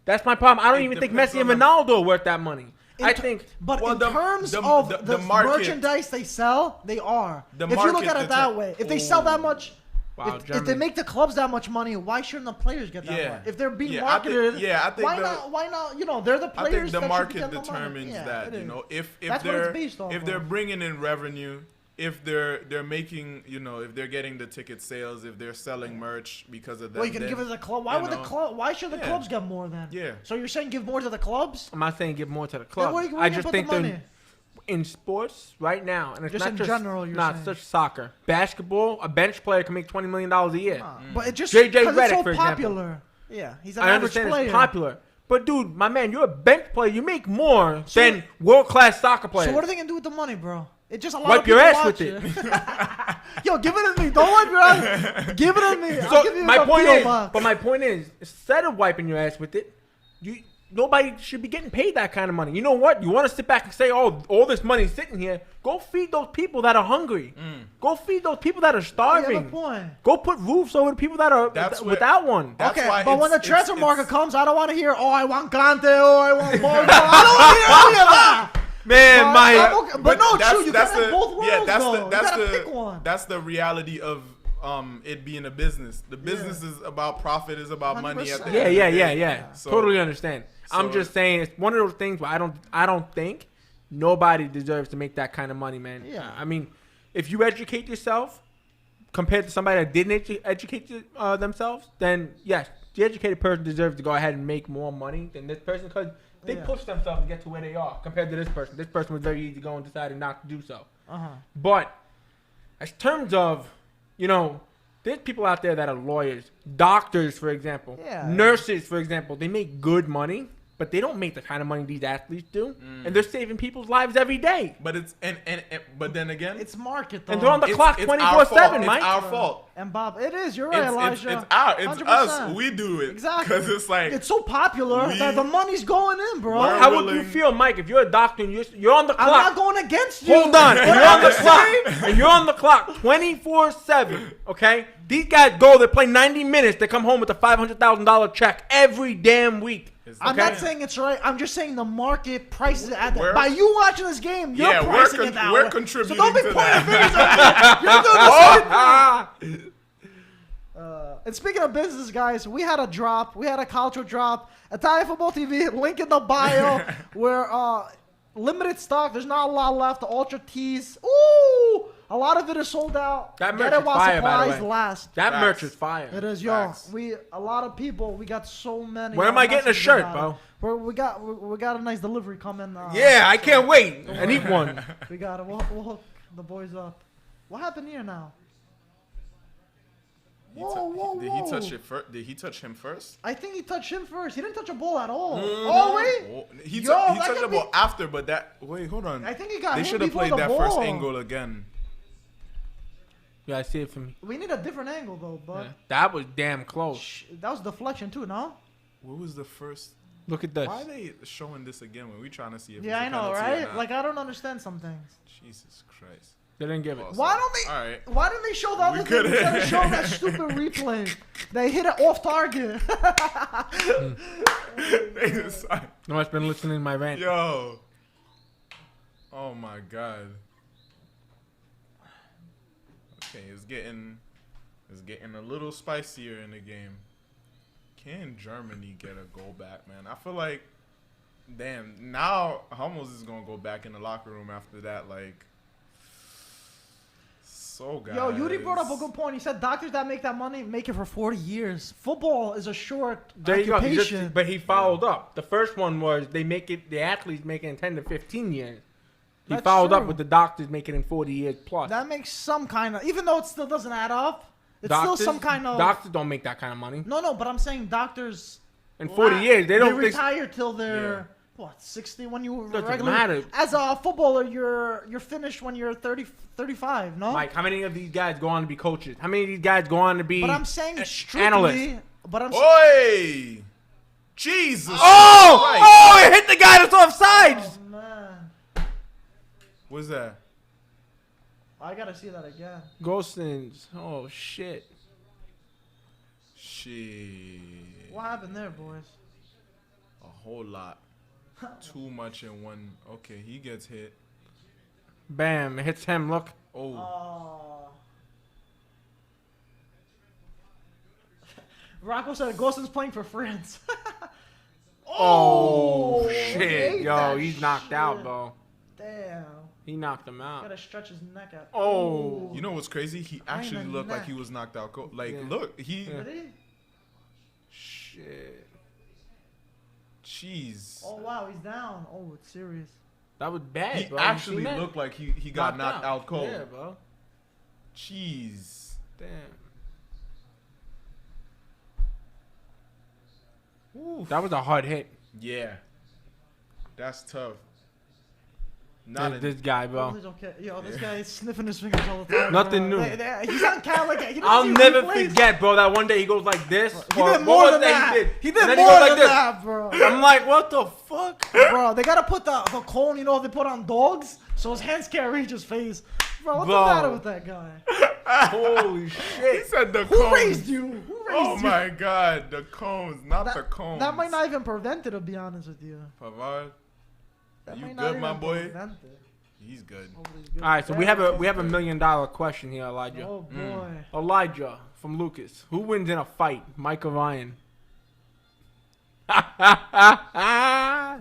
S1: That's my problem. I don't
S2: It
S1: even think
S2: depends
S1: Messi and
S2: on the-
S1: Ronaldo are worth that money.
S3: In
S1: I
S3: ter-
S1: think.
S3: But
S2: Well,
S3: in
S2: the-
S3: terms
S2: the-
S3: of
S2: the-
S3: the,
S2: the market-
S3: merchandise they sell, they are.
S2: The
S3: If you look
S2: market
S3: at it that way, if they sell that much,
S1: Wow,
S3: if they
S1: Germany.
S3: make the clubs that much money, why shouldn't the players get that
S2: Yeah.
S3: much? If they're being
S2: Yeah, I think-
S3: marketed,
S2: yeah, I think
S3: why
S2: the-
S3: not? Why not? You know, they're the
S2: I
S3: players.
S2: think the
S3: that should
S2: market
S3: be getting the money.
S2: determines
S3: Yeah,
S2: that.
S3: it
S2: You
S3: is.
S2: know, if
S3: That's what
S2: they're
S3: it's based off
S2: if
S3: of.
S2: they're bringing in revenue, if they're making, you know, if they're getting the ticket sales, if they're selling merch because of that.
S3: Well, you can give it to the club. Why would the club? Why should the
S2: Yeah.
S3: clubs get more then?
S2: Yeah.
S3: So you're saying give more to the clubs?
S1: I'm not saying give more to the
S3: Then
S1: club.
S3: where you
S1: I
S3: gonna
S1: just
S3: put
S1: think
S3: the money?
S1: that in sports right now, and it's
S3: Just
S1: not
S3: in
S1: just
S3: general, you're
S1: not
S3: saying.
S1: such soccer, basketball. A bench player can make $20 million a year.
S3: But it just
S1: JJ
S3: because it's
S1: Redick,
S3: so
S1: for example.
S3: popular. Yeah, he's an
S1: I
S3: average
S1: understand
S3: player.
S1: it's popular, but dude, my man, you're a bench player. You make more than world-class soccer players.
S3: So what are they gonna do with the money, bro? It just a lot
S1: Wipe
S3: of
S1: your
S3: people
S1: ass
S3: watch
S1: with
S3: it. Yo, give it to me. Don't wipe your ass. Give it to me. I'll
S1: So
S3: give you
S1: my
S3: the
S1: point
S3: PO
S1: is,
S3: box.
S1: but my point is, instead of wiping your ass with it, nobody should be getting paid that kind of money. You know what? You want to sit back and say, "Oh, all this money's sitting here." Go feed those people that are hungry. Go feed those people that are
S3: You
S1: starving.
S3: have a point.
S1: Go put roofs over the people that are without one.
S2: That's
S3: Okay,
S2: why
S3: but when the
S2: it's-
S3: transfer
S2: it's-
S3: market comes, I don't want to hear, "Oh, I want Kante," or "I want Morgan." I don't want to hear any of that.
S1: Man,
S3: But
S1: my
S3: I'm okay- but no, true. You gotta have both worlds,
S2: yeah, that's
S3: though.
S2: the
S3: You
S2: that's
S3: gotta
S2: the
S3: pick one.
S2: that's the reality of it being a business. The business is about profit, is about money at the
S3: 100%.
S2: end
S1: yeah,
S2: of the day.
S1: yeah.
S2: So-
S1: Totally understand. I'm
S2: so-
S1: just saying it's one of those things where I don't think nobody deserves to make that kind of money, man.
S3: Yeah.
S1: I mean, if you educate yourself compared to somebody that didn't educate themselves, then yes, the educated person deserves to go ahead and make more money than this person because they
S3: Yeah.
S1: pushed themselves to get to where they are compared to this person. This person was very easy going and decided not to do so.
S3: Uh-huh.
S1: But as terms of, you know, there's people out there that are lawyers, doctors, for example,
S3: Yeah.
S1: nurses, for example. They make good money, but they don't make the kind of money these athletes do, and they're saving people's lives every day.
S2: But it's and but then again,
S3: It's market, though.
S1: And they're on the
S2: it's-
S1: clock
S2: it's our
S1: 24/7,
S2: fault.
S1: Mike.
S2: It's our fault.
S3: Mbappe. It is. You're right,
S2: It's
S3: Elijah.
S2: it's
S3: 100%.
S2: us. We do it
S3: Exactly.
S2: because it's like
S3: It's so popular
S2: we-
S3: that the money's going in, bro.
S2: We're
S1: How would you
S2: willing-
S1: feel, Mike, if you're a doctor and you're on the
S3: I'm
S1: clock?
S3: not going against you.
S1: Hold on, and
S3: What
S1: you're on
S3: I'm
S1: the clock,
S3: saying-
S1: and you're on the clock 24/7. Okay, these guys go, they play 90 minutes, they come home with a $500,000 check every damn week.
S3: I'm
S1: Okay.
S3: not saying it's right. I'm just saying the market prices it at
S2: We're-
S3: by you watching this game. You're
S2: Yeah, we're
S3: pricing
S2: con-
S3: it that
S2: we're
S3: way.
S2: contributing
S3: So don't be
S2: to
S3: pointing
S2: that.
S3: fingers at me. You're doing the same thing.
S1: Ah,
S3: And speaking of business, guys, we had a drop. We had a cultural drop. Italian Football TV, link in the bio. Where limited stock. There's not a lot left. The Ultra Tees. Ooh, a lot of it is sold out.
S1: That
S3: Get
S1: merch
S3: it
S1: is
S3: while
S1: fire, by the
S3: supplies
S1: way.
S3: last.
S1: that
S2: Facts.
S1: merch is fire.
S3: It is, yo.
S2: Facts.
S3: A lot of people. We got so many.
S1: When am I getting a
S3: messages
S1: shirt,
S3: about
S1: bro?
S3: it. We got a nice delivery coming.
S1: Yeah, I can't wait. I need one.
S3: We got it. We'll hook the boys up. What happened here now?
S2: Did he touch it first? Did he touch him first?
S3: I think he touched him first. He didn't touch a ball at all.
S2: Mm-hmm.
S3: Oh wait.
S2: He
S3: Yo, that
S2: touched the
S3: could be-
S2: ball after, but that. Wait, hold on.
S3: I think he got
S2: They
S3: hit
S2: should have
S3: before
S2: played
S3: the
S2: that
S3: ball.
S2: first angle again.
S1: Yeah, I see it from me.
S3: We need a different angle though, but
S1: Yeah. That was damn close.
S3: that was deflection too, no?
S2: What was the first?
S1: Look at this.
S2: Why are they showing this again when we trying to see if
S3: Yeah, I
S2: it's a
S3: know,
S2: penalty or
S3: right?
S2: not?
S3: Like I don't understand some things.
S2: Jesus Christ.
S1: They didn't give it.
S2: Awesome.
S3: Why don't they?
S2: All right.
S3: Why didn't they show the other
S2: We
S3: thing
S2: could've-
S3: instead of showing that stupid replay? They hit it off target.
S1: No one's been listening to my rant.
S2: Yo. Oh my God. Okay, it's getting a little spicier in the game. Can Germany get a goal back, man? I feel like, damn, now Hummels is gonna go back in the locker room after that. Like, so guys.
S3: Yo, Yuri brought up a good point. He said doctors that make that money make it for 40 years. Football is a short
S1: There you go.
S3: occupation.
S1: But he followed up. The first one was the athletes make it in 10 to 15 years. He
S3: That's
S1: followed up
S3: true.
S1: with the doctors making it in 40 years plus.
S3: That makes some kind of, even though it still doesn't add up, it's still some kind of.
S1: Doctors don't make that kind of money.
S3: No, but I'm saying doctors.
S1: In 40 years, they don't.
S3: retire till they're what 60 when you
S1: Doesn't
S3: regular.
S1: matter.
S3: As a footballer, you're finished when you're 30, 35. No.
S1: Like, how many of these guys go on to be coaches? How many of these guys go on to be
S3: But I'm saying strictly.
S1: analysts?
S3: But I'm.
S2: Oi! Jesus.
S1: Oh!
S2: Christ.
S1: Oh! It hit the guy that's offsides!
S3: Oh man,
S2: What's that?
S3: I gotta see that again.
S1: Ghostins. Oh, shit.
S2: Shit.
S3: What happened there, boys?
S2: A whole lot. Too much in one. Okay, he gets hit.
S1: Bam. It hits him. Look.
S2: Oh.
S3: Rocco said Gostin's playing for France.
S1: Oh,
S3: he
S1: shit.
S3: ate
S1: Yo,
S3: that
S1: he's knocked out,
S3: shit.
S1: bro.
S3: Damn.
S1: He knocked him out.
S3: Gotta stretch his neck out.
S1: Oh.
S2: You know what's crazy? He actually looked like he was knocked out. Like,
S1: Yeah.
S2: look, he.
S1: Yeah.
S3: Really?
S2: Shit. Jeez.
S3: Oh wow, he's down. Oh, it's serious.
S1: That was bad,
S2: He
S1: bro. You
S2: actually
S1: seen that?
S2: looked like he got knocked out cold.
S1: Yeah, bro.
S2: Jeez.
S1: Damn.
S2: Oof.
S1: That was a hard hit.
S2: Yeah. That's tough.
S1: This guy, bro.
S3: Oh, he's okay. Yo, this guy is sniffing his fingers all the time.
S1: Nothing
S3: bro.
S1: new.
S3: He's on camera. Like,
S1: I'll never forget, bro, that one day he goes like this.
S3: He
S1: or
S3: did
S1: what
S3: more
S1: was
S3: than that. He did
S1: And then
S3: more
S1: goes like
S3: than
S1: this.
S3: that, bro.
S1: I'm like, what the fuck?
S3: Bro, they gotta put the cone, you know, they put on dogs, so his hands can't reach his face. Bro, what's
S1: Bro.
S3: the matter with that guy?
S1: Holy
S2: He
S1: shit.
S2: said the
S3: Who
S2: cones.
S3: raised you? Who raised
S2: Oh
S3: you?
S2: my God, the cones, not the cones.
S3: That might not even prevent it, to be honest with you.
S2: Pavard,
S3: That
S2: you
S3: might
S2: good, my
S3: even
S2: boy?
S3: prevent it.
S2: He's good.
S3: Hopefully he's good.
S1: All right, so we have a $1 million question here, Elijah.
S3: Oh boy.
S1: Elijah from Lucas. Who wins in a fight, Mike or Ryan?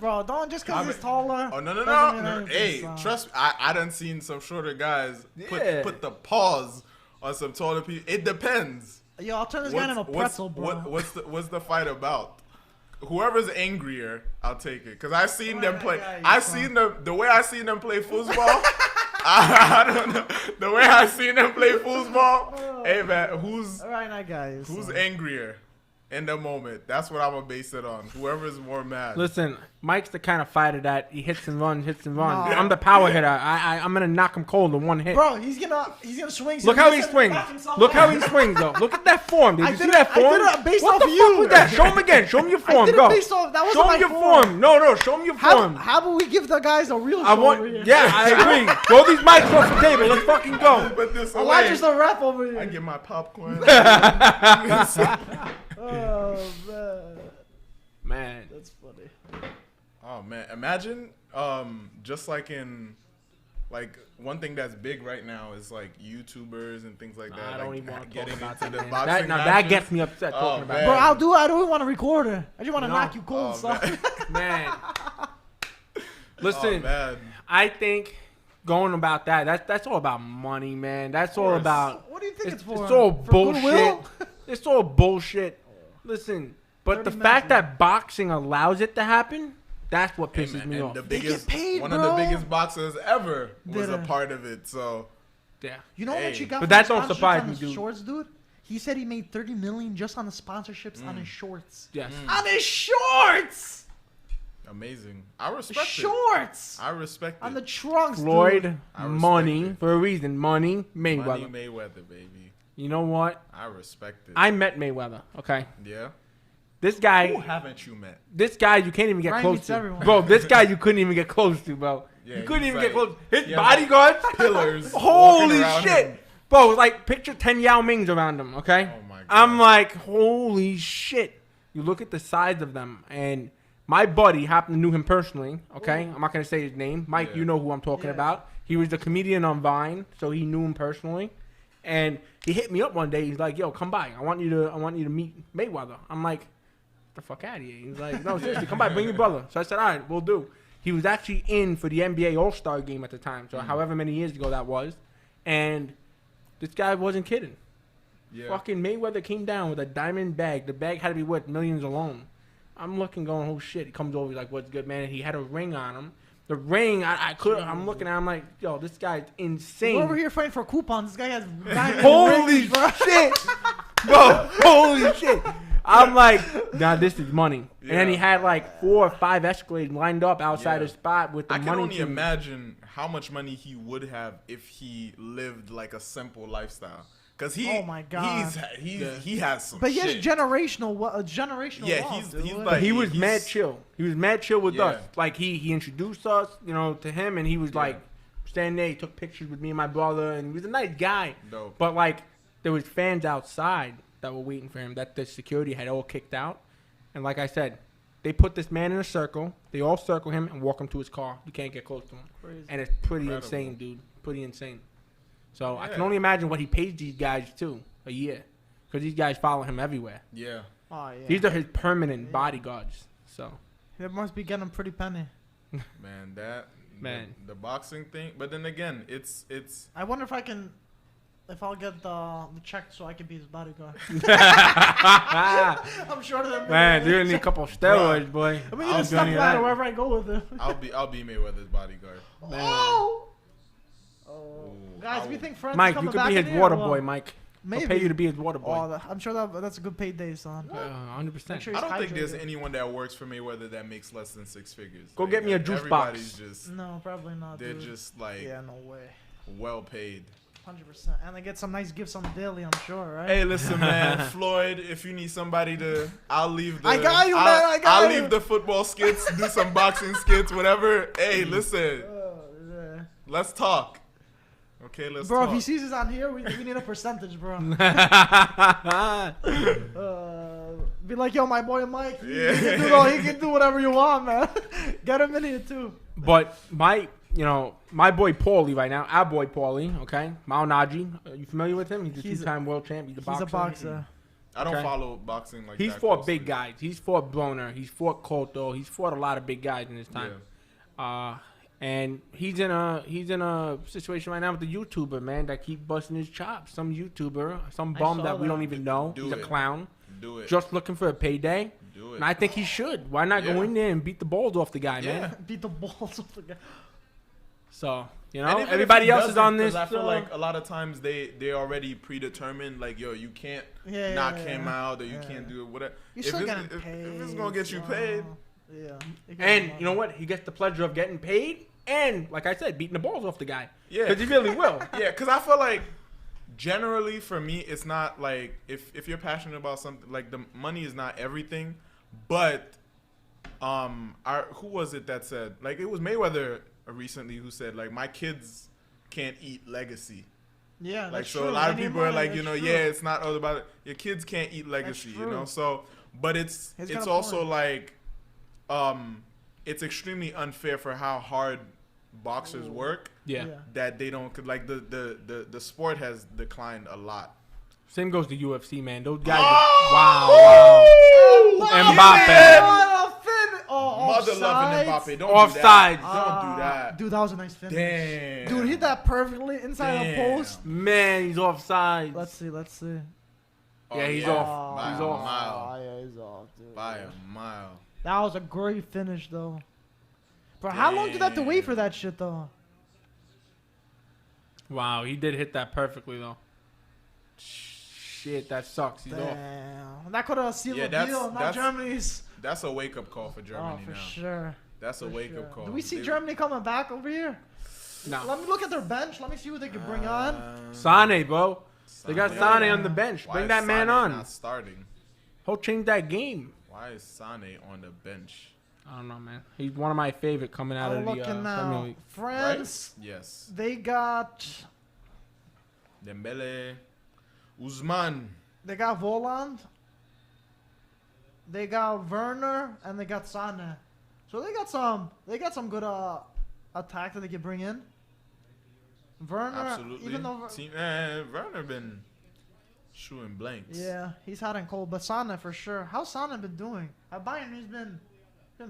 S3: Bro, don't just because he's taller.
S2: Oh no!
S3: doesn't mean anything,
S2: Hey,
S3: son.
S2: trust me. I done seen some shorter guys
S1: Yeah.
S2: put the pause on some taller people. It depends.
S3: Yo, I'll turn this guy into a pretzel, bro.
S2: What's the fight about? Whoever's angrier, I'll take it. Cause I seen them
S3: Right,
S2: play.
S3: I got you,
S2: I
S3: son.
S2: seen the way I seen them play foosball. I don't know the way I seen them play foosball. Hey man, who's
S3: All right, I got you. son.
S2: angrier in the moment? That's what I'm gonna base it on. Whoever's more mad.
S1: Listen, Mike's the kind of fighter that he hits and runs.
S3: No.
S1: I'm the power hitter. I'm gonna knock him cold in one hit.
S3: Bro, he's gonna swing.
S1: Look how he swings. Look how he swings, though. Look at that form. Did
S3: I
S1: you see
S3: did
S1: that
S3: it- I
S1: form?
S3: did it based
S1: what
S3: off
S1: the
S3: you.
S1: fuck was that? Show him again. Show him your
S3: I
S1: form.
S3: did it
S1: Go.
S3: based off. That
S1: Show
S3: wasn't
S1: him
S3: my
S1: your
S3: form.
S1: form. No. Show him your form.
S3: How about we give the guys a real show
S1: I
S3: over
S1: want.
S3: here?
S1: Yeah, I agree. Throw these mics across the table. Let's fucking go.
S2: Put this away.
S3: Elijah's the rep over here.
S2: I get my popcorn.
S3: Oh man,
S1: Man,
S3: that's funny.
S2: Oh man, imagine just like in like one thing that's big right now is like YouTubers and things like that.
S1: I
S2: like,
S1: don't even want to talk
S2: getting
S1: about
S2: into
S1: that.
S2: the
S1: Man.
S2: boxing
S1: That
S2: matches.
S1: gets me upset talking about
S2: man.
S3: Bro, I don't want to record it. I just want to
S1: No.
S3: knock you cold,
S2: Oh,
S3: son.
S2: man.
S1: Man,
S2: Oh,
S1: listen.
S2: man.
S1: I think going about that's all about money, man. That's all
S2: course.
S1: about.
S3: What do you think it's for?
S1: It's all
S3: For
S1: bullshit.
S3: goodwill?
S1: It's all bullshit. Listen, but the
S3: 30
S1: fact
S3: matches.
S1: that boxing allows it to happen, that's what
S2: Hey,
S1: pisses
S2: man,
S1: me
S2: and
S1: off.
S2: the
S3: They get
S2: biggest,
S3: paid,
S2: one
S3: bro.
S2: of the biggest boxers ever was
S3: Did
S2: a
S3: it?
S2: part of it. So
S1: Yeah.
S3: You know what
S2: Hey.
S3: you got?
S1: But
S3: from
S1: that don't
S3: sponsorship
S1: surprise
S3: on
S1: me,
S3: his
S1: dude.
S3: Shorts, dude. He said he made 30 million just on the sponsorships on his shorts.
S1: Yes.
S3: On his shorts.
S2: Amazing. I respect
S3: Shorts.
S2: it. I respect
S3: On
S2: it.
S3: the trunks,
S1: Floyd,
S3: dude.
S1: money
S2: it.
S1: for a reason. Money, Mayweather.
S2: Money Mayweather, baby.
S1: You know what?
S2: I respect it.
S1: I met Mayweather. Okay.
S2: Yeah.
S1: This guy.
S2: Who haven't you met?
S1: This guy you can't even get
S3: Ryan
S1: close
S3: meets
S1: to.
S3: everyone.
S1: Bro, this guy you couldn't even get close to, bro.
S2: Yeah,
S1: you couldn't
S2: he's
S1: even get
S2: like-
S1: close. His
S2: he has,
S1: bodyguards.
S2: Pillars.
S1: Holy
S2: walking around
S1: shit.
S2: him.
S1: Bro, like picture 10 Yao Mings around him, okay?
S2: Oh my God.
S1: I'm like, holy shit. You look at the size of them, and my buddy happened to knew him personally, okay? I'm not going to say his name. Mike,
S2: Yeah.
S1: you know who I'm talking
S3: Yeah.
S1: about. He was the comedian on Vine, so he knew him personally. And he hit me up one day. He's like, yo, come by. I want you to meet Mayweather. I'm like, get the fuck out of here. He's like, no, seriously, come by, bring your brother. So I said, all right, we'll do. He was actually in for the NBA All-Star game at the time, so however many years ago that was. And this guy wasn't kidding.
S2: Yeah.
S1: Fucking Mayweather came down with a diamond bag. The bag had to be worth millions alone. I'm looking, going, oh shit. He comes over, he's like, what's good, man? And he had a ring on him. The ring, I'm looking at him like, yo, this guy's insane.
S3: We're over here fighting for coupons. This guy has diamond
S1: Holy
S3: rings, bro.
S1: shit. Bro, holy shit. I'm like, nah, this is money. And then he had like 4 or 5 Escalades lined up outside
S2: Yeah.
S1: his spot with the
S2: I
S1: money.
S2: can only
S1: team.
S2: imagine how much money he would have if he lived like a simple lifestyle. Cause he,
S3: Oh my God.
S2: he has some.
S3: But he has
S2: shit.
S3: generational
S2: Yeah,
S3: wealth,
S2: he's
S3: dude.
S2: like-
S1: But he was
S2: he's-
S1: mad chill. He was mad chill with
S2: Yeah.
S1: us. Like he introduced us, to him, and he was like standing there. He took pictures with me and my brother, and he was a nice guy.
S2: Dope.
S1: But like there was fans outside that were waiting for him. That the security had all kicked out, and like I said, they put this man in a circle. They all circle him and walk him to his car. You can't get close to him,
S3: Crazy.
S1: and it's pretty
S2: Incredible.
S1: insane, dude. Pretty insane. So I can
S2: Yeah.
S1: only imagine what he pays these guys too a year, because these guys follow him everywhere.
S2: Yeah.
S3: Oh, yeah.
S1: These are his permanent bodyguards. So.
S3: They must be getting pretty penny.
S2: Man, the boxing thing. But then again, it's
S3: I wonder if I'll get the check so I can be his bodyguard. I'm sure that.
S1: Man, you need a couple of steroids, boy.
S3: I'm gonna
S2: I'll
S3: get a
S2: be
S3: stuff
S1: doing
S3: ladder
S1: that.
S3: wherever I go with him.
S2: I'll be Mayweather's bodyguard.
S3: Oh!
S2: Ooh,
S3: Guys,
S2: I'll-
S3: we think friends
S1: Mike,
S3: coming
S1: you could
S3: back
S1: be
S3: in
S1: his
S3: here,
S1: water
S3: or
S1: boy,
S3: what?
S1: Mike.
S3: Maybe.
S1: I'll pay you to be his water boy.
S3: Oh, I'm sure that's a good payday, son.
S1: 100%.
S3: Make sure
S2: I
S3: he's
S2: don't think there's
S3: hydrated.
S2: anyone that works for Mayweather that makes less than 6 figures.
S1: Go get me a juice box.
S2: Everybody's just
S3: No, probably not.
S2: they're
S3: dude.
S2: just like
S3: Yeah, no way.
S2: well paid.
S3: 100%. And they get some nice gifts on the daily, I'm sure, right?
S2: Hey, listen, man, Floyd. If you need somebody I'll leave the.
S3: I got you, man, I got
S2: I'll
S3: you.
S2: leave the football skits, do some boxing skits, whatever. Hey, listen,
S3: Yeah.
S2: let's talk. Okay, let's
S3: Bro,
S2: talk.
S3: if he sees us on here, we need a percentage, bro. Be like, yo, my boy Mike,
S2: Yeah.
S3: he can do whatever you want, man. Get him in here, too.
S1: But my boy Paulie right now, our boy Paulie, okay? Mao Naji. Are you familiar with him? He's a
S3: He's a-
S1: two-time world champ. He's a
S3: He's
S1: boxer.
S3: a boxer.
S2: I don't
S1: Okay.
S2: follow boxing like
S1: He's
S2: that.
S1: fought
S2: closely.
S1: big guys. He's fought Broner. He's fought Curto. He's fought a lot of big guys in his time. And he's in a situation right now with the YouTuber, man, that keep busting his chops. Some YouTuber, some
S3: I
S1: bum
S3: saw
S1: that we
S3: that.
S1: don't even know.
S2: Do
S1: He's
S2: it.
S1: a clown.
S2: Do it.
S1: Just looking for a payday.
S2: Do it.
S1: And I think he should. Why not go
S2: Yeah.
S1: in there and beat the balls off the guy,
S2: Yeah.
S1: man?
S3: Beat the balls off the guy.
S1: So,
S2: And
S1: know,
S2: even if
S1: everybody
S2: he
S1: else is
S2: doesn't,
S1: on this.
S2: 'cause I feel like a lot of times they already predetermined, like, yo, you can't knock him out, or you can't do whatever.
S3: You're
S2: If
S3: still
S2: it's,
S3: getting
S2: if
S3: paid.
S2: it's gonna get you paid,
S3: Yeah.
S1: And you know what? He gets the pleasure of getting paid and, like I said, beating the balls off the guy.
S2: Yeah.
S1: Because he really will.
S2: yeah, because I feel like generally for me, it's not like if you're passionate about something, like the money is not everything, but who was it that said, like, it was Mayweather recently who said, like, my kids can't eat legacy.
S3: Yeah,
S2: Like,
S3: that's
S2: so
S3: true.
S2: a lot of
S3: They need
S2: people are
S3: money,
S2: like,
S3: that's true.
S2: yeah, it's not all about it. Your kids can't eat legacy, you know?
S3: true.
S2: So, but it's
S3: He's got a
S2: also
S3: point.
S2: like, it's extremely unfair for how hard boxers work
S1: Yeah.
S2: that they don't, like, the sport has declined a lot.
S1: Same goes to UFC, man. Those guys.
S2: Oh!
S1: Wow. Mbappe.
S2: Mother loving Mbappe. Don't
S1: Offside.
S2: do that. Don't do that.
S3: Dude, that was a nice finish.
S2: Damn.
S3: Dude, hit that perfectly inside the
S2: Damn.
S3: post.
S1: Man, he's offside.
S3: Let's see.
S2: Oh,
S1: Yeah, he's off.
S2: By
S1: He's
S2: a
S1: off.
S2: mile.
S3: Yeah, he's off, dude.
S2: By a mile.
S3: That was a great finish, though. Bro, how long did I have to wait for that shit, though?
S1: Wow, he did hit that perfectly, though. shit, that sucks. He's off.
S3: Damn. That could have sealed
S2: Yeah,
S3: the deal. Not
S2: that's-
S3: Germany's.
S2: That's a wake up call for
S3: Oh,
S2: Germany
S3: for
S2: now.
S3: sure.
S2: That's a
S3: For
S2: wake
S3: sure.
S2: up call.
S3: Do we see
S2: They-
S3: Germany coming back over here?
S1: No.
S3: Let me look at their bench. Let me see what they could bring on.
S1: Sane, bro. They got
S2: Sane.
S1: Sane on the bench.
S2: Why
S1: Bring
S2: is
S1: that man
S2: Sane
S1: on.
S2: Not starting.
S1: He'll change that game.
S2: Why is Sane on the bench?
S1: I don't know, man. He's one of my favorite coming out
S3: I'm
S1: of the
S3: looking
S1: Premier
S3: now.
S1: League.
S3: France,
S2: Yes.
S3: they got
S2: Dembele, Usman.
S3: Voland, they got Werner, and they got Sane. So they got some good attack that they could bring in. Werner,
S2: Absolutely.
S3: even though
S2: Werner been shooting blanks.
S3: yeah, he's hot and cold, but Sane for sure. How's Sane been doing? At Bayern, he's been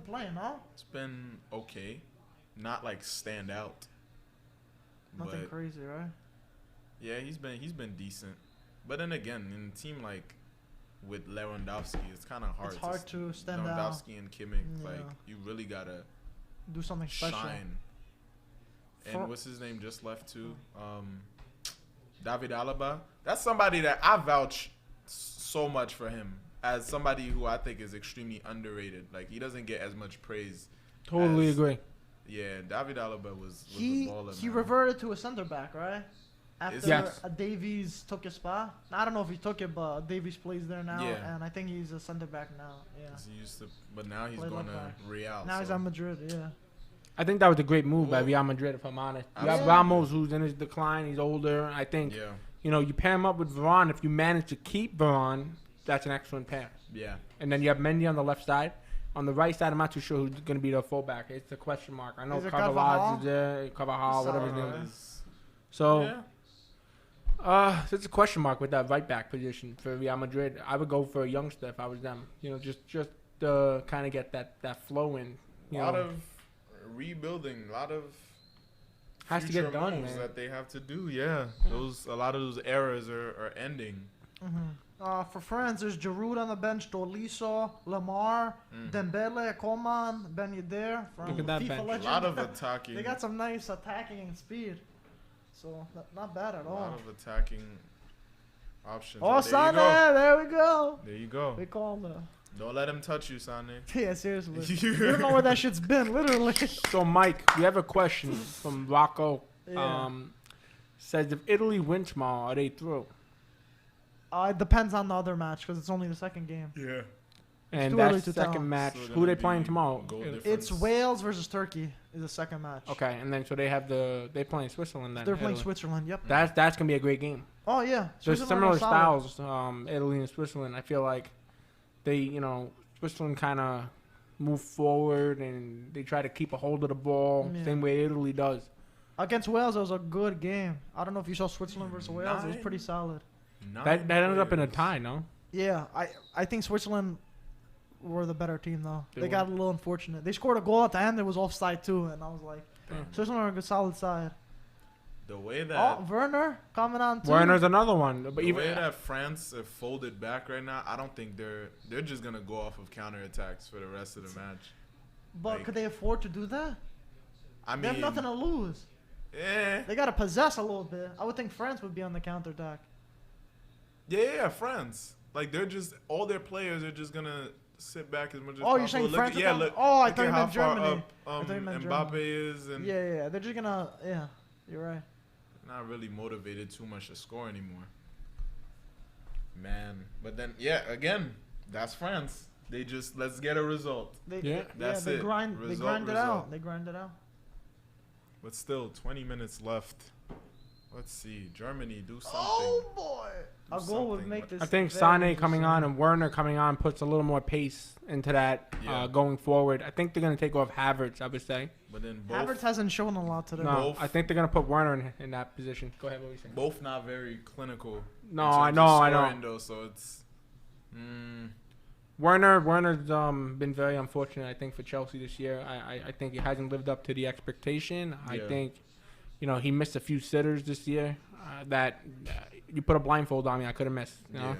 S3: playing, no?
S2: It's been okay. Not like stand out.
S3: Nothing
S2: But
S3: crazy, right?
S2: yeah, he's been decent. But then again, in a team like with Lewandowski, it's kind of hard.
S3: It's hard to stand out.
S2: Lewandowski and Kimmich,
S3: Yeah.
S2: like you really gotta
S3: Do something special.
S2: shine.
S3: For-
S2: And what's his name just left too? David Alaba. That's somebody that I vouch so much for him as somebody who I think is extremely underrated. Like he doesn't get as much praise.
S1: Totally
S2: as-
S1: agree.
S2: Yeah, David Alaba was
S3: He
S2: a baller.
S3: he
S2: man.
S3: reverted to a center back, right? After
S1: Yes.
S3: Davies took his spot. I don't know if he took it, but Davies plays there now,
S2: Yeah.
S3: and I think he's a center back now. Yeah.
S2: 'Cause he used to, but now he's
S3: Play
S2: going
S3: left back.
S2: to Real.
S3: Now he's
S2: so-
S3: at Madrid. Yeah.
S1: I think that was a great move by
S2: Whoa.
S1: Real Madrid, if I'm honest. You have
S2: Absolutely.
S1: Ramos, who's in his decline. He's older. I think,
S2: Yeah,
S1: you pair him up with Varane. If you manage to keep Varane, that's an excellent pair.
S2: yeah.
S1: And then you have Mendy on the left side. On the right side, I'm not too sure who's going to be the fullback. It's a question mark. I know
S3: Is it
S1: Carvalho
S3: Carvajal?
S1: is there, Carvajal, whatever his name is.
S2: Is-
S1: So,
S2: yeah.
S1: it's a question mark with that right back position for Real Madrid. I would go for a youngster if I was them. Just to kind of get that flow in.
S2: A lot of rebuilding, a lot of
S1: Has to
S2: future
S1: get done,
S2: moves
S1: man.
S2: that they have to do. Yeah, a lot of those eras are ending.
S3: For France, there's Giroud on the bench, Tolisso, Lamar, Dembele, Coman, Ben Yedder from
S1: Look at that
S3: FIFA
S1: bench.
S2: A
S3: Legend.
S2: lot of attacking.
S3: They got some nice attacking and speed, so not bad at
S2: a lot
S3: all.
S2: of attacking options.
S3: Oh,
S2: there
S3: Sane,
S2: you go.
S3: there we go.
S2: There you go.
S3: We call him.
S2: Don't let him touch you, Sane.
S3: Yeah, seriously. You don't know where that shit's been, literally.
S1: So, Mike, we have a question from Rocco.
S3: Yeah.
S1: Says if Italy win tomorrow, are they through?
S3: It depends on the other match because it's only the second game.
S2: Yeah.
S1: And
S3: too early
S1: that's
S3: to
S1: second
S3: tell.
S1: match.
S2: Still
S1: Who
S2: gonna
S1: they playing
S2: be
S1: tomorrow?
S2: goal difference.
S3: It's Wales versus Turkey is the second match.
S1: Okay, and then so they have they playing Switzerland then.
S3: They're playing
S1: Italy.
S3: Switzerland. Yep.
S1: That's gonna be a great game.
S3: Oh yeah.
S1: There's
S3: Switzerland
S1: similar
S3: are solid.
S1: styles, Italy and Switzerland. I feel like they, Switzerland kind of move forward and they try to keep a hold of the ball,
S3: Yeah.
S1: same way Italy does.
S3: Against Wales, it was a good game. I don't know if you saw Switzerland versus Wales. It was pretty solid.
S1: That ended up in a tie, no?
S3: Yeah, I think Switzerland were the better team though.
S1: They
S3: They got a little unfortunate. They scored a goal at the end. It was offside too, and I was like, Switzerland are a good solid side.
S2: The way that
S3: Oh, Werner coming on too.
S1: Werner's another one, but
S2: the
S1: even
S2: way that France have folded back right now, I don't think they're just gonna go off of counterattacks for the rest of the match.
S3: But
S2: like-
S3: could they afford to do that?
S2: I
S3: They have
S2: mean,
S3: nothing to lose.
S2: yeah,
S3: They got to possess a little bit. I would think France would be on the counterattack.
S2: yeah, France. Like they're just all their players are just gonna sit back as much as
S3: Oh,
S2: possible.
S3: you're saying
S2: Look
S3: France?
S2: at- yeah,
S3: would
S2: look.
S3: come- oh, I
S2: look
S3: thought
S2: at
S3: you
S2: how
S3: meant
S2: far
S3: Germany.
S2: up
S3: thought you meant
S2: Mbappe
S3: Germany.
S2: is, and
S3: Yeah. They're just gonna. Yeah, you're right.
S2: not really motivated too much to score anymore. Man, but then again, that's France. They just let's get a result.
S1: Yeah.
S2: That's
S3: they
S2: it.
S3: grind. They
S2: Result,
S3: grind it
S2: result.
S3: out. They grind it out.
S2: But still, 20 minutes left. Let's see, Germany do something.
S3: Oh boy!
S2: Do
S3: A goal would
S2: something.
S3: make this.
S1: I think
S3: very
S1: Sane coming on
S3: interesting.
S1: and Werner coming on puts a little more pace into that
S2: Yeah.
S1: going forward. I think they're going to take off Havertz, I would say.
S2: But then both
S3: Havertz hasn't shown a lot today.
S1: No,
S2: Both-
S1: I think they're going to put Werner in that position. Go ahead, what were you saying?
S2: both not very clinical.
S1: No,
S2: in
S1: I
S2: terms
S1: know,
S2: of
S1: I know.
S2: scoring, though, so it's
S1: Werner's been very unfortunate, I think, for Chelsea this year. I think he hasn't lived up to the expectation. I
S2: Yeah.
S1: think, he missed a few sitters this year that you put a blindfold on me, I could have missed. You know?
S2: yeah.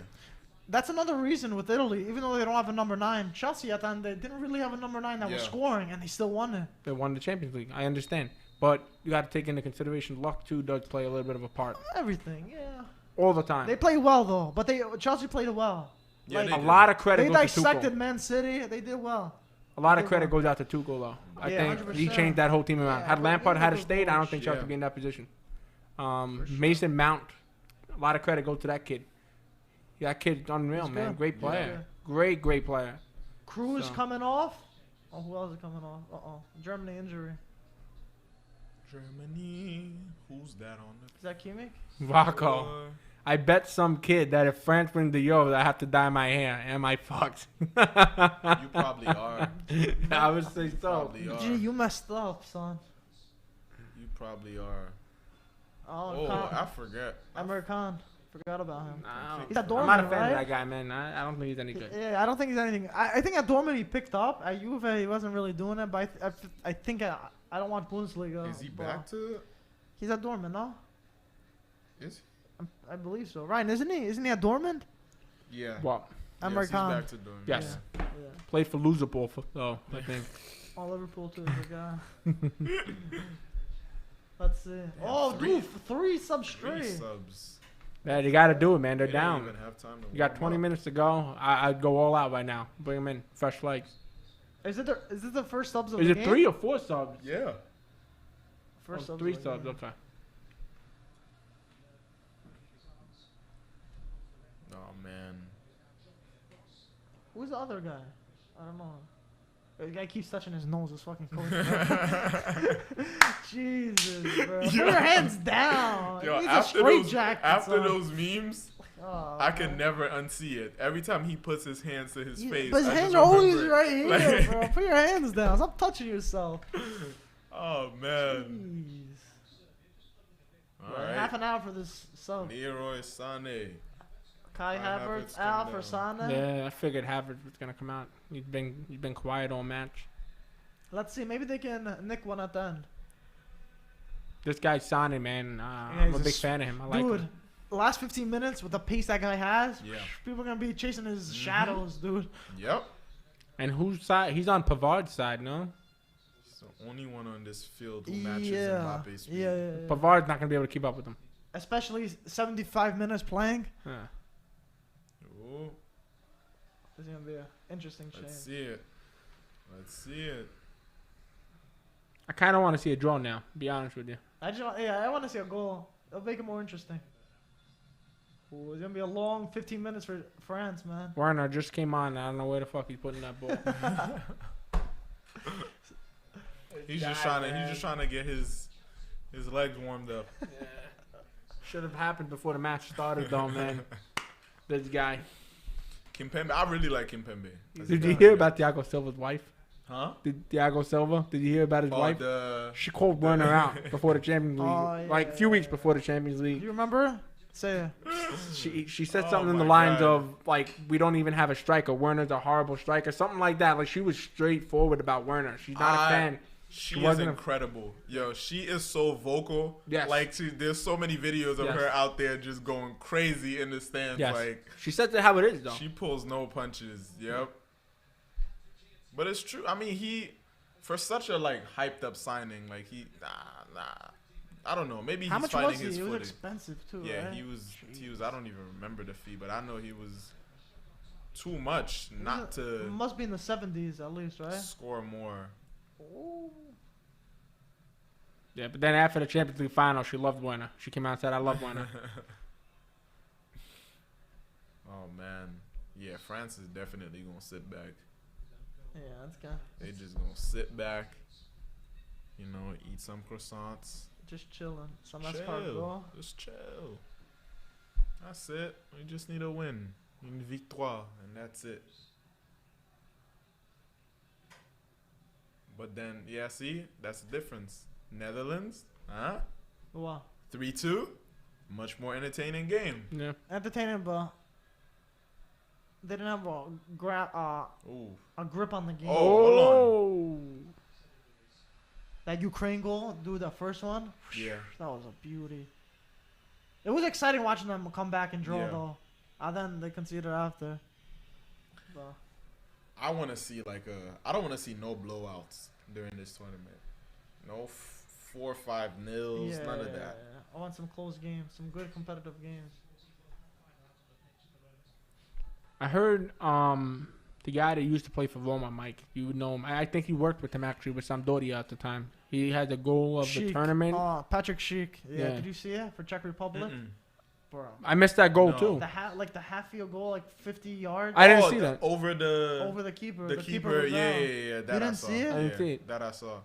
S3: That's another reason with Italy, even though they don't have a number 9. Chelsea at the end, they didn't really have a number 9 that was
S2: Yeah.
S3: scoring, and they still won it.
S1: They won the Champions League. I understand. But you got to take into consideration luck, too, does play a little bit of a part.
S3: Everything, yeah.
S1: all the time.
S3: They play well though, but Chelsea played well.
S2: Yeah,
S3: Like,
S2: they
S1: A
S2: did.
S1: lot of credit
S3: They
S1: goes to
S3: dissected
S1: Tuchel.
S3: Man City. They did well.
S1: A lot
S3: they
S1: of credit
S3: won.
S1: goes out to Tuchel though. I
S3: Yeah,
S1: think he
S3: 100%.
S1: changed that whole team around.
S3: Yeah,
S1: Had
S3: but
S1: Lampard
S3: he
S1: had
S3: was
S1: stayed, I don't think
S2: Yeah.
S1: Chelsea would be in that position. Mason Mount, a lot of credit goes to that kid. Yeah, that kid's unreal,
S3: He's
S1: man.
S3: good.
S1: Great
S3: He's
S1: player.
S3: good.
S1: Great player.
S3: Cruz
S1: So.
S3: coming off. Oh, who else is coming off? Germany injury.
S2: Germany. Who's that on the
S3: Is that Kimmich?
S1: Rocco.
S2: floor?
S1: I bet some kid that if France wins the Euro, that I have to dye my hair. Am I fucked?
S2: You probably are.
S1: I would say so.
S2: Probably are.
S3: Gee, you messed up, son.
S2: You probably are.
S3: Oh,
S2: Oh, I forget.
S3: American. Forgot about him.
S1: Nah,
S3: He's at
S1: I'm
S3: Dortmund,
S1: not a fan
S3: right?
S1: of that guy, man. I don't think he's any good.
S3: Yeah, I don't think he's anything. I think at Dortmund he picked up. At Juve he wasn't really doing it, but I think I don't want Bundesliga.
S2: Is he
S3: but
S2: back to?
S3: He's at Dortmund, no?
S2: Is
S3: I believe so. Ryan, isn't he? Isn't he at Dortmund?
S2: he? Yeah.
S1: Well,
S2: Yes, he's
S3: American.
S2: back to doing.
S1: yes.
S3: Yeah.
S1: Played for Loserpool, though, I think.
S3: Oh, Liverpool too, the guy. Let's see. Oh,
S2: three-
S3: dude, three subs
S2: Three
S3: straight.
S2: subs.
S1: Yeah, you got to do it, man. They're
S2: They didn't
S1: down.
S2: even have time to
S1: You got
S2: warm
S1: 20
S2: up.
S1: minutes to go. I'd go all out right now. Bring them in. Fresh legs.
S3: Is it the first subs of
S1: Is
S3: the
S1: it
S3: game?
S1: 3 or 4 subs?
S2: Yeah.
S3: First
S1: Oh,
S3: subs.
S1: 3
S3: of the
S1: subs.
S3: game.
S1: Okay.
S2: Oh man.
S3: Who's the other guy? I don't know. The guy keeps touching his nose. It's fucking cold. Jesus, bro. Put your hands down.
S2: Yo,
S3: He's a
S2: after
S3: straight
S2: those,
S3: jacket.
S2: after
S3: son.
S2: those memes,
S3: Oh,
S2: I can
S3: man.
S2: never unsee it. Every time he puts his hands to his face,
S3: But his
S2: I
S3: hands
S2: just
S3: are always
S2: remember it.
S3: right here,
S2: Like-
S3: bro. Put your hands down. Stop touching yourself.
S2: Oh man.
S3: Jeez.
S2: All
S3: Well,
S2: right.
S3: Half an hour for this sub.
S2: Leroy Sané.
S3: Kai
S2: Kai
S3: Havertz
S2: Havertz
S3: out
S2: come
S3: for
S2: down.
S3: Sané.
S1: Yeah, I figured Havertz was gonna come out. He's been quiet all match.
S3: Let's see. Maybe they can nick one at the end.
S1: This guy Sane, man,
S3: Yeah,
S1: I'm
S3: he's
S1: a
S3: a
S1: big fan of him. I like
S3: Dude,
S1: him.
S3: the last 15 minutes with the pace that guy has,
S2: Yeah.
S3: people are gonna be chasing his
S2: Mhm.
S3: shadows, dude.
S2: Yep.
S1: And whose side? He's on Pavard's side, no?
S2: He's the only one on this field who matches
S3: Yeah.
S2: Mbappe's speed.
S3: Yeah.
S1: Pavard's not gonna be able to keep up with him.
S3: Especially 75 minutes playing.
S1: Yeah.
S2: Ooh,
S3: It's gonna be an interesting change.
S2: let's see it. Let's see it.
S1: I kind of want to see a draw now. Be honest with you.
S3: I want to see a goal. It'll make it more interesting. Ooh, it's gonna be a long 15 minutes for France, man.
S1: Werner just came on. I don't know where the fuck he's putting that ball.
S2: He's just trying to get his legs warmed up.
S1: Should have happened before the match started, though, man. This guy.
S2: Kimpembe, I really like Kimpembe.
S1: Did you hear about Thiago Silva's wife?
S2: Huh?
S1: Did Thiago Silva? Did you hear about his
S2: Oh,
S1: wife? She called Werner out before the Champions League,
S3: Oh,
S1: like a
S3: yeah,
S1: few weeks
S3: yeah.
S1: before the Champions
S3: Do
S1: League.
S3: you remember? Say it.
S1: She said
S2: Oh
S1: something in the
S2: my
S1: lines
S2: God.
S1: of like, we don't even have a striker. Werner's a horrible striker, something like that. Like she was straightforward about Werner. She's not a fan.
S2: She
S1: She
S2: is
S1: wasn't a-
S2: incredible. Yo, she is so vocal.
S1: Yes.
S2: Like, there's so many videos of
S1: Yes.
S2: her out there just going crazy in the stands.
S1: Yes,
S2: Like,
S1: she says it how it is though.
S2: she pulls no punches. Yep. But it's true. I mean, for such a, like, hyped up signing, like, nah. I don't know. Maybe
S3: How
S2: he's
S3: much
S2: finding
S3: was he?
S2: his
S3: It was
S2: footing.
S3: expensive too,
S2: Yeah,
S3: right?
S2: he was. I don't even remember the fee, but I know he was too much not to
S3: Must be in the 70s at least, right?
S2: score more.
S1: Yeah, but then after the Champions League final, she loved Werner. She came out and said, "I love Werner."
S2: Oh man, yeah, France is definitely gonna sit back.
S3: Yeah, that's good.
S2: They just gonna sit back, you know, eat some croissants,
S3: Just chilling. Some
S2: chill,
S3: escargot.
S2: just chill. That's it. We just need a win, une victoire, and that's it. But then, yeah, see, that's the difference. Netherlands, huh?
S3: Wow.
S2: 3-2, much more entertaining game.
S1: Yeah,
S3: Entertaining, but they didn't have a
S2: Ooh.
S3: grip on the game.
S2: Oh, hold
S3: That Ukraine goal, dude, the first one,
S2: Yeah.
S3: that was a beauty. It was exciting watching them come back and draw,
S2: Yeah.
S3: though. And then they conceded after. But
S2: I want to see I don't want to see no blowouts during this tournament. No 4 or 5 nils, none of that.
S3: I want some close games, some good competitive games.
S1: I heard the guy that used to play for Roma, Mike. You would know him. I think he worked with him actually with Sampdoria at the time. He had the goal of the tournament.
S3: Patrick Schick. Yeah.
S1: Yeah.
S3: Did you see it for Czech Republic? Bro.
S1: I missed that goal
S2: No.
S1: too.
S3: The half field goal, like 50 yards.
S1: I didn't see that.
S2: Over
S3: the keeper.
S2: The keeper,
S3: was
S2: yeah.
S3: down.
S2: That
S3: You
S2: I
S3: didn't
S2: saw.
S3: see it?
S1: I didn't see it.
S2: That I saw.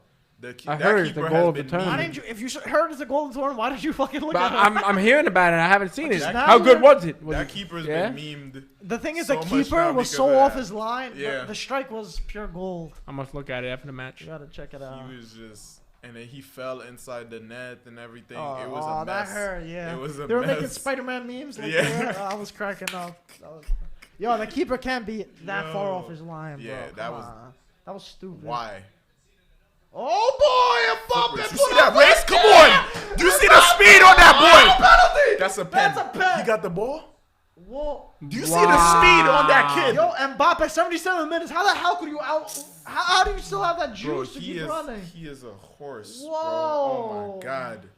S1: I heard the goal of the
S3: Why
S1: tournament.
S3: didn't you? If you heard it's a golden tournament, why did you fucking look
S1: But
S3: at it?
S1: I'm hearing about it. I haven't seen it.
S2: That
S1: How good was it? Was
S2: That
S1: it-
S2: keeper's
S1: yeah?
S2: been memed.
S3: The thing is,
S2: so
S3: the
S2: much
S3: keeper
S2: now
S3: was
S2: because
S3: so
S2: of
S3: off
S2: that.
S3: his line.
S2: Yeah.
S3: The strike was pure gold.
S1: I must look at it after the match.
S3: You gotta check it out.
S2: He was just, and then he fell inside the net and everything.
S3: Oh,
S2: it was a mess.
S3: that hurt. Yeah.
S2: It was a
S3: They were
S2: mess.
S3: making Spider-Man memes. Like
S2: Yeah.
S3: I was cracking up. Yo, the keeper can't be that far
S2: Yo.
S3: off his line, bro.
S2: Yeah,
S3: That was stupid.
S2: Why?
S3: Oh boy, Mbappe!
S2: You see that race? Come on! You see the speed on that boy?
S3: Penalty!
S2: That's a pen.
S3: That's a pen.
S2: He got the ball.
S3: Whoa.
S2: Do you see the speed on that kid?
S3: Yo, Mbappe, 77 minutes. How the hell could you out? How do you still have that
S2: Bro,
S3: juice to keep running?
S2: he is a horse,
S3: Whoa.
S2: bro. Oh my god.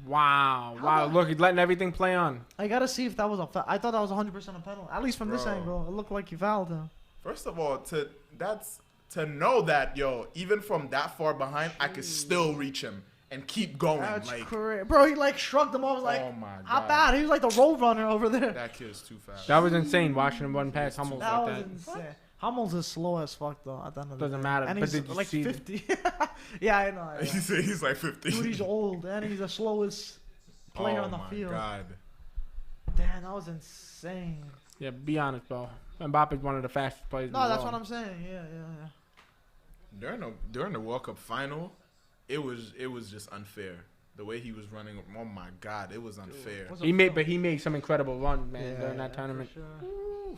S1: Wow. Wow. Look, he's letting everything play on.
S3: I gotta see if that was a foul. I thought that was 100% a penalty. At least from this
S2: Bro.
S3: angle, it looked like you fouled him.
S2: First of all, to know that, yo, even from that far behind, I could still reach him and keep going.
S3: That's
S2: like,
S3: crazy. Bro, he like shrugged him off. Was like,
S2: oh my
S3: how
S2: god.
S3: bad? He was like the road runner over there.
S2: That kid's too fast.
S1: That was insane watching him run past Hummels
S3: That
S1: like
S3: was
S1: that.
S3: insane. Hummels is slow as fuck though. At the end of the
S1: Doesn't
S3: day.
S1: matter,
S3: And
S1: but
S3: he's
S1: did you
S3: like
S1: see the-
S3: 50. Yeah, I know.
S2: He's like 50.
S3: Dude, he's old and he's the slowest player
S2: oh
S3: on the
S2: my
S3: field.
S2: god.
S3: Damn, that was insane.
S1: Yeah, be honest, bro. Mbappe's one of the fastest players.
S3: No, that's what I'm saying. Yeah.
S2: During the World Cup final, it was just unfair. The way he was running, oh my god, it was unfair.
S3: Was
S1: He made some incredible runs, man, during that tournament.
S3: For sure.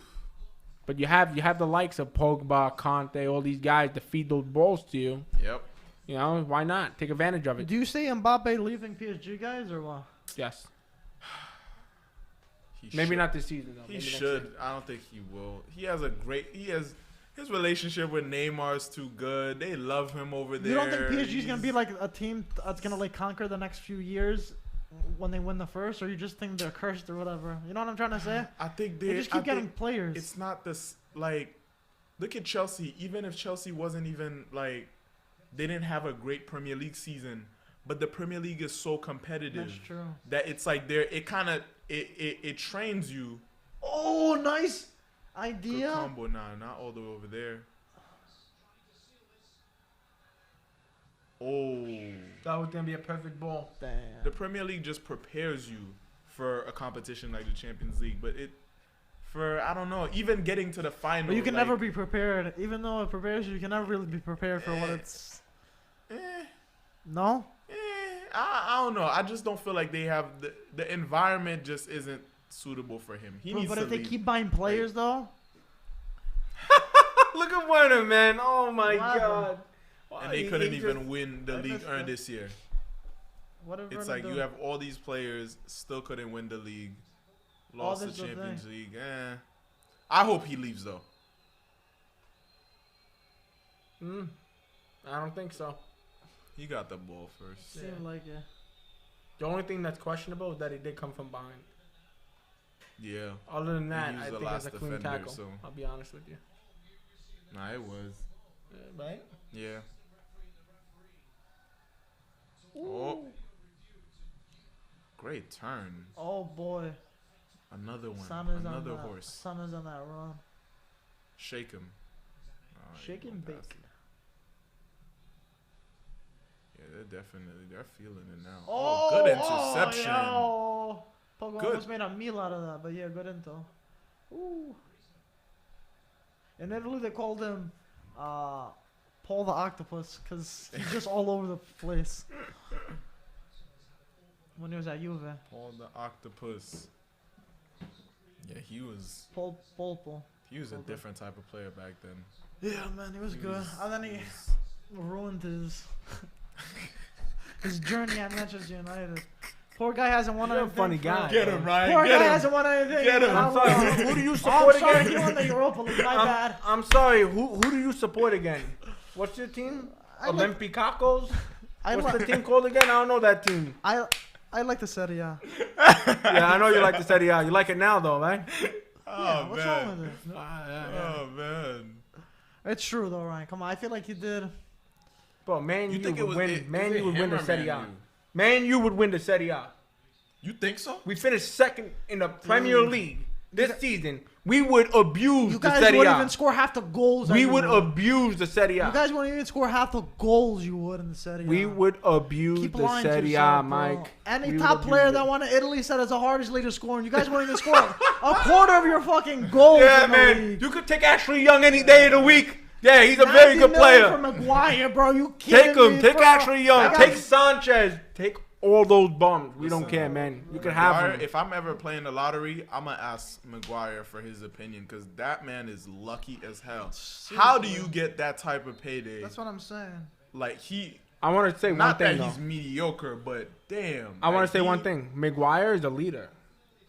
S1: But you have the likes of Pogba, Kante, all these guys to feed those balls to you.
S2: Yep.
S1: You know, why not take advantage of it?
S3: Do you see Mbappe leaving PSG, guys, or what?
S1: Yes.
S2: He
S1: Maybe
S2: should.
S1: not this season though.
S2: He
S1: Maybe next
S2: should.
S1: season.
S2: I don't think he will. His relationship with Neymar's too good. They love him over there.
S3: You don't think PSG's gonna be like a team that's gonna like conquer the next few years when they win the first, or you just think they're cursed or whatever? You know what I'm trying to say?
S2: I think
S3: They just keep getting players.
S2: It's not this like. Look at Chelsea. Even if Chelsea wasn't even like, they didn't have a great Premier League season, but the Premier League is so competitive
S3: That's true.
S2: that it's like it trains you.
S3: Oh, nice
S2: Good
S3: idea.
S2: combo now, not all the way over there. Oh,
S1: That was gonna be a perfect ball.
S3: Damn.
S2: the Premier League just prepares you for a competition like the Champions League, but I don't know, even getting to the final.
S3: But you can
S2: like,
S3: never be prepared. Even though it prepares you, you can never really be prepared for what it's. No?
S2: I don't know. I just don't feel like they have the environment just isn't suitable for him. He needs
S3: But
S2: to
S3: if they
S2: leave.
S3: keep buying players, though.
S1: Look at Werner, man. Oh my
S3: What happened?
S1: god.
S2: And they couldn't even win the league earned this year.
S3: Whatever.
S2: It's like you have all these players, still couldn't win the league. Lost the
S3: this is the
S2: Champions
S3: thing.
S2: League. I hope he leaves though.
S1: I don't think so.
S2: He got the ball first.
S3: Seemed like it.
S1: The only thing that's questionable is that he did come from behind.
S2: Yeah.
S1: Other than that,
S2: he was
S1: I
S2: the
S1: think it's
S2: last
S1: a clean
S2: defender,
S1: tackle.
S2: so-
S1: I'll be honest with you.
S2: Nah, it was.
S1: Right?
S2: Yeah. Oh. Great turn.
S3: Oh boy.
S2: Another one.
S3: Son is
S2: Another
S3: on that.
S2: horse.
S3: Son is on that run.
S2: Shake him. Oh, he
S3: Shake and
S2: went
S3: bake.
S2: past him. Yeah, they're feeling it now.
S3: Oh,
S2: good interception.
S3: Oh, Pogba
S2: Good.
S3: almost made a meal out of that, but yeah, good intel. Ooh. In Italy, they called him Paul the Octopus because he's just all over the place. When he was at Juve.
S2: Paul the Octopus. Yeah, he was
S3: Paul.
S2: a different type of player back then.
S3: Yeah, man, he was good. And then he ruined his journey at Manchester United. Poor guy hasn't won
S1: You're a
S3: anything.
S1: funny guy.
S2: Get him, Ryan.
S3: Poor
S2: Get
S3: guy
S2: him.
S3: hasn't won anything.
S2: Get him.
S1: I'm sorry. Who do you
S3: Oh,
S1: support
S3: I'm sorry,
S1: again?
S3: he won the Europa League. My bad.
S1: I'm sorry. Who do you support again? What's your team?
S3: I like-
S1: Olympiacos?
S3: I
S1: What's the
S3: like-
S1: team called again? I don't know that team.
S3: I like the Serie A.
S1: Yeah, I know you like the Serie A. You like it now, though, right?
S3: Yeah, what's
S2: man.
S3: wrong with it?
S2: Oh man.
S3: It's true though, Ryan. Come on, I feel like you did.
S1: Bro, Man
S2: You
S1: U
S2: think it
S1: would
S2: was
S1: win.
S2: it-
S1: Man
S2: is
S1: U
S2: it
S1: would win
S2: him
S1: the
S2: or
S1: Serie A.
S2: Man U?
S1: Man U would win the Serie A.
S2: You think so?
S1: We finished second in the Premier League this season. We would abuse
S3: You
S1: the
S3: guys
S1: Serie
S3: wouldn't
S1: A.
S3: even score half the goals. that
S1: We
S3: you
S1: would abuse the Serie A.
S3: You guys wouldn't even score half the goals you would in the Serie A.
S1: We would abuse
S3: Keep
S1: the
S3: lying to
S1: Serie A,
S3: yourself, bro.
S1: Mike.
S3: Any
S1: We would
S3: top
S1: abuse
S3: player
S1: it.
S3: that won in Italy said it's the hardest league to score, and you guys wouldn't even score a quarter of your fucking goals
S1: Yeah,
S3: in the
S1: man.
S3: league.
S1: You could take Ashley Young any day of the week. Yeah, he's a
S3: 90
S1: very good
S3: million
S1: player.
S3: for Maguire, bro. You kidding
S1: Take him.
S3: me,
S1: Take
S3: bro?
S1: Ashley Young.
S3: That
S1: Take
S3: guy's-
S1: Sanchez. Take all those bums. We don't care, man. You can have
S2: Maguire,
S1: him.
S2: if I'm ever playing the lottery, I'm gonna ask Maguire for his opinion because that man is lucky as hell. How do you get that type of payday?
S3: That's what I'm saying.
S2: Like he,
S1: I want to say one
S2: not
S1: thing,
S2: that
S1: though.
S2: he's mediocre, but damn.
S1: I want
S2: like,
S1: to say
S2: he-
S1: one thing. Maguire is a leader.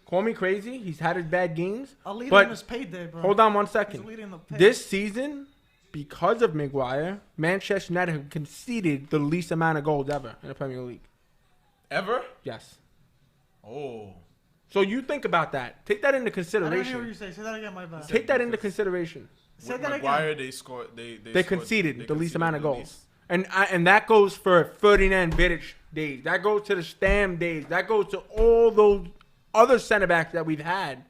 S1: Call me crazy. He's had his bad games.
S3: A leader
S1: But
S3: in his payday, bro.
S1: hold on one
S3: He's
S1: second.
S3: leading the pay.
S1: This season, because of Maguire, Manchester United have conceded the least amount of goals ever in the Premier League.
S2: Ever?
S1: Yes.
S2: Oh.
S1: So you think about that. Take that into
S3: I didn't hear what
S1: consideration.
S3: you say. Say that again, my bad.
S1: Take that into consideration.
S3: Say
S2: With
S3: that
S2: Maguire,
S3: again.
S2: they scored. They
S1: They
S2: scored-
S1: conceded
S2: they
S1: the least
S2: conceded
S1: amount of
S2: the
S1: goals.
S2: least.
S1: And that goes for Ferdinand Vidic days. That goes to the Stam days. That goes to all those other center backs that we've had.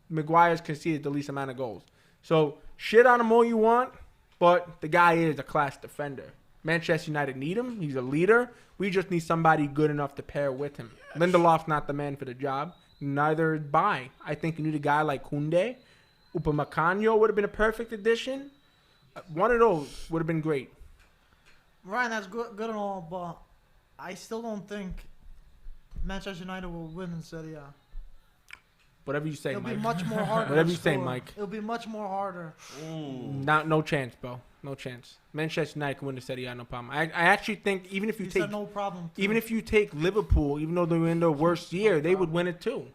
S1: Maguire's conceded the least amount of goals. So shit on him all you want, but the guy is a class defender. Manchester United need him. He's a leader. We just need somebody good enough to pair with him. Lindelof's not the man for the job. Neither is Bai. I think you need a guy like Koundé. Upamecano would have been a perfect addition. One of those would have been great.
S3: Ryan, that's good and all, but I still don't think Manchester United will win in Serie A.
S1: Whatever you say,
S3: It'll be
S1: Mike.
S3: much more harder.
S1: Whatever
S3: to
S1: you say,
S3: score.
S1: Mike.
S3: It'll be much more harder.
S2: Ooh.
S1: No chance, bro. No chance. Manchester United can win the Serie A, no problem. I actually think even if you
S3: He
S1: take
S3: said no problem. Too.
S1: even if you take Liverpool, even though they're in their worst year, they would win it too.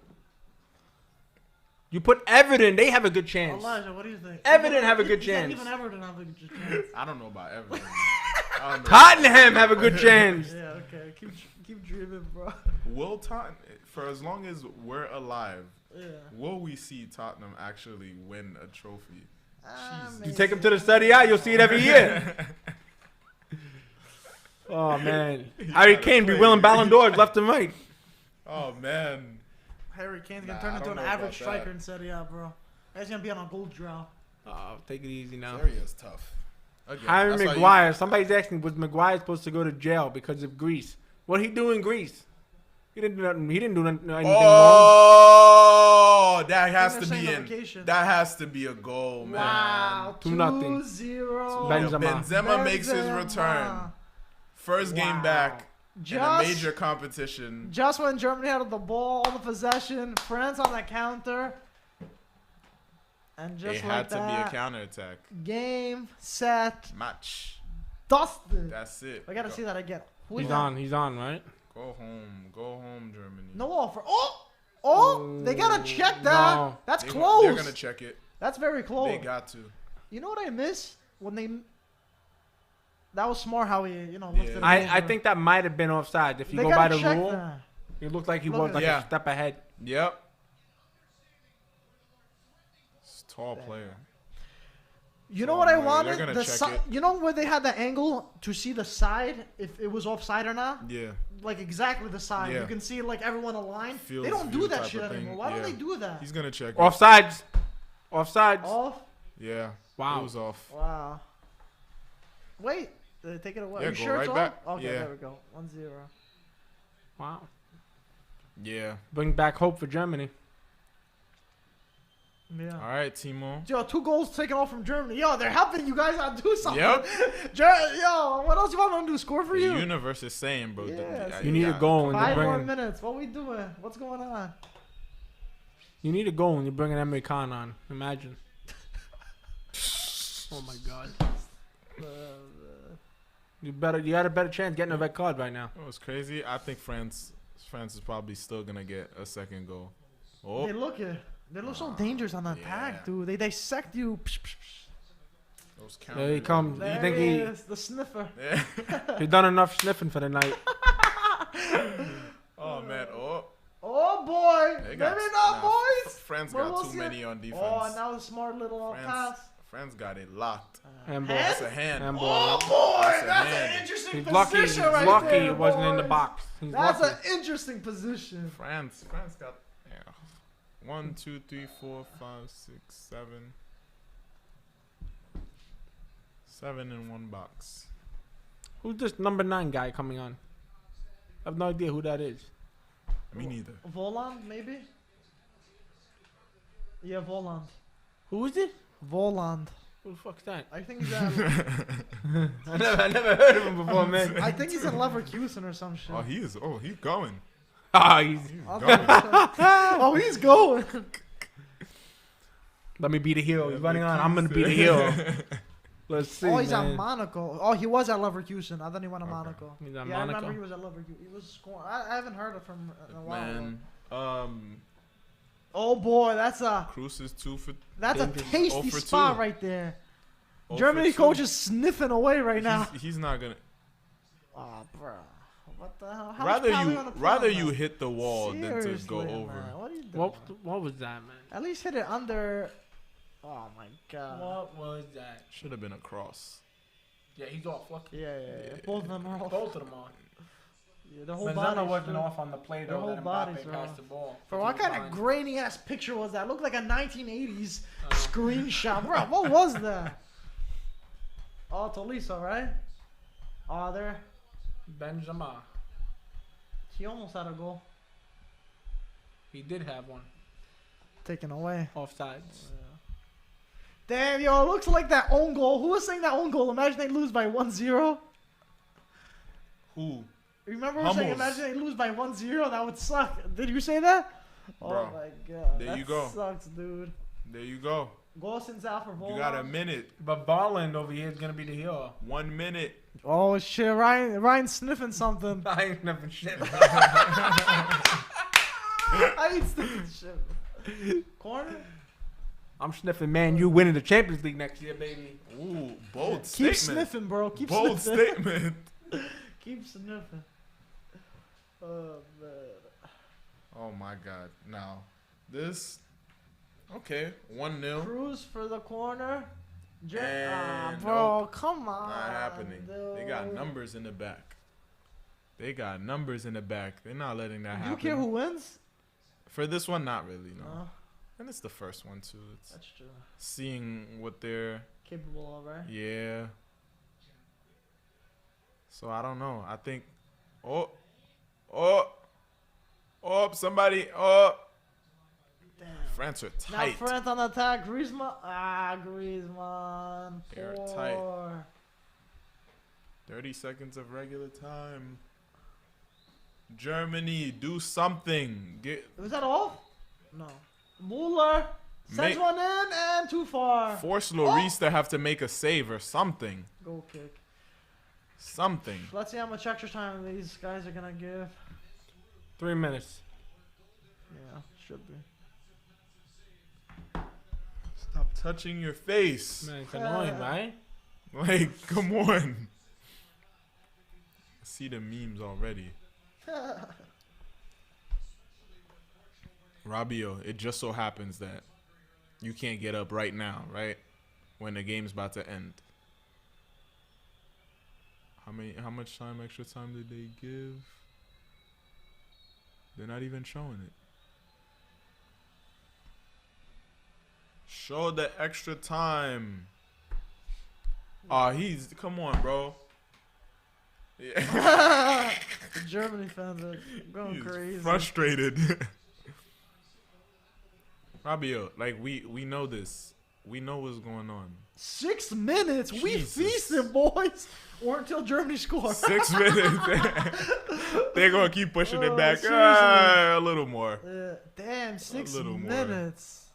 S1: You put Everton, they have a good chance.
S3: Elijah, what do you think?
S1: Everton have a good
S3: He said
S1: chance.
S3: Even Everton have a good chance.
S2: I don't know about Everton. I don't know.
S1: Tottenham have a good chance.
S3: Yeah, okay. Keep dreaming, bro.
S2: Will Tottenham, for as long as we're alive,
S3: Yeah.
S2: will we see Tottenham actually win a trophy? Jesus.
S1: You take them to the Serie A, you'll see it every year. Oh man, Harry Kane be willing Ballon d'Ors left and right.
S2: Oh man.
S3: Harry Kane's gonna
S2: Nah,
S3: turn
S2: I
S3: into
S2: don't
S3: an
S2: know
S3: average
S2: about that.
S3: striker in Serie A, bro. He's gonna be on a gold drought.
S1: Oh, take it easy now.
S2: Serie is tough. Again,
S1: Harry
S2: that's why
S1: Maguire. Somebody's asking, was Maguire supposed to go to jail because of Greece? What he do in Greece? He didn't do nothing. He didn't do anything wrong.
S2: Oh, that has
S3: They're
S2: to
S3: saying
S2: be
S3: on
S2: in.
S3: vacation.
S2: That has to be a goal, man.
S3: Wow,
S1: 2-0.
S3: 2-0.
S1: Benzema.
S2: Benzema makes his
S3: Benzema.
S2: return. First game
S3: Wow.
S2: back in a
S3: Just-
S2: major competition.
S3: Just when Germany had the ball, all the possession, France on the counter, and just
S2: It
S3: like
S2: had to be a
S3: that,
S2: counterattack.
S3: game, set,
S2: Match.
S3: dusted.
S2: That's it.
S3: I gotta
S2: Go-
S3: see that again. Who
S1: He's
S3: is that?
S1: on. He's on, right?
S2: Go home. Go home, Germany.
S3: No offer. Oh, they gotta check that.
S1: No.
S3: That's
S2: They're
S3: close.
S2: gonna check it.
S3: That's very close.
S2: They got to.
S3: You know what I miss when they? That was smart how he, lifted
S2: Yeah.
S3: it
S1: I
S3: over.
S1: think that might have been offside. If you
S3: they
S1: go
S3: gotta
S1: by the
S3: check
S1: rule,
S3: that.
S1: it looked like he
S3: Look
S1: was
S3: at
S1: like
S2: that.
S1: a step ahead.
S2: Yep. It's a tall player.
S3: You know
S2: Oh,
S3: what I
S2: no,
S3: wanted?
S2: they're gonna
S3: The
S2: check it.
S3: You know where they had the angle to see the side, if it was offside or not?
S2: Yeah.
S3: Like exactly the side.
S2: Yeah.
S3: You can see like everyone aligned.
S2: Field
S3: They don't
S2: view
S3: do that
S2: type
S3: shit
S2: of thing.
S3: anymore. Why don't
S2: Yeah.
S3: they do that?
S2: He's gonna check it.
S1: Offsides. Offsides.
S3: Off?
S2: Yeah.
S1: Wow.
S2: It was off.
S3: Wow. Wait. Did they take it away?
S2: Yeah,
S3: Are you
S2: go
S3: sure
S2: right
S3: it's
S2: back.
S3: off? Okay,
S2: Yeah.
S3: there we go. 1-0.
S1: Wow.
S2: Yeah.
S1: Bring back hope for Germany.
S3: Yeah.
S2: All right, Timo.
S3: Yo, 2 goals taken off from Germany. Yo, they're helping you guys out do something.
S2: Yep.
S3: Yo, what else you want them to do? Score for
S2: The
S3: you?
S2: universe is saying, bro.
S3: Yes.
S1: You need a goal when you're
S3: 5 more
S1: bringing.
S3: minutes. What we doing? What's going on?
S1: You need a goal when you're bringing Emre Can on. Imagine. Oh my God. You got a better chance getting a red card right now.
S2: It was crazy. I think France is probably still gonna get a second goal. Oh,
S3: They look so dangerous on the attack, dude. They dissect you. Psh, psh, psh.
S2: those
S1: There he comes.
S3: There
S1: You think
S3: he
S1: he
S3: is, the sniffer.
S2: Yeah.
S1: he done enough sniffing for the night?
S2: Oh man. Oh.
S3: Oh boy! boy.
S2: They
S3: Maybe
S2: got-
S3: not,
S2: nah,
S3: boys.
S2: France
S3: But
S2: got
S3: we'll
S2: too
S3: see.
S2: many on defense.
S3: Oh, and now a smart little pass.
S2: France got it locked.
S1: Handball.
S3: Hand?
S2: That's a hand.
S1: Handball.
S3: Oh boy,
S2: That's a
S3: that's
S2: hand.
S3: an interesting
S1: He's lucky. He's
S3: position right
S1: lucky
S3: there,
S1: it wasn't in the
S3: boys.
S1: box. He's
S3: That's
S1: lucky.
S3: an interesting position.
S2: France got 1, 2, 3, 4, 5, 6, 7. 7 in one box.
S1: Who's this number 9 guy coming on? I have no idea who that is.
S2: Me neither.
S3: Voland, maybe? Yeah, Voland.
S1: Who is it?
S3: Voland.
S1: Who the fuck's that?
S3: I think he's at,
S1: I never heard of him before, man.
S3: I think he's in Leverkusen or some shit.
S2: Oh, he's going.
S1: Ah, he's.
S2: Going.
S3: Oh, he's going.
S1: Let me be the hero. He's running on. I'm gonna be the hero. Let's see.
S3: Oh, he's
S1: man.
S3: at Monaco. Oh, he was at Leverkusen. I thought he went to
S2: Okay.
S3: Monaco.
S1: He's at
S3: Yeah, I
S1: Monaco.
S3: remember he was at Leverkusen. He was scoring. I haven't heard of him in a while.
S2: Man,
S3: Oh boy, that's a
S2: Cruz is 2 for.
S1: Dangerous.
S3: tasty
S2: 0 for
S3: spot
S2: 2.
S3: right there.
S2: 0 for
S3: Germany
S2: 2.
S3: coach is sniffing away right now.
S2: He's not gonna.
S3: Oh, bro. What the hell? How much power you wanna put
S2: Rather
S3: on
S2: you
S3: that?
S2: hit the wall than to
S3: Seriously,
S2: go
S3: man.
S2: over.
S3: What are you doing?
S1: What was that, man?
S3: At least hit it under. Oh my god.
S1: What was that?
S2: Should have been a cross.
S1: Yeah, he's off. Look.
S3: Yeah. Both of them are off.
S1: Both of them on.
S3: Yeah, the whole
S1: Messina
S3: body.
S1: wasn't off on the play
S3: Their
S1: though.
S3: whole
S1: That
S3: bodies
S1: Mbappe
S3: are
S1: passed
S3: off.
S1: the ball.
S3: Bro, what
S1: He was
S3: kind of
S1: blind.
S3: grainy ass picture was that? Looked like a 1980s screenshot. Bro, what was that? Oh, Tolisso, right? Oh, there.
S1: Benzema.
S3: He almost had a goal.
S1: He did have one.
S3: Taken away.
S1: Offsides.
S3: Damn, yo, it looks like that own goal. Who was saying that own goal? Imagine they lose by 1-0.
S2: Who?
S3: Remember we were saying
S2: Hummels.
S3: imagine they lose by 1-0? That would suck. Did you say that? Oh
S2: Bro,
S3: my god.
S2: there
S3: that
S2: you go.
S3: Sucks, dude.
S2: There you go.
S3: Goalson's out for Voland.
S2: You got a minute.
S1: But Barland over here is gonna be the hero.
S2: 1 minute.
S3: Oh shit, Ryan's sniffing something.
S1: I ain't never shit.
S3: I ain't sniffing shit. Corner?
S1: I'm sniffing, man. You winning the Champions League next year, baby.
S2: Ooh, bold
S3: Keep
S2: statement.
S3: sniffing, bro. Keep
S2: Bold
S3: sniffing.
S2: statement.
S3: Keep sniffing. Oh man.
S2: Oh my God. Now, this. Okay, 1-0.
S3: Cruz for the corner.
S2: And
S3: Bro,
S2: nope.
S3: come on.
S2: Not happening. They got
S3: dude.
S2: numbers in the back. They got numbers in the back. They're not letting that
S3: Do
S2: happen.
S3: you care who wins?
S2: For this one, not really, no.
S3: No,
S2: And it's the first one too. It's
S3: that's true.
S2: seeing what they're.
S3: Capable of, right?
S2: Yeah. So I don't know. I think. Oh, somebody. Oh,
S3: Damn.
S2: France are
S3: Now
S2: tight.
S3: France on attack. Griezmann. Griezmann.
S2: They're tight.
S3: Poor.
S2: 30 seconds of regular time. Germany, do something.
S3: Was that off? No. Muller sends
S2: Make-
S3: one in and too far.
S2: Force Lloris to have to make a save or something.
S3: Goal kick.
S2: Something.
S3: Let's see how much extra time these guys are gonna give.
S1: 3 minutes.
S3: Yeah, should be.
S2: Stop touching your face.
S1: Man, it's annoying, right?
S2: Like, come on. I see the memes already. Rabiot, it just so happens that you can't get up right now, right? When the game's about to end. How much time, extra time did they give? They're not even showing it. Show the extra time. Come on, bro. Yeah.
S3: The Germany fans are going
S2: He's
S3: crazy.
S2: frustrated. Rabiot, like we know this. We know what's going on.
S3: 6 minutes. We
S2: Jesus.
S3: feasted, boys. Or until Germany scores.
S2: 6 minutes. They're gonna keep pushing it back.
S3: Seriously.
S2: A little more.
S3: Damn, 6
S2: little more.
S3: minutes.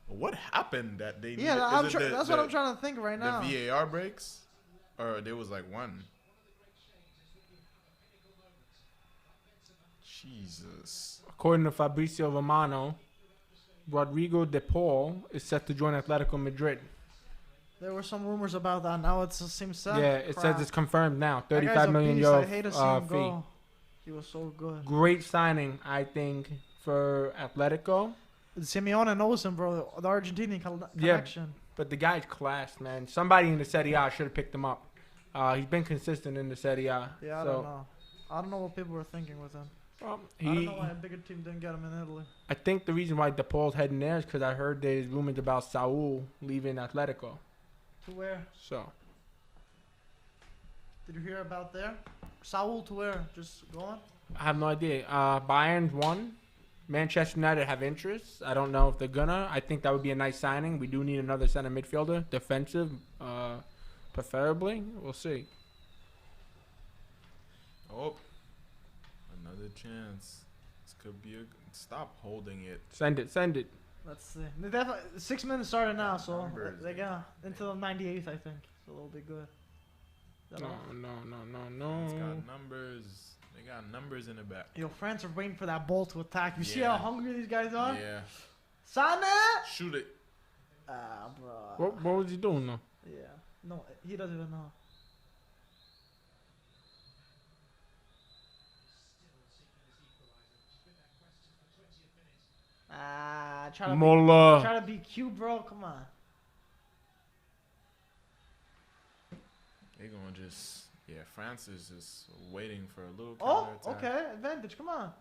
S2: What happened that they?
S3: Yeah, that's what I'm trying to think right now.
S2: The VAR breaks, or there was like one. Jesus.
S1: According to Fabrizio Romano, Rodrigo De Paul is set to join Atletico Madrid.
S3: There were some rumors about that. Now it seems set.
S1: Yeah, it says it's confirmed now.
S3: That guy's
S1: 35
S3: a
S1: million
S3: beast.
S1: euro
S3: I hate to see him
S1: fee.
S3: go. He was so good.
S1: Great signing, I think, for Atletico.
S3: Simeone knows him, bro. The Argentinian connection.
S1: But the guy's class, man. Somebody in the Serie A should have picked him up. He's been consistent in the Serie A.
S3: Yeah, I don't know. I don't know what people were thinking with him.
S1: Well,
S3: I don't know why a bigger team didn't get him in Italy.
S1: I think the reason why DePaul's heading there is because I heard there's rumors about Saul leaving Atletico.
S3: To where?
S1: So.
S3: Did you hear about there? Saul to where? Just going?
S1: I have no idea. Bayern's won. Manchester United have interest. I don't know if they're gonna. I think that would be a nice signing. We do need another center midfielder, defensive, preferably. We'll see.
S2: Oh, another chance. This could be a. Stop holding it.
S1: Send it. Send it.
S3: Let's see. They definitely 6 minutes started now, so
S2: Numbers,
S3: they got into the 98th, I think. So it'll be good.
S1: No.
S2: It's got numbers. They got numbers in the back.
S3: Yo, France are waiting for that ball to attack. You see
S2: Yeah.
S3: how hungry these guys are?
S2: Yeah.
S3: Sane!
S2: Shoot it.
S3: Ah, bro.
S1: What was he doing though?
S3: Yeah. No, he doesn't even know. Ah,
S1: Muller.
S3: try to be cute, bro. Come on.
S2: They're gonna just. Yeah, France is just waiting for a little
S3: Oh,
S2: counterattack.
S3: okay. Advantage. Come on.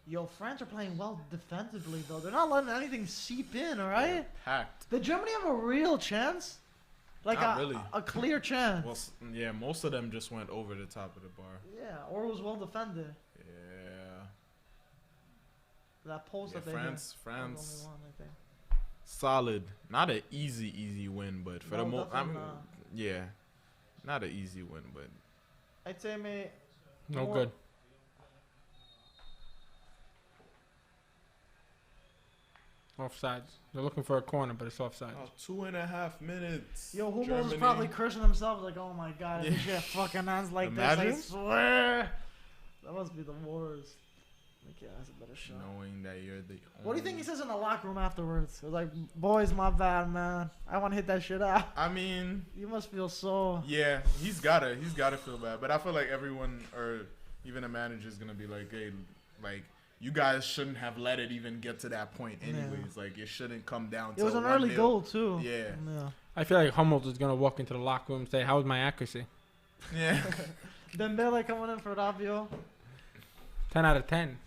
S3: Yo, France are playing well defensively, though. They're not letting anything seep in, all right?
S2: They're packed.
S3: Did Germany have a real chance? Like
S2: Not really.
S3: a clear chance.
S2: Well, yeah, most of them just went over the top of the bar.
S3: Yeah, or was well defended.
S2: Yeah.
S3: That post
S2: Yeah,
S3: that they
S2: France,
S3: hit was the only
S2: France,
S3: one, I think.
S2: solid. Not an easy win, but for the
S3: No,
S2: most,
S3: definitely not.
S2: yeah, not an easy win, but
S3: I'd say, mate.
S1: No
S3: more-
S1: good. Offsides. They're looking for a corner, but it's offside.
S2: 2.5 minutes.
S3: Yo, Hummels is
S2: Germany.
S3: probably cursing himself like, oh my god, if
S2: Yeah.
S3: they get fucking hands like
S2: Imagine.
S3: this, I swear. That must be the worst. Like, yeah, that's a better shot.
S2: Knowing that you're the.
S3: What do you think he
S2: only-
S3: says in the locker room afterwards? He was like, boys, my bad, man. I want to hit that shit out.
S2: I mean,
S3: You must feel so.
S2: yeah, he's gotta feel bad. But I feel like everyone, or even a manager, is gonna be like, hey, like. You guys shouldn't have let it even get to that point anyways. Like, it shouldn't come down to
S3: It was an early goal, too.
S2: Yeah.
S1: I feel like Hummels is gonna walk into the locker room and say, "How was my accuracy?"
S2: Yeah.
S3: Dembele coming in for Rabiot.
S1: 10 out of 10.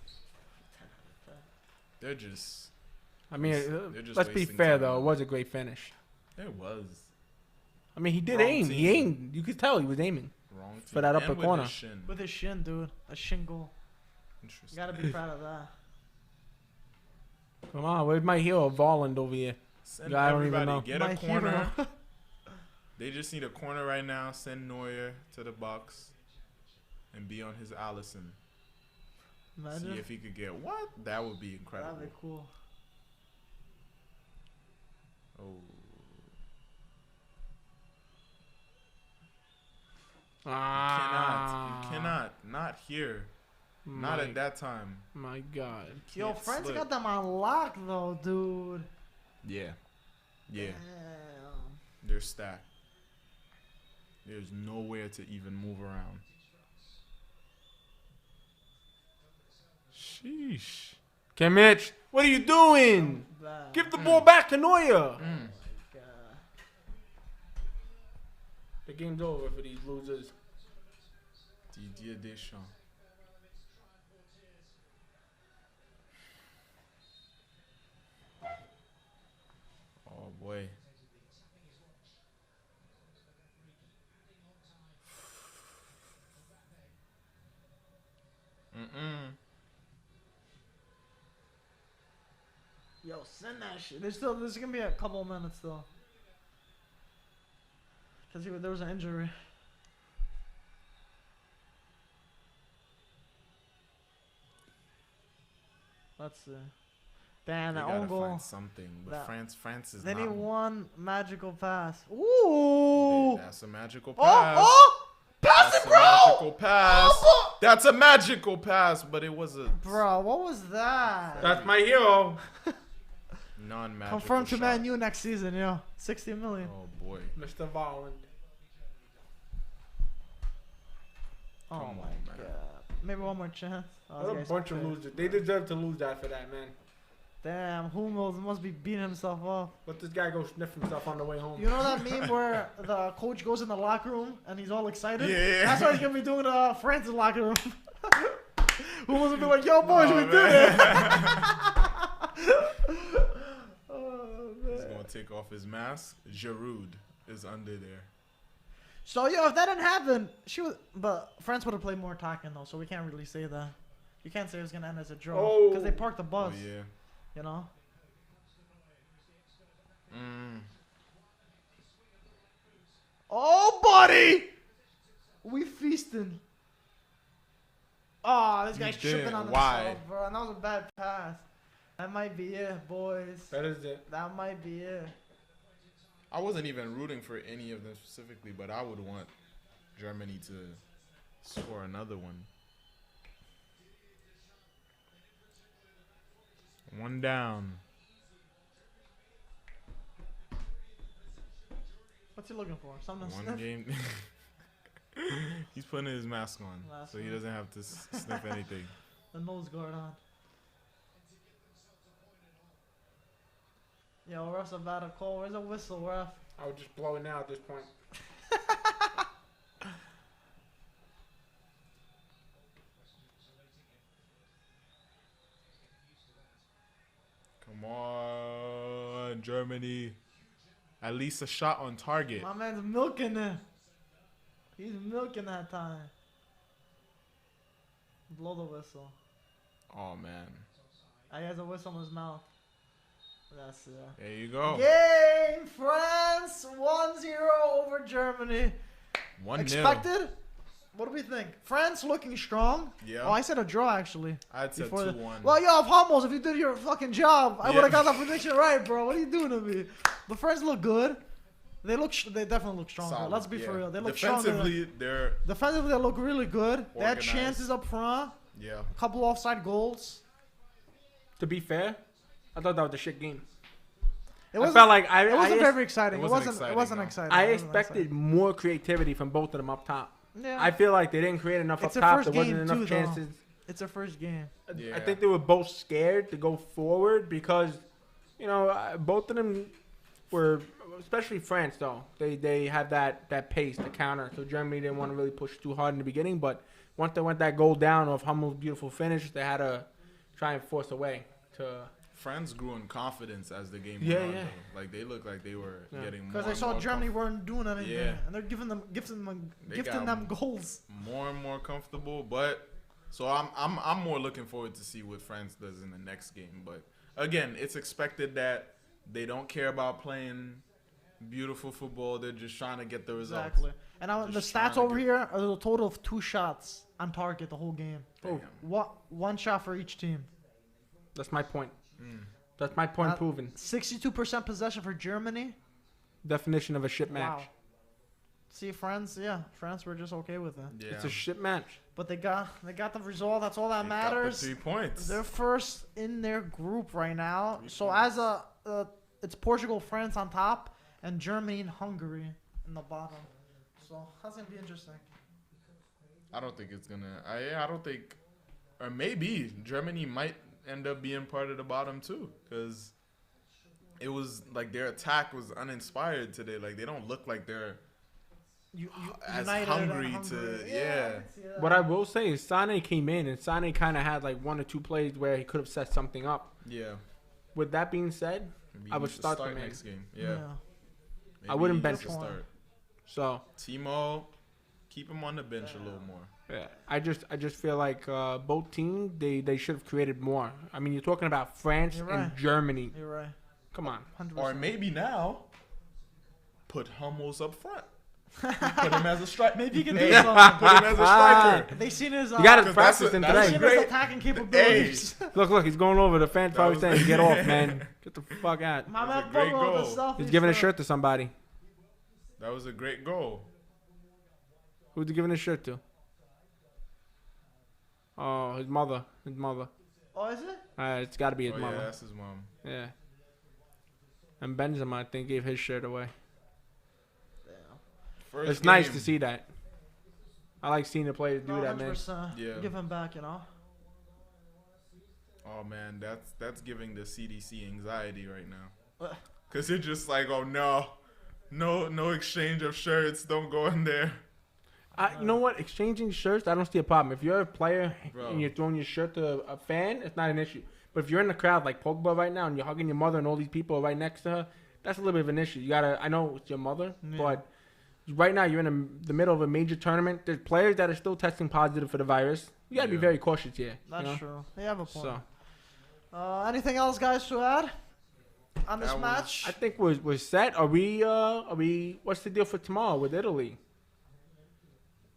S2: They're just.
S1: I mean,
S2: They're just
S1: let's be
S2: wasting
S1: fair
S2: time.
S1: though. It was a great finish.
S2: It was.
S1: I mean, he did
S2: Wrong
S1: aim. He
S2: team.
S1: aimed. You could tell he was aiming.
S2: Wrong team.
S1: For that upper
S2: And with
S1: corner.
S2: his shin.
S3: With his shin, dude. A shin goal.
S2: Interesting.
S3: Gotta be proud of that.
S1: Come on, where's my hero, Volland over here?
S2: Send
S1: I don't even
S2: everybody.
S1: know.
S2: Get
S3: My
S2: a corner.
S3: hero.
S2: They just need a corner right now. Send Neuer to the box. And be on his Allison.
S3: Imagine.
S2: See if he could get what? That would be incredible.
S3: That'd be cool.
S2: Oh. You cannot. Not here. Not at that time.
S1: My God.
S3: Yo,
S2: Can't
S3: France
S2: slip.
S3: got them on lock, though, dude.
S2: Yeah. Yeah.
S3: Damn.
S2: They're stacked. There's nowhere to even move around. Sheesh.
S1: Kimmich, what are you doing?
S3: Bad.
S1: Give the ball back to Neuer.
S3: God.
S1: The game's over for these losers.
S2: Didier Deschamps. Oh boy.
S3: Yo, send that shit. There's gonna be a couple of minutes though. Cause there was an injury. Let's see. Damn,
S2: They
S3: that
S2: gotta
S3: own goal.
S2: find something, but
S3: That-
S2: France is
S3: They
S2: not.
S3: need one magical pass. Ooh!
S2: That's a magical
S3: Oh,
S2: pass.
S3: oh! Pass
S2: That's
S3: it,
S2: a
S3: bro!
S2: magical pass.
S3: Oh,
S2: That's a magical pass, but it was a
S3: bro, what was that?
S1: That's my hero.
S2: non-magical
S3: Confirmed to
S2: shot.
S3: Man U next season, yo. 60 million.
S2: Oh boy.
S1: Mr. Volland.
S3: Oh
S2: Come
S3: my
S2: on, man.
S3: god. Maybe one more chance. Oh,
S1: What a
S3: this guy's
S1: bunch of
S3: pissed.
S1: losers. They deserve to lose that for that, man.
S3: Damn, Hummels must be beating himself up.
S1: Let this guy go sniff himself on the way home.
S3: You know that meme where the coach goes in the locker room and he's all excited?
S2: Yeah.
S3: That's what he's gonna be doing in France's locker room. Hummels will be like, "Yo, boys, we
S2: man.
S3: did it." Oh,
S2: He's
S3: man.
S2: gonna take off his mask. Giroud is under there.
S3: So yo, if that didn't happen, but France would have played more attacking though, so we can't really say that. You can't say it's gonna end as a draw because they parked the
S2: Oh
S3: bus.
S2: yeah.
S3: You know. Oh, buddy, we feasting. Oh, this guy's tripping
S2: didn't.
S3: on
S2: Why?
S3: himself, bro. And that was a bad pass. That might be it, boys.
S1: That is it.
S3: That might be it.
S2: I wasn't even rooting for any of them specifically, but I would want Germany to score another one. One down.
S3: What's he looking for? Something to
S2: One
S3: sniff?
S2: game. He's putting his mask on,
S3: Last
S2: so he
S3: one.
S2: doesn't have to sniff anything.
S3: The nose guard on. Yo, ref's about to call. Where's the whistle, ref?
S1: I would just blow it now at this point.
S2: Come on, Germany. At least a shot on target.
S3: My man's milking it. He's milking that time. Blow the whistle.
S2: Oh, man.
S3: He has a whistle in his mouth. That's it.
S2: There you go.
S3: Game! France 1-0 over Germany.
S2: 1-0.
S3: Expected? What do we think? France looking strong.
S2: Yeah.
S3: Oh, I said a draw actually.
S2: I'd say
S3: Before the-
S2: 2-1.
S3: Well, yo, if Hummels, if you did your fucking job, I
S2: Yeah.
S3: would have got that prediction right, bro. What are you doing to me? The French look good. They definitely look strong.
S2: Solid,
S3: Let's be
S2: yeah.
S3: for real. They look stronger.
S2: Defensively, they're
S3: Defensively, they look really good. They had
S2: Organized.
S3: chances up front.
S2: yeah.
S3: A couple offside goals.
S1: To be fair, I thought that was a shit game.
S3: It
S1: I
S3: wasn't,
S1: felt like
S3: it wasn't
S1: I,
S3: very exciting.
S2: it
S3: It
S2: wasn't
S3: wasn't
S2: exciting, no.
S3: exciting.
S1: I
S3: It wasn't
S1: expected
S3: exciting.
S1: more creativity from both of them up top.
S3: Yeah.
S1: I feel like they didn't create enough
S3: It's
S1: up
S3: their
S1: top.
S3: first
S1: There wasn't
S3: game
S1: enough
S3: too, though.
S1: chances.
S3: It's their first game.
S2: Yeah.
S1: I think they were both scared to go forward because, you know, both of them were, especially France though. They had that pace, the counter. So Germany didn't want to really push too hard in the beginning, but once they went that goal down off Hummel's beautiful finish, they had to try and force a way to.
S2: France grew in confidence as the game
S1: Yeah,
S2: went on.
S1: yeah.
S2: though. Like they looked like they were getting more
S3: Because they
S2: and
S3: saw
S2: more
S3: Germany weren't doing anything,
S2: Yeah.
S3: and they're gifting them
S2: They
S3: gifting
S2: got
S3: them goals.
S2: more and more comfortable. But so I'm more looking forward to see what France does in the next game. But again, it's expected that they don't care about playing beautiful football. They're just trying to get the results.
S3: Exactly. And now the
S2: Just trying
S3: stats
S2: to
S3: over
S2: get-
S3: here are a total of 2 shots on target the whole game.
S2: Damn.
S3: One shot for each team.
S1: That's my point. That's my point
S3: Uh,
S1: proven.
S3: 62% possession for Germany.
S1: Definition of a shit match.
S3: Wow. See, France, France were just okay with it.
S2: Yeah.
S1: It's a shit match.
S3: But they got the result. That's all that
S2: They got the
S3: matters.
S2: 3 points.
S3: They're first in their group right now.
S2: 3
S3: So
S2: points.
S3: as it's Portugal, France on top, and Germany and Hungary in the bottom. So that's gonna be interesting.
S2: I don't think it's gonna. I don't think, or maybe Germany might end up being part of the bottom too, because it was like their attack was uninspired today. Like they don't look like they're as
S3: United
S2: hungry
S3: and
S2: to.
S3: I
S2: Yeah.
S3: can see that.
S1: What I will say is Sane came in and Sane kind of had like 1 or 2 plays where he could have set something up.
S2: Yeah.
S1: With that being said,
S2: Maybe
S1: I
S2: he
S1: would
S2: needs to
S1: start the man.
S2: next game. Yeah.
S1: I wouldn't
S2: Maybe
S1: bench
S2: he needs
S1: him.
S2: to start.
S1: so
S2: Timo, keep him on the bench a little more.
S1: yeah, I just feel like both teams they should have created more. I mean, you're talking about France
S3: You're
S1: and
S3: right.
S1: Germany.
S3: You're right.
S1: Come on.
S3: 100%.
S2: Or maybe now, put Hummels up front. Put him as a striker.
S3: Maybe you can
S2: Hey,
S3: do something.
S2: Put him as a striker.
S3: They seen his
S1: You got to
S2: 'Cause
S1: practice
S2: that's a-
S1: him
S2: that's
S3: they
S1: today.
S3: seen
S2: great.
S3: his attacking capabilities.
S1: Look, he's going over. The fans probably
S2: was-
S1: saying, "Get off, man. Get the fuck out."
S3: My
S2: That was
S3: man
S2: a great
S3: Bobo with
S2: goal.
S3: the selfie
S1: He's giving a
S3: stuff.
S1: shirt to somebody.
S2: That was a great goal.
S1: Who's he giving a shirt to? Oh, his mother. His mother.
S3: Oh, is it?
S1: It's got to be his
S2: Oh
S1: mother.
S2: yeah, that's his mom.
S1: Yeah. And Benzema, I think, gave his shirt away.
S2: First
S1: It's nice
S2: game.
S1: to see that. I like seeing the players do that, man.
S3: 100%.
S2: Yeah.
S3: Give him back, you know.
S2: Oh man, that's giving the CDC anxiety right now.
S3: What?
S2: Cause it's just like, oh no exchange of shirts. Don't go in there.
S1: You know what? Exchanging shirts, I don't see a problem. If you're a player
S2: Bro.
S1: and you're throwing your shirt to a fan, it's not an issue. But if you're in the crowd like Pogba right now and you're hugging your mother and all these people are right next to her, that's a little bit of an issue. You gotta. I know it's your mother,
S3: Yeah.
S1: but right now you're in the middle of a major tournament. There's players that are still testing positive for the virus. You gotta be
S2: Yeah.
S1: very cautious here.
S3: That's
S1: you know?
S3: true. They have a point.
S1: So
S3: Anything else, guys, to add on this
S2: That was-
S3: match?
S1: I think we're set. Are we? What's the deal for tomorrow with Italy?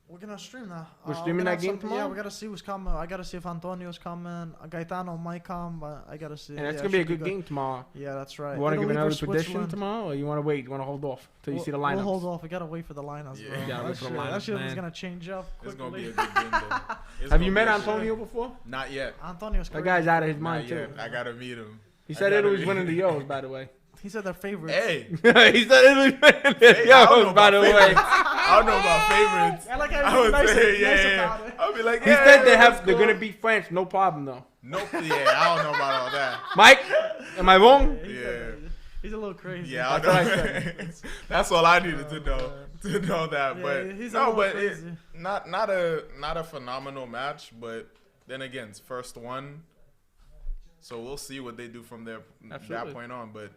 S3: We're gonna stream now.
S1: We're streaming
S3: gonna
S1: that
S3: have
S1: game
S3: Yeah,
S1: tomorrow?
S3: we gotta see who's coming. I gotta see if Antonio's coming. Gaetano might come, but I gotta see.
S1: And it's
S3: Yeah,
S1: gonna be a
S3: should
S1: good game tomorrow.
S3: Yeah, that's right.
S1: You want to give
S3: Italy
S1: another
S3: versus
S1: prediction
S3: Switzerland.
S1: tomorrow, or you want to wait? You want to hold off till you see the lineups?
S3: We'll hold off. We gotta wait for the lineups,
S2: Yeah.
S3: bro.
S2: Yeah,
S1: gotta wait for the
S3: That
S1: lineups,
S3: shit is
S1: man.
S3: gonna change up
S2: It's
S3: quickly.
S2: gonna be a good game though. It's
S1: Have you
S2: gonna
S1: met
S2: be a-
S1: Antonio before?
S2: Not yet.
S3: Antonio's
S1: That
S3: crazy.
S1: guy's out of his
S2: Not
S1: mind too.
S2: yet. I gotta meet him.
S1: He
S2: I
S1: said
S2: gotta
S1: Italy's
S2: meet
S1: winning the
S2: him.
S1: Euros, by the way.
S3: He said they're favorites.
S2: Hey.
S1: He said Italy's winning the
S2: Hey, I don't know
S1: Euros, by
S2: about
S1: the way.
S2: favorites. I don't know about favorites.
S3: I like how
S2: I
S3: you're
S2: would
S3: nice,
S2: say,
S3: nice
S2: yeah.
S3: about it.
S2: I'll be like,
S1: He
S2: yeah,
S1: said
S2: that's
S1: they're
S2: cool.
S1: gonna beat France, no problem though.
S2: Nope. Yeah, I don't know about all that.
S1: Mike, am I wrong?
S2: Yeah.
S3: He's a little crazy.
S2: Yeah, I
S1: That's what I
S2: know. That's all I needed to know. To know that,
S3: Yeah,
S2: but
S3: he's a
S2: no,
S3: little
S2: but
S3: crazy.
S2: not a phenomenal match. But then again, it's first one, so we'll see what they do from there
S1: Absolutely.
S2: that point on. But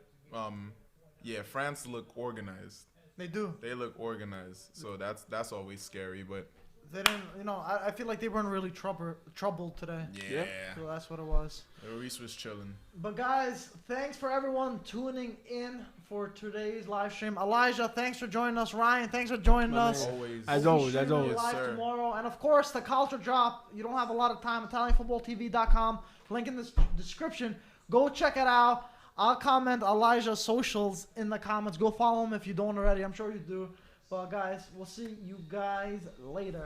S2: yeah, France look organized.
S3: They do.
S2: They look organized, so that's always scary. But
S3: They didn't. You know, I feel like they weren't really troubled today.
S2: yeah,
S3: So that's what it was.
S2: Lloris was chilling.
S3: But guys, thanks for everyone tuning in for today's live stream. Elijah, thanks for joining us. Ryan, thanks for joining
S1: My
S3: us.
S1: man.
S2: Always.
S1: As
S3: We'll be
S1: always, as
S3: streaming
S1: always.
S3: live
S2: Yes, sir.
S3: tomorrow. And of course, the culture drop. You don't have a lot of time. ItalianFootballTV.com. Link in the description. Go check it out. I'll comment Elijah's socials in the comments. Go follow him if you don't already. I'm sure you do. But guys, we'll see you guys later.